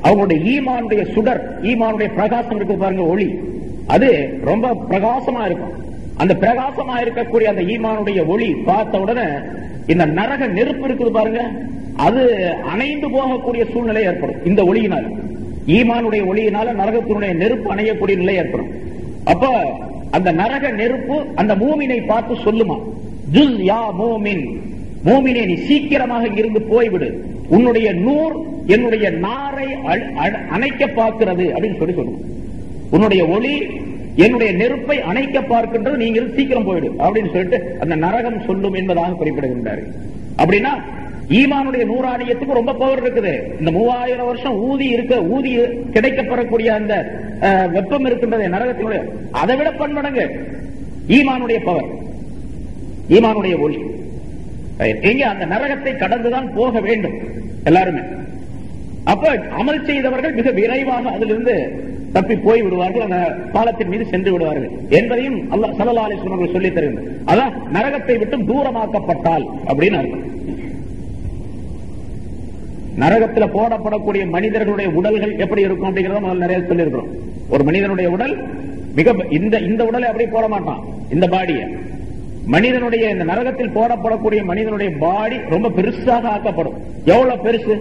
அவங்களுடைய ஈமானுடைய சுடர், ஈமானுடைய பிரகாசம் இருக்கு பாருங்க, ஒளி, அது ரொம்ப பிரகாசமா இருக்கும். அந்த பிரகாசமா இருக்கக்கூடிய அந்த ஈமானுடைய ஒளி பார்த்த உடனே இந்த நரக நெருப்பு இருக்குது பாருங்க, அது அணைந்து போகக்கூடிய சூழ்நிலை ஏற்படும். இந்த ஒளியினால், ஈமானுடைய ஒளியினால நரகத்தினுடைய நெருப்பு அணையக்கூடிய நிலை ஏற்படும். அப்ப அந்த நரக நெருப்பு அந்த மூமினை பார்த்து சொல்லுமா, ஜுஸ் யா மூமின், மூமினே நீ சீக்கிரமாக இருந்து போய்விடு, உன்னுடைய நூர் என்னுடைய நாரை அணைக்க பார்க்கிறது அப்படின்னு சொல்லுவோம். உன்னுடைய ஒளி என்னுடைய நெருப்பை அணைக்க பார்க்கின்றது, நீங்க சீக்கிரம் போயிடு அப்படின்னு சொல்லிட்டு அந்த நரகம் சொல்லும் என்பதாக குறிப்பிடுகின்றார். அப்படின்னா ஈமானுடைய நூறாணியத்துக்கு ரொம்ப பவர் இருக்குது. இந்த 3000 வருஷம் ஊதி கிடைக்கப்பெறக்கூடிய அந்த வெப்பம் இருக்கின்றது நரகத்தினுடைய, அதை விட பன்மடங்கு ஈமானுடைய பவர், ஈமானுடைய ஒளி. எங்க அந்த நரகத்தை கடந்துதான் போக வேண்டும் எல்லாருமே. அப்ப அமல் செய்தவர்கள் மிக விரைவாக அதிலிருந்து தப்பி போய் விடுவார்கள், அந்த பாலத்தின் மீது சென்று விடுவார்கள் என்பதையும் அல்லாஹ் ஸல்லல்லாஹு அலைஹி வஸல்லம் சொல்லி தருகிறார். அதான் நரகத்தை விட்டு தூரமாக்கப்பட்டால் அப்படின்னு அர்த்தம். நரகத்தில் போடப்படக்கூடிய மனிதர்களுடைய உடல்கள் எப்படி இருக்கும் அப்படிங்கறத முதல்ல நிறைய சொல்லி இருக்கிறோம். ஒரு மனிதனுடைய உடல் மிக இந்த உடலை அப்படியே போட மாட்டான், இந்த பாடிய மனிதனுடைய இந்த நரகத்தில் போடப்படக்கூடிய மனிதனுடைய பாடி ரொம்ப பெருசாக ஆக்கப்படும். எவ்வளவு பெருசு?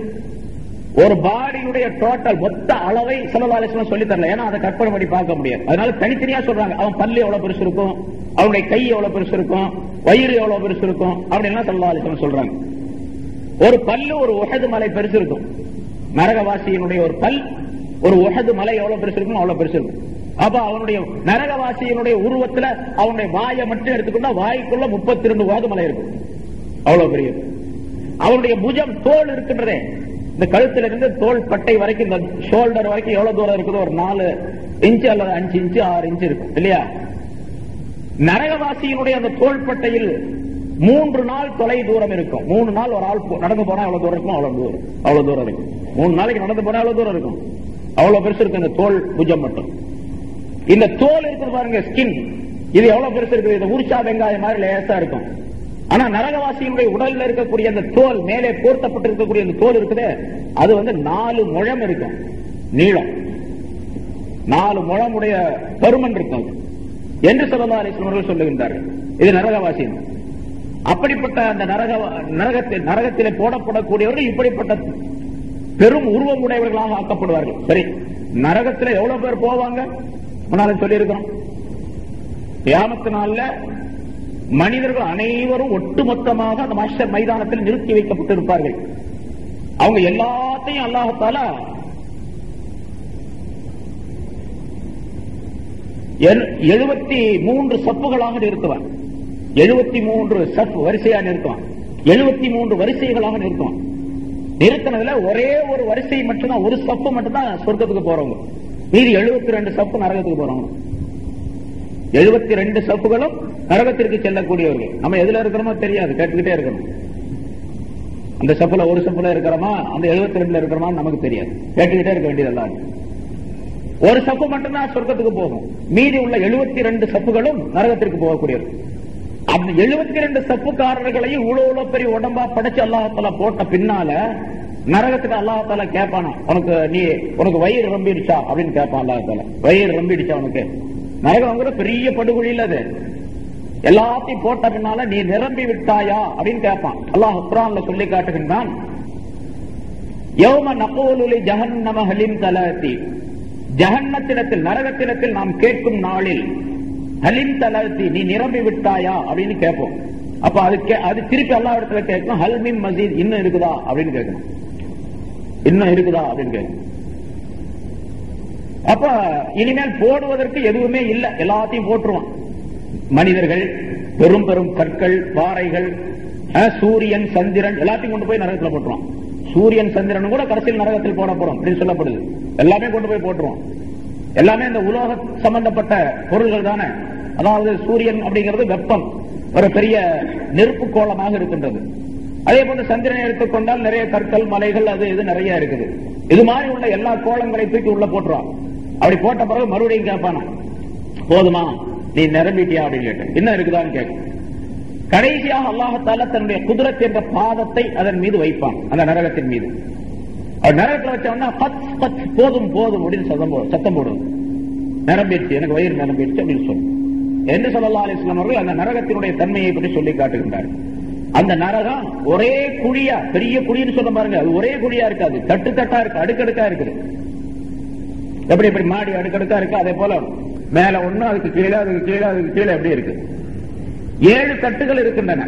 ஒரு பாடியுடைய டோட்டல் மொத்த அளவை ஸல்லல்லாஹு அலைஹி வஸல்லம் சொல்லி தரல, ஏன்னா அதை கற்பனை பண்ணி பார்க்க முடியாது. அதனால தனித்தனியா சொல்றாங்க. அவன் பல்லு எவ்வளவு பெருசு இருக்கும், அவனுடைய கை எவ்வளவு பெருசு இருக்கும், வயிறு எவ்வளவு பெருசு இருக்கும் அப்படின்னு ஸல்லல்லாஹு அலைஹி வஸல்லம் சொல்றாங்க. ஒரு பல்லு ஒரு உஹது மலை பெருசு இருக்கும். நரகவாசியினுடைய ஒரு பல் ஒரு உஹது மலை எவ்வளவு பெருசு இருக்கும் அவ்வளவு பெருசு இருக்கும். அப்ப அவனுடைய நரகவாசியினுடைய உருவத்துல அவனுடைய வாயை மட்டும் எடுத்துக்கொண்டா வாய்க்குள்ள 32 உஹது மலை இருக்கும், அவ்வளவு பெரிய. அவனுடைய புஜம், தோல் இருக்கின்றதே, இந்த கழுத்துல இருந்து தோல் பட்டை வரைக்கும், இந்த ஷோல்டர் வரைக்கும் எவ்வளவு தூரம் இருக்குதோ, ஒரு 4 இன்ச்சு அல்லது 5 இன்ச்சு 6 இன்ச்சு இருக்கும் இல்லையா? நரகவாசியினுடைய அந்த தோல் பட்டையில் 3 நாள் தொலை தூரம் இருக்கும். 3 நாள் ஒரு ஆள் நடந்து போனா எவ்வளவு தூரம் இருக்கும், அவ்வளவு தூரம் இருக்கும். 3 நாளைக்கு நடந்து போனா எவ்வளவு தூரம் இருக்கும், அவ்வளவு பெருசு இருக்கு இந்த தோல் புஜம் மட்டும். இந்த தோல் இருக்குது பாருங்க, ஸ்கின், இது எவ்வளவு பெருசு இருக்குது, இந்த உரிச்சா வெங்காயம் மாதிரி லேசா இருக்கும். ஆனா நரகவாசியினுடைய உடல்ல இருக்கக்கூடிய அந்த தோல், மேலே போர்த்தப்பட்டிருக்கக்கூடிய அந்த தோல் இருக்குது, அது 4 முழம் இருக்கும் நீளம், 4 முழமுடைய பருமன் இருக்கும் என்று ஸல்லல்லாஹு அலைஹி வஸல்லம் சொல்லுகின்றார்கள். இது நரகவாசி. அப்படிப்பட்ட அந்த நரகத்திலே போடப்படக்கூடியவர்கள் இப்படிப்பட்ட பெரும் உருவம் உடையவர்களாக ஆக்கப்படுவார்கள். சரி, நரகத்தில் எவ்வளவு பேர் போவாங்க முன்னால சொல்லி இருக்கிறோம். கியாமத் நாள்ல மனிதர்கள் அனைவரும் ஒட்டுமொத்தமாக அந்த மஹ்ஷர் மைதானத்தில் நிறுத்தி வைக்கப்பட்டிருப்பார்கள். அவங்க எல்லாத்தையும் அல்லாஹ் தஆலா 73 சப்புகளாக நிறுத்துவான். 73 சப்பு வரிசையா நிறுத்துவான். 73 வரிசைகளாக நிறுத்துவான். நிறுத்தினதுல ஒரே ஒரு வரிசை மட்டும்தான், ஒரு சப்பு மட்டும்தான் சொர்க்கத்துக்கு போறவங்க. மீதி 72 சப்பு நரகத்துக்கு போறவங்க. 72 சப்புகளும் நரகத்திற்கு செல்லக்கூடியவர்கள். நம்ம எதுல இருக்கிறோமோ தெரியாது, கேட்டுக்கிட்டே இருக்கணும். அந்த சப்புல ஒரு சப்புல இருக்கிறோமா, அந்த 72 இருக்கிறோமா நமக்கு தெரியாது, கேட்டுக்கிட்டே இருக்க வேண்டியதெல்லாம். ஒரு சப்பு மட்டும்தான் சொர்க்கத்துக்கு போகும். மீதி உள்ள 72 சப்புகளும் நரகத்திற்கு போகக்கூடியவர்கள். அந்த 72 சப்புக்காரர்களையும் இவ்வளவு பெரிய உடம்பா படைச்சு அல்லாஹ் தஆலா போட்ட பின்னால நரகத்துக்கு அல்லாஹ் தஆலா கேட்பானா, உனக்கு வயிறு ரொம்பிடுச்சா அப்படின்னு கேட்பான் அல்லாஹ் தஆலா. வயிறு ரொம்பிடுச்சா உனக்கு? நரகம்ங்கிற பெரிய படுகொலியில் அது. எல்லாத்தையும் போட்ட பின்னால நீ நிரம்பி விட்டாயா அப்படின்னு கேட்பான். அல்லாஹ் குர்ஆன்ல சொல்லி காட்டுகின்றான், யௌம நகூலு லி ஜஹன்னம ஹலிம் தலதி, ஜஹன்னத்திடத்தில் நரகத்திடத்தில் நாம் கேட்கும் நாளில் ஹலிம் தலதி, நீ நிரம்பி விட்டாயா அப்படின்னு கேட்போம். அப்ப அது திருப்பி அல்லாஹ் இடத்துல கேட்கணும், ஹல் மின் மஸீத், இன்னும் இருக்குதா அப்படின்னு கேட்கணும். இன்னும் இருக்குதா அப்படின்னு கேட்கணும். அப்ப இனிமேல் போடுவதற்கு எதுவுமே இல்லை, எல்லாத்தையும் போட்டுருவான். மனிதர்கள், பெரும் பெரும் கற்கள், பாறைகள், சூரியன், சந்திரன் எல்லாத்தையும் கொண்டு போய் நரகத்தில் போட்டுருவான். சூரியன் சந்திரன் கூட கடைசியில் நரகத்தில் போட போறோம் அப்படின்னு சொல்லப்படுது. எல்லாமே கொண்டு போய் போட்டுருவோம். எல்லாமே இந்த உலோக சம்பந்தப்பட்ட பொருள்கள் தானே. அதாவது சூரியன் அப்படிங்கிறது வெப்பம், ஒரு பெரிய நெருப்பு கோலமாக இருக்கின்றது. அதே போல சந்திரனை எடுத்துக்கொண்டால் நிறைய கற்கள், மலைகள், அது இது நிறைய இருக்குது. இது மாதிரி உள்ள எல்லா கோலங்களையும் தூக்கி உள்ள போட்டுருவான். அப்படி போட்ட பிறகு மறுபடியும் கேட்பானா, போதுமா நீ நிரம்பிட்டியா அப்படின்னு கேட்டு, என்ன இருக்குதான்னு கேட்க. கடைசியாக அல்லாஹ் தஆலா தன்னுடைய குத்ரத் என்ற பாதத்தை அதன் மீது வைப்பான், அந்த நரகத்தின் மீது. நரகத்தில் வச்சோம்னா போதும் போதும் அப்படின்னு சத்தம் போடுவது. நிரம்பிடுச்சு, எனக்கு வயிறு நிரம்பிடுச்சு அப்படின்னு சொல்லும் என்று ஸல்லல்லாஹு அலைஹி வஸல்லம் அவர்கள் அந்த நரகத்தினுடைய தன்மையை பற்றி சொல்லி காட்டுகின்றார். அந்த நரகம் ஒரே குழியா, பெரிய குழின்னு சொல்ல பாருங்க, அது ஒரே குழியா இருக்காது, தட்டு தட்டா இருக்கு, அடுக்கடுக்கா இருக்குது. எப்படி எப்படி மாடி அடுக்கடுக்கா இருக்கு, அதே போல மேல ஒண்ணு, அதுக்கு கீழே, அதுக்கு கீழே, அதுக்கு கீழே எப்படி இருக்கு. 7 தட்டுகள் இருக்கின்றன.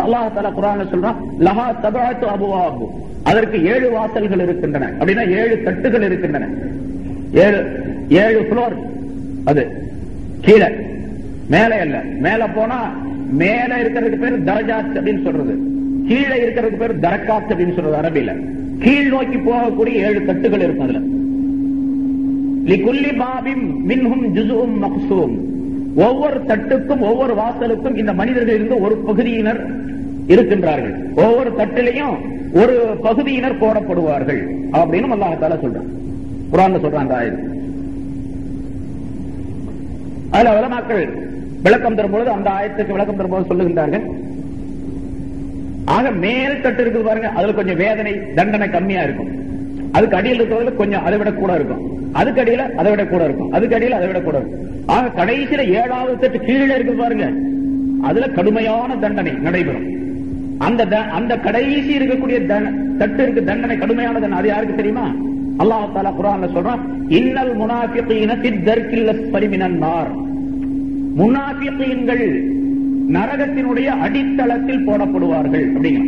அல்லாஹ் தஆலா குர்ஆன்ல சொல்றான், லஹா தபஅத்து அபுவாப், அதற்கு 7 வாசல்கள் இருக்கின்றன. அப்படின்னா 7 தட்டுகள் இருக்கின்றன. 7 ஃப்ளோர். அது கீழே, மேலே அல்ல. மேல போனா மேல இருக்கிறதுக்கு பேர் தரஜாத் அப்படின்னு சொல்றது, கீழே இருக்கிறதுக்கு பேர் தரக்காத் அப்படின்னு சொல்றது அரபியில. கீழ் நோக்கி போகக்கூடிய 7 தட்டுகள் இருக்கும். அதுல லிகுல்லி பாபின் மின்ஹும் ஜுஸும் மக்ஸூம், ஒவ்வொரு தட்டுக்கும் ஒவ்வொரு வாசலுக்கும் இந்த மனிதர்கள் இருந்து ஒரு பகுதியினர் இருக்கின்றார்கள். ஒவ்வொரு தட்டிலையும் ஒரு பகுதியினர் போடப்படுவார்கள் அப்படின்னு அல்லாஹ் தஆலா சொல்றான், குர்ஆன்ல சொல்றான். அந்த ஆயத்து அதுல உலமாக்கள் விளக்கம் தரும்பொழுது, அந்த ஆயத்துக்கு விளக்கம் தரும்போது சொல்லுகின்றார்கள், ஆக மேல் தட்டு இருக்குது பாருங்க, அதுல கொஞ்சம் வேதனை தண்டனை கம்மியா இருக்கும். அதுக்கு அடியில் இருக்கிறதுல கொஞ்சம் அதை விட கூட இருக்கும், அதுக்கு அடியில அதை விட கூட இருக்கும், அதுக்கு அடியில் அதை விட கூட இருக்கும். ஆக கடைசியில 7வது தட்டு கீழே இருக்கு பாருங்க, அதுல கடுமையான தண்டனை நடைபெறும். அந்த கடைசி இருக்கக்கூடிய தட்டு இருக்கு தண்டனை, கடுமையான தண்டனை. அது யாருக்கு தெரியுமா? அல்லாஹ் தஆலா குர்ஆன்ல சொல்றான், இன்னல் முனாஃபிகீன ஃபி தர்கில் அஸ்ஃபலி மினன் நார், முனாஃபிகீன்கள் நரகத்தினுடைய அடித்தளத்தில் போடப்படுவார்கள் அப்படிங்கிற.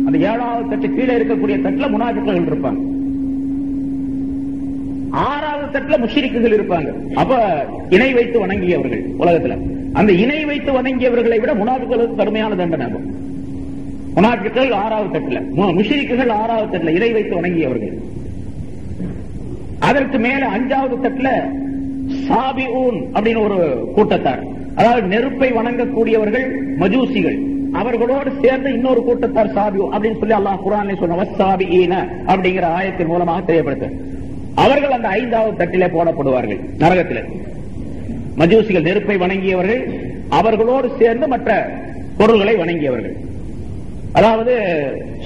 அந்த 7வது தட்டு கீழே இருக்கக்கூடிய தட்டுல முனாஃபிக்குகள் இருப்பாங்க, 6வது தட்டுல முஷ்ரிக்குகள் இருப்பாங்க. அப்ப இணை வைத்து வணங்கியவர்கள் உலகத்துல, அந்த இணை வைத்து வணங்கியவர்களை விட முனாஃபிக்குகளுக்கு கடுமையான தண்டனை. முனாஃபிக்குகள் 6வது தட்டுல, முஷ்ரிக்குகள் 6வது தட்டுல, இணை வைத்து வணங்கியவர்கள். அதற்கு மேல 5வது தட்டுல சாபிஊன் அப்படின்னு ஒரு கூட்டத்தார், அதாவது நெருப்பை வணங்கக்கூடியவர்கள் மஜூசிகள், அவர்களோடு சேர்ந்து இன்னொரு கூட்டத்தார் சாபியூன் அப்படின்னு சொல்லி அல்லாஹ் குர்ஆனிலே சொன்ன வஸ்ஸாபிஈன அப்படிங்கிற ஆயத்தின் மூலமாக தெரியப்படுத்த, அவர்கள் அந்த 5வது தட்டிலே போடப்படுவார்கள் நரகத்தில். மஜூசிகள் நெருப்பை வணங்கியவர்கள், அவர்களோடு சேர்ந்து மற்ற பொருள்களை வணங்கியவர்கள், அதாவது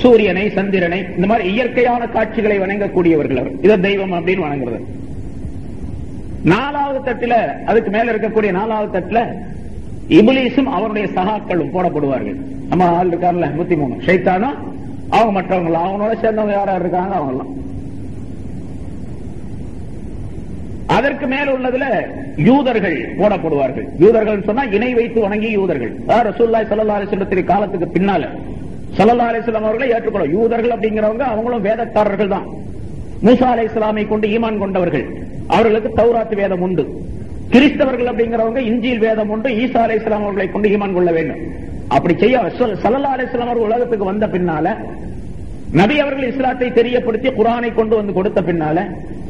சூரியனை, சந்திரனை, இந்த மாதிரி இயற்கையான காட்சிகளை வணங்கக்கூடியவர்கள். அவர் இதை தெய்வம் அப்படின்னு வணங்குறது. 4வது தட்டில, அதுக்கு மேல இருக்கக்கூடிய 4வது தட்டில இப்லீஸும் அவருடைய சகாக்களும் போடப்படுவார்கள். நம்ம ஆள் இருக்காருல்ல 103 ஷைத்தானும் அவங்க மற்றவங்க, அவங்களோட சேர்ந்தவங்க யாரா இருக்காங்க அவங்கலாம். அதற்கு மேல் உள்ளதுல யூதர்கள் போடப்படுவார்கள். யூதர்கள் சொன்னா இணை வைத்து வணங்கி யூதர்கள். ரசூலுல்லாஹி ஸல்லல்லாஹு அலைஹி வஸல்லம் காலத்துக்கு பின்னால ஸல்லல்லாஹு அலைஹி வஸல்லம் அவர்களை ஏற்றுக்கொள்ளும். யூதர்கள் அப்படிங்கிறவங்க அவங்களும் வேதக்காரர்கள் தான். மூசா அலைஹிஸ்ஸலாமை கொண்டு ஈமான் கொண்டவர்கள். அவர்களுக்கு தௌராத் வேதம் உண்டு. கிறிஸ்தவர்கள் அப்படிங்கிறவங்க இன்ஜீல் வேதம் உண்டு. ஈசா அலைஹிஸ்ஸலாம் அவர்களை கொண்டு ஈமான் கொள்ள வேண்டும். அப்படி செய்ய ஸல்லல்லாஹு அலைஹி வஸல்லம் அவர்கள் உலகத்துக்கு வந்த பின்னால நபி அவர்கள் இஸ்லாத்தை தெரியப்படுத்தி குர்ஆனை கொண்டு வந்து கொடுத்த பின்னால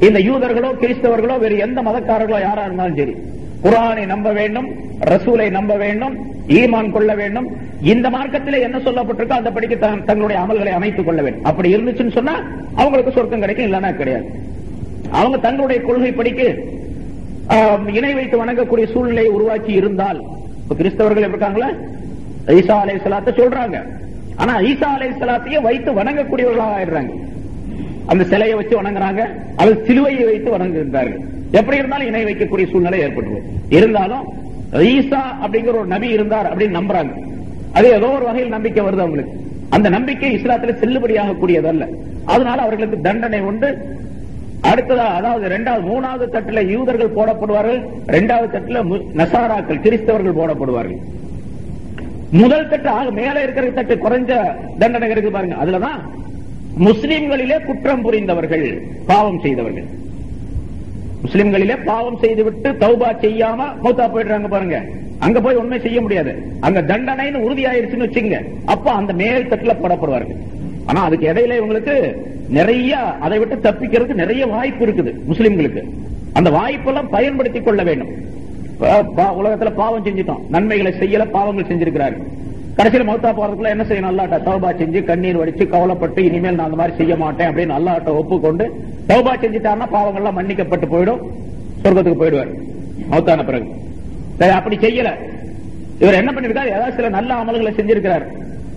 இந்த யூதர்களோ கிறிஸ்தவர்களோ வேறு எந்த மதக்காரர்களோ யாரா இருந்தாலும் சரி குர்ஆனை நம்ப வேண்டும், ரசூலை நம்ப வேண்டும், ஈமான் கொள்ள வேண்டும். இந்த மார்க்கத்தில் என்ன சொல்லப்பட்டிருக்கோ அந்த படிக்க தங்களுடைய அமல்களை அமைத்துக் கொள்ள வேண்டும். அப்படி இருந்துச்சுன்னு சொன்னா அவங்களுக்கு சொர்க்கம் கிடைக்கும், இல்லைன்னா கிடையாது. அவங்க தங்களுடைய கொள்கை படிக்க இணை வைத்து வணங்கக்கூடிய சூழ்நிலையை உருவாக்கி இருந்தால், கிறிஸ்தவர்கள் இருக்காங்களா ஈசா அலைஹிஸ்ஸலாத்தை சொல்றாங்க, ஆனா ஈசா அலைஹிஸ்ஸலாத்தையே வைத்து வணங்கக்கூடியவர்களாக ஆயிடுறாங்க. அந்த சிலையை வச்சு வணங்குறாங்க, அது சிலுவையை வைத்து வணங்குகிறார்கள். எப்படி இருந்தாலும் இணை வைக்கக்கூடிய சூழ்நிலை ஏற்பட்டு இருந்தாலும் ஈசா அப்படிங்கிற ஒரு நபி இருந்தார் அப்படின்னு நம்புறாங்க. அது ஏதோ ஒரு வகையில் நம்பிக்கை வருது அவங்களுக்கு. அந்த நம்பிக்கை இஸ்லாத்தில் செல்லுபடியாக கூடியதல்ல. அதனால அவர்களுக்கு தண்டனை உண்டு. அடுத்ததா அதாவது மூணாவது தட்டுல யூதர்கள் போடப்படுவார்கள், இரண்டாவது தட்டுல நசாராக்கள் கிறிஸ்தவர்கள் போடப்படுவார்கள். முதல் தட்டு மேல இருக்கிற தட்டு குறைஞ்ச தண்டனை இருக்கு பாருங்க. அதுலதான் முஸ்லிம்களிலே குற்றம் புரிந்தவர்கள், பாவம் செய்தவர்கள். முஸ்லிம்களிலே பாவம் செய்துவிட்டு தௌபா செய்யாம மௌத்தா போயிடுறாங்க பாருங்க. அங்க போய் உண்மை செய்ய முடியாது. அங்க தண்டனைன்னு உறுதியாயிருச்சுன்னு வச்சுங்க, அப்ப அந்த மேல் தட்டுல போடப்படுவார்கள். ஆனா அதுக்கு இடையில இவங்களுக்கு நிறைய அதை விட்டு தப்பிக்கிறதுக்கு நிறைய வாய்ப்பு இருக்குது முஸ்லிம்களுக்கு. அந்த வாய்ப்பெல்லாம் பயன்படுத்திக் கொள்ள வேண்டும். உலகத்துல பாவம் செஞ்சிட்டோம், நன்மைகளை செய்யல, பாவங்கள் செஞ்சிருக்கிறார்கள். கடைசியில் மௌத்தா போறதுக்குள்ள என்ன செய்யணும்? அல்லாஹ்ட்ட தௌபா செஞ்சு கண்ணீர் வடிச்சு கவலைப்பட்டு இனிமேல் நான் அந்த மாதிரி செய்ய மாட்டேன் அப்படின்னு அல்லாஹ்ட்ட ஒப்புக்கொண்டு தௌபா செஞ்சுட்டாருன்னா பாவங்கள்லாம் மன்னிக்கப்பட்டு போயிடும், சொர்க்கத்துக்கு போயிடுவார் மௌத்தான பிறகு. அப்படி செய்யல, இவர் என்ன பண்ணிருக்காரு? ஏதாவது சில நல்ல அமல்களை செஞ்சிருக்கிறார்.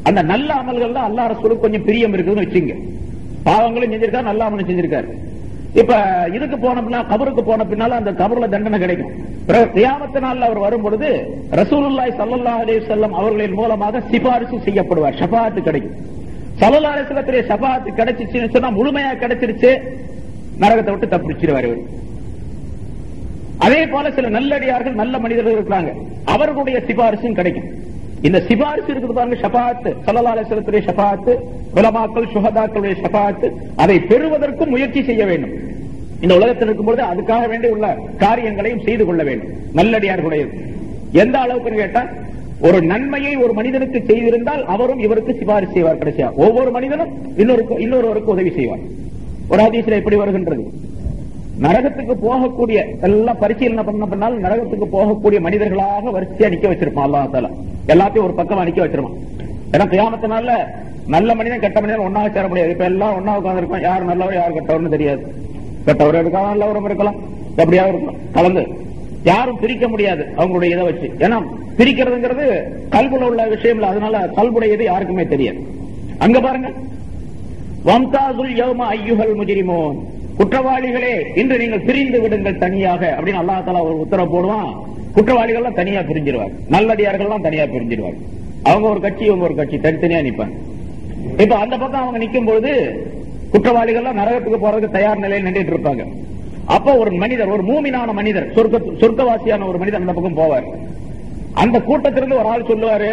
அந்த நல்ல அமல்கள் தான் அல்லாஹ் ரசூலுக்கு கொஞ்சம் பிரியம் இருக்குதுன்னு வச்சுங்க. பாவங்களும் செஞ்சிருக்காரு, நல்ல அமலும் செஞ்சிருக்காரு. இப்ப இதுக்கு போன பின்னால, கபருக்கு போன பின்னால அந்த கபர்ல தண்டனை கிடைக்கும். கியாமத் நாள்ல அவர் வரும் பொழுது ரசூலுல்லாஹி ஸல்லல்லாஹு அலைஹி வஸல்லம் அவர்களின் மூலமாக சிபாரிசு செய்யப்படுவார், ஷஃபாஅத் கிடைக்கும். ஸல்லல்லாஹு அலைஹி வஸல்லம் ஷஃபாஅத் கிடைச்சிச்சுன்னு சொன்னா முழுமையா கிடைச்சிருச்சு, நரகத்தை விட்டு தப்பிச்சிருவார் இவர். அதே போல சில நல்லடியார்கள் நல்ல மனிதர்கள் இருக்கிறாங்க, அவர்களுடைய சிபாரிசும் கிடைக்கும். இந்த சிபாரிசு இருக்குது பாருங்க, ஷஃபாஅத், ஸல்லல்லாஹு அலைஹி வஸல்லம் ஷஃபாஅத், உலமாக்கள் ஷுஹதாக்களுடைய ஷஃபாஅத், அதை பெறுவதற்கு முயற்சி செய்ய வேண்டும். இந்த உலகத்தில் இருக்கும்போது அதுக்காக வேண்டி உள்ள காரியங்களையும் செய்து கொள்ள வேண்டும். நல்லடியார்களுடைய எந்த அளவுக்கு கேட்டா, ஒரு நன்மையை ஒரு மனிதனுக்கு செய்திருந்தால் அவரும் இவருக்கு சிபாரிசு செய்வார். கடைசியா ஒவ்வொரு மனிதனும் இன்னொருவருக்கு உதவி செய்வார். ஒரு ஹதீஸ்ல எப்படி வருகின்றது? நரகத்துக்கு போகக்கூடிய எல்லாம் பரிசீலனை பண்ண பின்னால் நரகத்துக்கு போகக்கூடிய மனிதர்களாக வரிசையா நிக்க வச்சிருப்பான் அல்லாஹ் தஆலா. எல்லாத்தையும் ஒரு பக்கமா நிக்க வச்சிருப்பான். ஏன்னா கியாமத்தினால நல்ல மனிதன் கெட்ட மனிதன் ஒன்னாக சேர முடியாது. இப்ப எல்லாம் ஒன்னா உட்கார்ந்து இருக்கோம், யார் நல்லவர் யார் கெட்டவர்னு தெரியாது. கெட்டவரும் இருக்கலாம், நல்லவரும் இருக்கலாம், எப்படியாவது இருக்கலாம், கலந்து யாரும் பிரிக்க முடியாது அவங்களுடைய இதை வச்சு. ஏன்னா பிரிக்கிறதுங்கிறது கல்புல உள்ள விஷயம் இல்ல, அதனால கல்புடையது யாருக்குமே தெரியாது. அங்க பாருங்க, வம்தாசுல் யௌம அய்யுஹல் முஜ்ரிமூன், குற்றவாளிகளே இன்று நீங்கள் பிரிந்து விடுங்கள் தனியாக அப்படின்னு அல்லாஹ் தஆலா ஒரு உத்தரவு போடுவான். குற்றவாளிகள் தனியா பிரிஞ்சிருவாங்க, நல்லடியார்கள் தனியா பிரிஞ்சிருவாங்க. அவங்க ஒரு கட்சி, இவங்க ஒரு கட்சி, தனித்தனியா நிப்பாங்க. இப்ப அந்த பக்கம் அவங்க நிக்கும் போது குற்றவாளிகள் நரகத்துக்கு போறதுக்கு தயார் நிலையில் நின்றுட்டு இருப்பாங்க. அப்ப ஒரு மனிதர், ஒரு மூமினான மனிதர், சொர்க்கவாசியான ஒரு மனிதர் அந்த பக்கம் போவார். அந்த கூட்டத்திலிருந்து ஒரு ஆள் சொல்லுவாரு,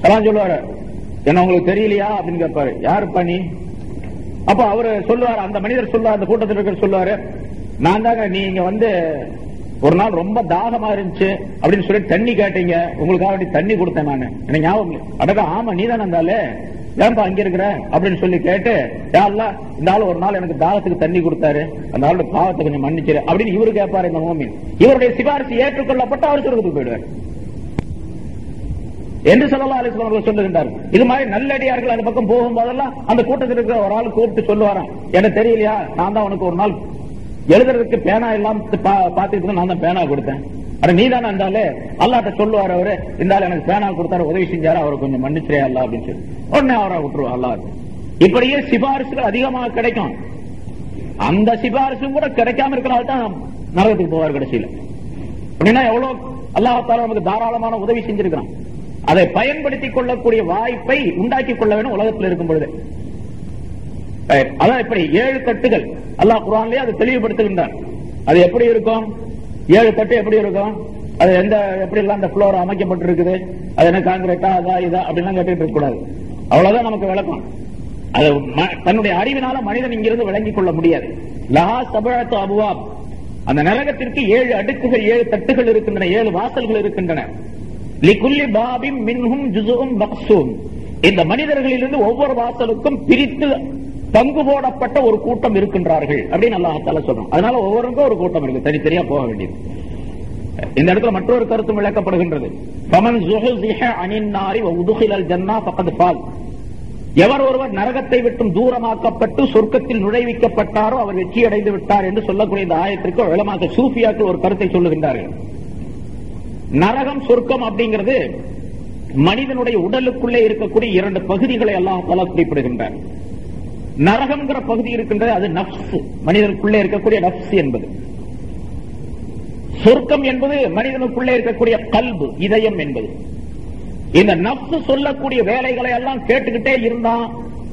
சலாம் சொல்லுவாரு, என்ன உங்களுக்கு தெரியலையா அப்படின்னு கேட்பாரு, யாருப்பா நீ? அப்ப அவரு சொல்லுவாரு, அந்த மனிதர் சொல்லுவார், அந்த கூட்டத்தில் இருக்கிற சொல்லுவாரு, நான் தாங்க, நீங்க ஒரு நாள் ரொம்ப தாகமா இருந்துச்சு அப்படின்னு சொல்லி தண்ணி கேட்டீங்க, உங்களுக்காக வேண்டி தண்ணி கொடுத்தேன் நான், எனக்கு ஞாபகம். அடக்கா, ஆமா நீ தானே இருந்தாலே, ஏன்பா அங்க இருக்கிற அப்படின்னு சொல்லி கேட்டு, யா அல்லாஹ் இந்த ஆள் ஒரு நாள் எனக்கு தாகத்துக்கு தண்ணி கொடுத்தாரு, அந்த ஆளோட பாவத்தை கொஞ்சம் மன்னிச்சிரு அப்படின்னு இவரு கேட்பாரு. இந்த மூமின் இவருடைய சிபாரிசு ஏற்றுக்கொள்ளப்பட்டு அவர் சொர்க்கத்துக்கு போயிடுவார் என்று ஸல்லல்லாஹு அலைஹி வஸல்லம் சொல்லுகின்றார். இது மாதிரி நல்லடியார்கள் அந்த பக்கம் போகும்போதெல்லாம் அந்த கூட்டத்தில் இருக்கிற ஒரு ஆள் கூப்பிட்டு சொல்லுவாராம், எனக்கு தெரியலையா, நான் தான் உனக்கு ஒரு நாள் எழுதுறதுக்கு பேனா எல்லாம் பாத்துட்டு நான் தான் பேனா கொடுத்தேன், அட நீ தானே இருந்தாலே, அல்லாஹ்ட்ட சொல்லுவார் அவரு, இருந்தாலும் எனக்கு பேனா கொடுத்தாரு, உதவி செஞ்சாரு, அவரை கொஞ்சம் மன்னிச்சிரே அல்லாஹ் அப்படின்னு சொல்லி உடனே அவரை விட்டுருவா அல்லாஹ். இப்படியே சிபாரிசுகள் அதிகமாக கிடைக்கும். அந்த சிபாரிசும் கூட கிடைக்காம இருக்கிறனால தான் நரகத்துக்கு போவார் கடைசியில. அப்படின்னா எவ்வளவு அல்லாஹ் தஆலா நமக்கு தாராளமான உதவி செஞ்சிருக்கிறான். அதை பயன்படுத்திக் கொள்ளக்கூடிய வாய்ப்பை உண்டாக்கி கொள்ள வேண்டும் உலகத்தில் இருக்கும் பொழுது. அதான் இப்படி 7 தட்டுகள் அல்லாஹ் குர்ஆனிலே அதை தெளிவுபடுத்துகின்றான். அது எப்படி இருக்கும்? 7 தட்டு எப்படி இருக்கும்? அது எப்படி எல்லாம் அந்த ஃப்ளோர் அமைக்கப்பட்டிருக்குது, அது என்ன கான்கிரீட்டா அதா இதா அப்படிலாம் கேட்டுட்டு இருக்க கூடாது. அவ்வளவுதான் நமக்கு விளக்கம். அது தன்னுடைய அறிவினால மனிதன் இங்கிருந்து விளங்கிக் கொள்ள முடியாது. லஹா சபஅத்து அபுவாப், அந்த நரகத்திற்கு 7 அடுக்குகள், 7 தட்டுகள் இருக்கின்றன, 7 வாசல்கள் இருக்கின்றன. லிகுல்லி பாபின் மின்ஹும் ஜுஸுன் மக்ஸூம், இந்த மனிதர்களிலிருந்து ஒவ்வொரு வாசலுக்கும் பிரித்து பங்கு போடப்பட்ட ஒரு கூட்டம் இருக்கின்றார்கள் அப்படின்னு அல்லாஹ் தஆலா சொல்றான். அதனால ஒவ்வொருக்கும் ஒரு கூட்டம் இருக்கு, தனித்தனியா போக வேண்டியது. இந்த இடத்துல மற்றொரு கருத்தும் விளக்கப்படுகின்றது. ஃபமன் ஸுஹ்ஸிஹ அனின் நாரி வ உத்கிலல் ஜன்னah ஃபகத் ஃபால், எவர் ஒருவர் நரகத்தை விட்டும் தூரமாக்கப்பட்டு சொர்க்கத்தில் நுழைவிக்கப்பட்டாரோ அவர் வெற்றி அடைந்து விட்டார் என்று சொல்லக்கூடிய இந்த ஆயத்திற்கு உலமாக்கள் சூஃபியாக்கள் ஒரு கருத்தை சொல்லுகின்றார்கள். நரகம் சொர்க்கம் அப்படிங்கிறது மனிதனுடைய உடலுக்குள்ளே இருக்கக்கூடிய 2 பகுதிகளை அல்லாஹ் தஆலா குறிப்பிடுகின்றார். நரகம்ங்கிற பகுதி இருக்கின்றது, அது நஃப்ஸ், மனிதனுக்குள்ளே இருக்கக்கூடிய நஃப்ஸ் என்பது. சொர்க்கம் என்பது மனிதனுக்குள்ளே இருக்கக்கூடிய கல்பு, இதயம் என்பது. இந்த நஃப்ஸ் சொல்லக்கூடிய வேலைகளை எல்லாம் கேட்டுக்கிட்டே இருந்தா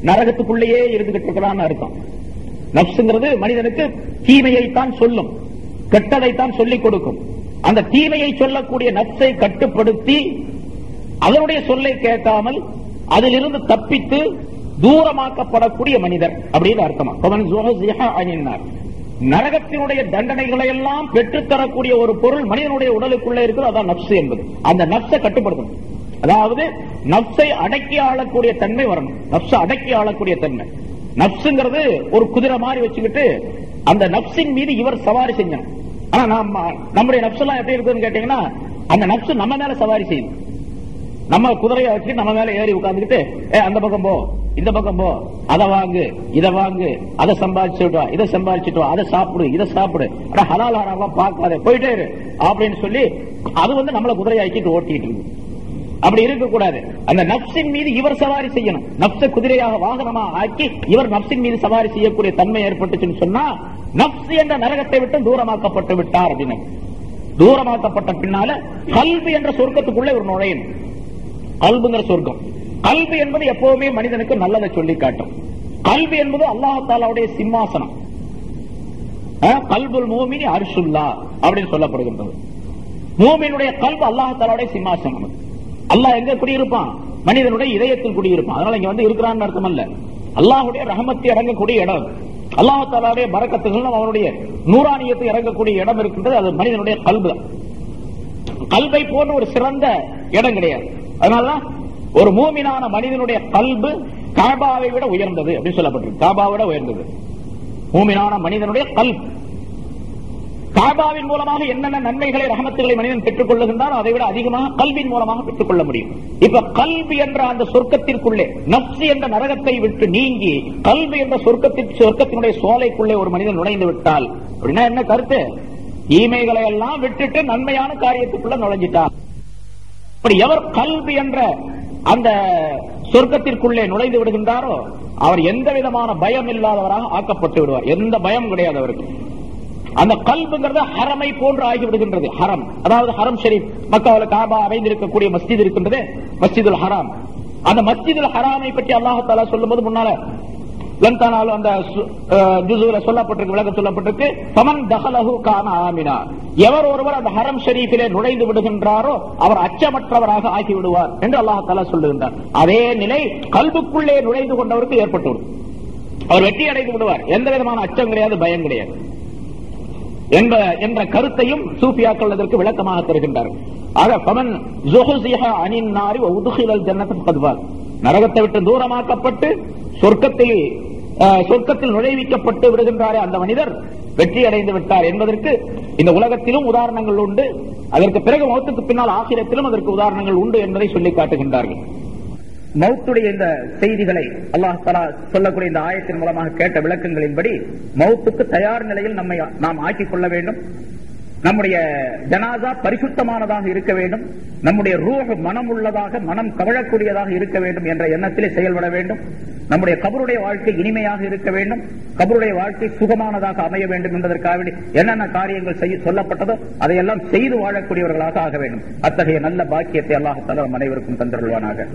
நரகத்துக்குள்ளேயே இருந்துகிட்டு இருக்கிறான்னு அர்த்தம். நஃப்ஸ்ங்கிறது மனிதனுக்கு தீமையைத்தான் சொல்லும், கெட்டதைத்தான் சொல்லிக் கொடுக்கும். அந்த தீமையை சொல்லக்கூடிய நஃப்ஸை கட்டுப்படுத்தி அதனுடைய சொல்லை கேட்காமல் அதிலிருந்து தப்பித்து தூரமாக்கப்படக்கூடிய மனிதர் அப்படின்னு அர்த்தமா. நரகத்தினுடைய தண்டனைகளை எல்லாம் பெற்றுத்தரக்கூடிய ஒரு பொருள் மனிதனுடைய உடலுக்குள்ளே இருக்கிறது, அதான் நஃப்ஸ் என்பது. அந்த நஃப்ஸை கட்டுப்படுத்தணும், அதாவது நஃப்ஸை அடக்கி ஆளக்கூடிய தன்மை வரணும். நஃப்ஸை அடக்கி ஆளக்கூடிய தன்மை. நஃப்ஸ்ங்கிறது ஒரு குதிரை மாதிரி வச்சுக்கிட்டு அந்த நஃப்ஸின் மீது இவர் சவாரி செஞ்சணும். ஆனா நம்முடைய நஃப்ஸ் எல்லாம் எப்படி இருக்குன்னு கேட்டீங்கன்னா, அந்த நஃப்ஸ் நம்ம மேல சவாரி செய்யுது. நம்ம குதிரையை வச்சு நம்ம மேல ஏறி உட்கார்ந்துக்கிட்டு அந்த பக்கம் போ, இந்த பக்கம் போ, அதை வாங்கு, இதை வாங்கு, அதை சம்பாதிச்சுட்டு வா, இதை சம்பாதிச்சுட்டு வா, அதை சாப்பிடு, இதை சாப்பிடு, ஹலால் ஹராம் பார்க்காத, போயிட்டே இரு அப்படின்னு சொல்லி அது நம்மள குதிரையாக்கிட்டு ஓட்டிட்டு இருக்கு. அப்படி இருக்கக்கூடாது. அந்த நஃப்ஸின் மீது இவர் சவாரி செய்யணும். நஃப்ஸை குதிரையாக வாகனமாக ஆக்கி இவர் நஃப்ஸின் மீது சவாரி செய்யக்கூடிய தன்மை ஏற்பட்டுச்சுன்னு சொன்னா நஃப்ஸ் என்ற நரகத்தை விட்டு தூரமாக்கப்பட்டு விட்டார் அப்படின்னு. தூரமாக்கப்பட்ட பின்னால கல்பு என்ற சொர்க்கத்துக்குள்ளே ஒரு நுழையணும். கல்புங்கிற சொர்க்கம், கல்பு என்பது எப்பவுமே மனிதனுக்கு நல்லதை சொல்லி காட்டும். கல்பு என்பது அல்லாஹ் தஆலாவுடைய சிம்மாசனம். கல்புல் மூமினி அர்ஷுல்லா அப்படின்னு சொல்லப்படுகின்றது. மூமினுடைய கல்பு அல்லாஹ் தஆலாவுடைய சிம்மாசனம். அல்லாஹ் எங்க குடியிருப்பான்? மனிதனுடைய இதயத்தில் குடியிருப்பான். அதனால இங்க இருக்கிறான்னு அர்த்தம் அல்ல. அல்லாஹுடைய ரஹமத்தை இறங்கக்கூடிய இடம், அல்லாஹ் தஆலாவுடைய பரக்கத்துகள், அவனுடைய நூறானியத்தை இறங்கக்கூடிய இடம் இருக்கின்றது. அது மனிதனுடைய கல்பு. கல்பை போன்ற ஒரு சிறந்த இடம் கிடையாது. அதனாலதான் ஒரு மூமினான மனிதனுடைய கல்பு காபாவை விட உயர்ந்தது அப்படின்னு சொல்லப்பட்டிருக்கு. காபாவை விட உயர்ந்தது மூமினான மனிதனுடைய கல்பு. காபாவின் மூலமாக என்னென்ன நன்மைகளை ரஹமத்துகளை மனிதன் பெற்றுக் கொள்ளுகின்றாரோ அதை விட அதிகமாக கல்வியின் மூலமாக பெற்றுக் கொள்ள முடியும். இப்ப கல்வி என்ற அந்த சொர்க்கத்திற்குள்ளே, நஃப்ஸ் என்ற நரகத்தை விட்டு நீங்கி கல்வி என்ற சொர்க்கத்தினுடைய சோலைக்குள்ளே ஒரு மனிதன் நுழைந்து விட்டால் அப்படின்னா என்ன கருத்து? தீமைகளை எல்லாம் விட்டுட்டு நன்மையான காரியத்துக்குள்ள நுழைஞ்சிட்டார். அப்படி எவர் கல்வி என்ற அந்த சொர்க்கத்திற்குள்ளே நுழைந்து விடுகின்றாரோ அவர் எந்த விதமான பயம் இல்லாதவராக ஆக்கப்பட்டு விடுவார். எந்த பயம் கிடையாது அவருக்கு. அந்த கல்புங்கிறது ஹரமை போன்று ஆகிவிடுகின்றது. ஹரம், அதாவது ஹரம் ஷரீப், மக்காவில் காபா அமைந்திருக்கக்கூடிய மஸ்ஜித் இருக்கின்றது, மஸ்ஜிதுல் ஹராம். அந்த மஸ்ஜிதுல் ஹராமை பற்றி அல்லாஹ் தஆலா சொல்லும்போது முன்னால அந்த ஜுஸுல சொல்லப்பட்டிருக்கு, விளக்கம் சொல்லப்பட்டிருக்கு. ஃபமன் தஹலஹு கான ஆமினா, எவர் ஒருவர் அந்த ஹரம் ஷரீஃபிலே நுழைந்து விடுகின்றாரோ அவர் அச்சமற்றவராக ஆகி விடுவார் என்று அல்லாஹ் தஆலா சொல்லுகின்றார். அதே நிலை கல்புக்குள்ளே நுழைந்து கொண்டவருக்கு ஏற்பட்டுவிடும். அவர் வெற்றி அடைந்து விடுவார். எந்த விதமான அச்சம் கிடையாது, பயம் கிடையாது என்ற கருத்தையும் சூஃபியாக்கள் அதற்கு விளக்கமாக தருகின்றார்கள். ஆக ஃபமன் ஸுஹ்ஸிஹ அனின் நாரி வ உத்கிலல் ஜன்னத ஃபகத் ஃபாஸ், நரகத்தை விட்டு தூரமாக்கப்பட்டு சொர்க்கத்தில் நுழைவிக்கப்பட்டு விடுகின்றாரே அந்த மனிதர் வெற்றி அடைந்து விட்டார் என்பதற்கு இந்த உலகத்திலும் உதாரணங்கள் உண்டு. அதற்கு பிறகு மௌத்துக்கு பின்னால் ஆகிரத்திலும் அதற்கு உதாரணங்கள் உண்டு என்பதை சொல்லி காட்டுகின்றார்கள். மௌத்துடைய இந்த செய்திகளை அல்லாஹ் தஆலா சொல்லக்கூடிய இந்த ஆயத்தின் மூலமாக கேட்ட விளக்கங்களின்படி மௌத்துக்கு தயார் நிலையில் நாம் ஆக்கிக் கொள்ள வேண்டும். நம்முடைய ஜனாசா பரிசுத்தமானதாக இருக்க வேண்டும். நம்முடைய ரூஹ் மனம் உள்ளதாக, மனம் கவழக்கூடியதாக இருக்க வேண்டும் என்ற எண்ணத்திலே செயல்பட வேண்டும். நம்முடைய கபருடைய வாழ்க்கை இனிமையாக இருக்க வேண்டும். கபருடைய வாழ்க்கை சுகமானதாக அமைய வேண்டும் என்பதற்காக என்னென்ன காரியங்கள் சொல்லப்பட்டதோ அதையெல்லாம் செய்து வாழக்கூடியவர்களாக ஆக வேண்டும். அத்தகைய நல்ல பாக்கியத்தை அல்லாஹ் தஆலா அனைவருக்கும் தந்தருள்வானாக.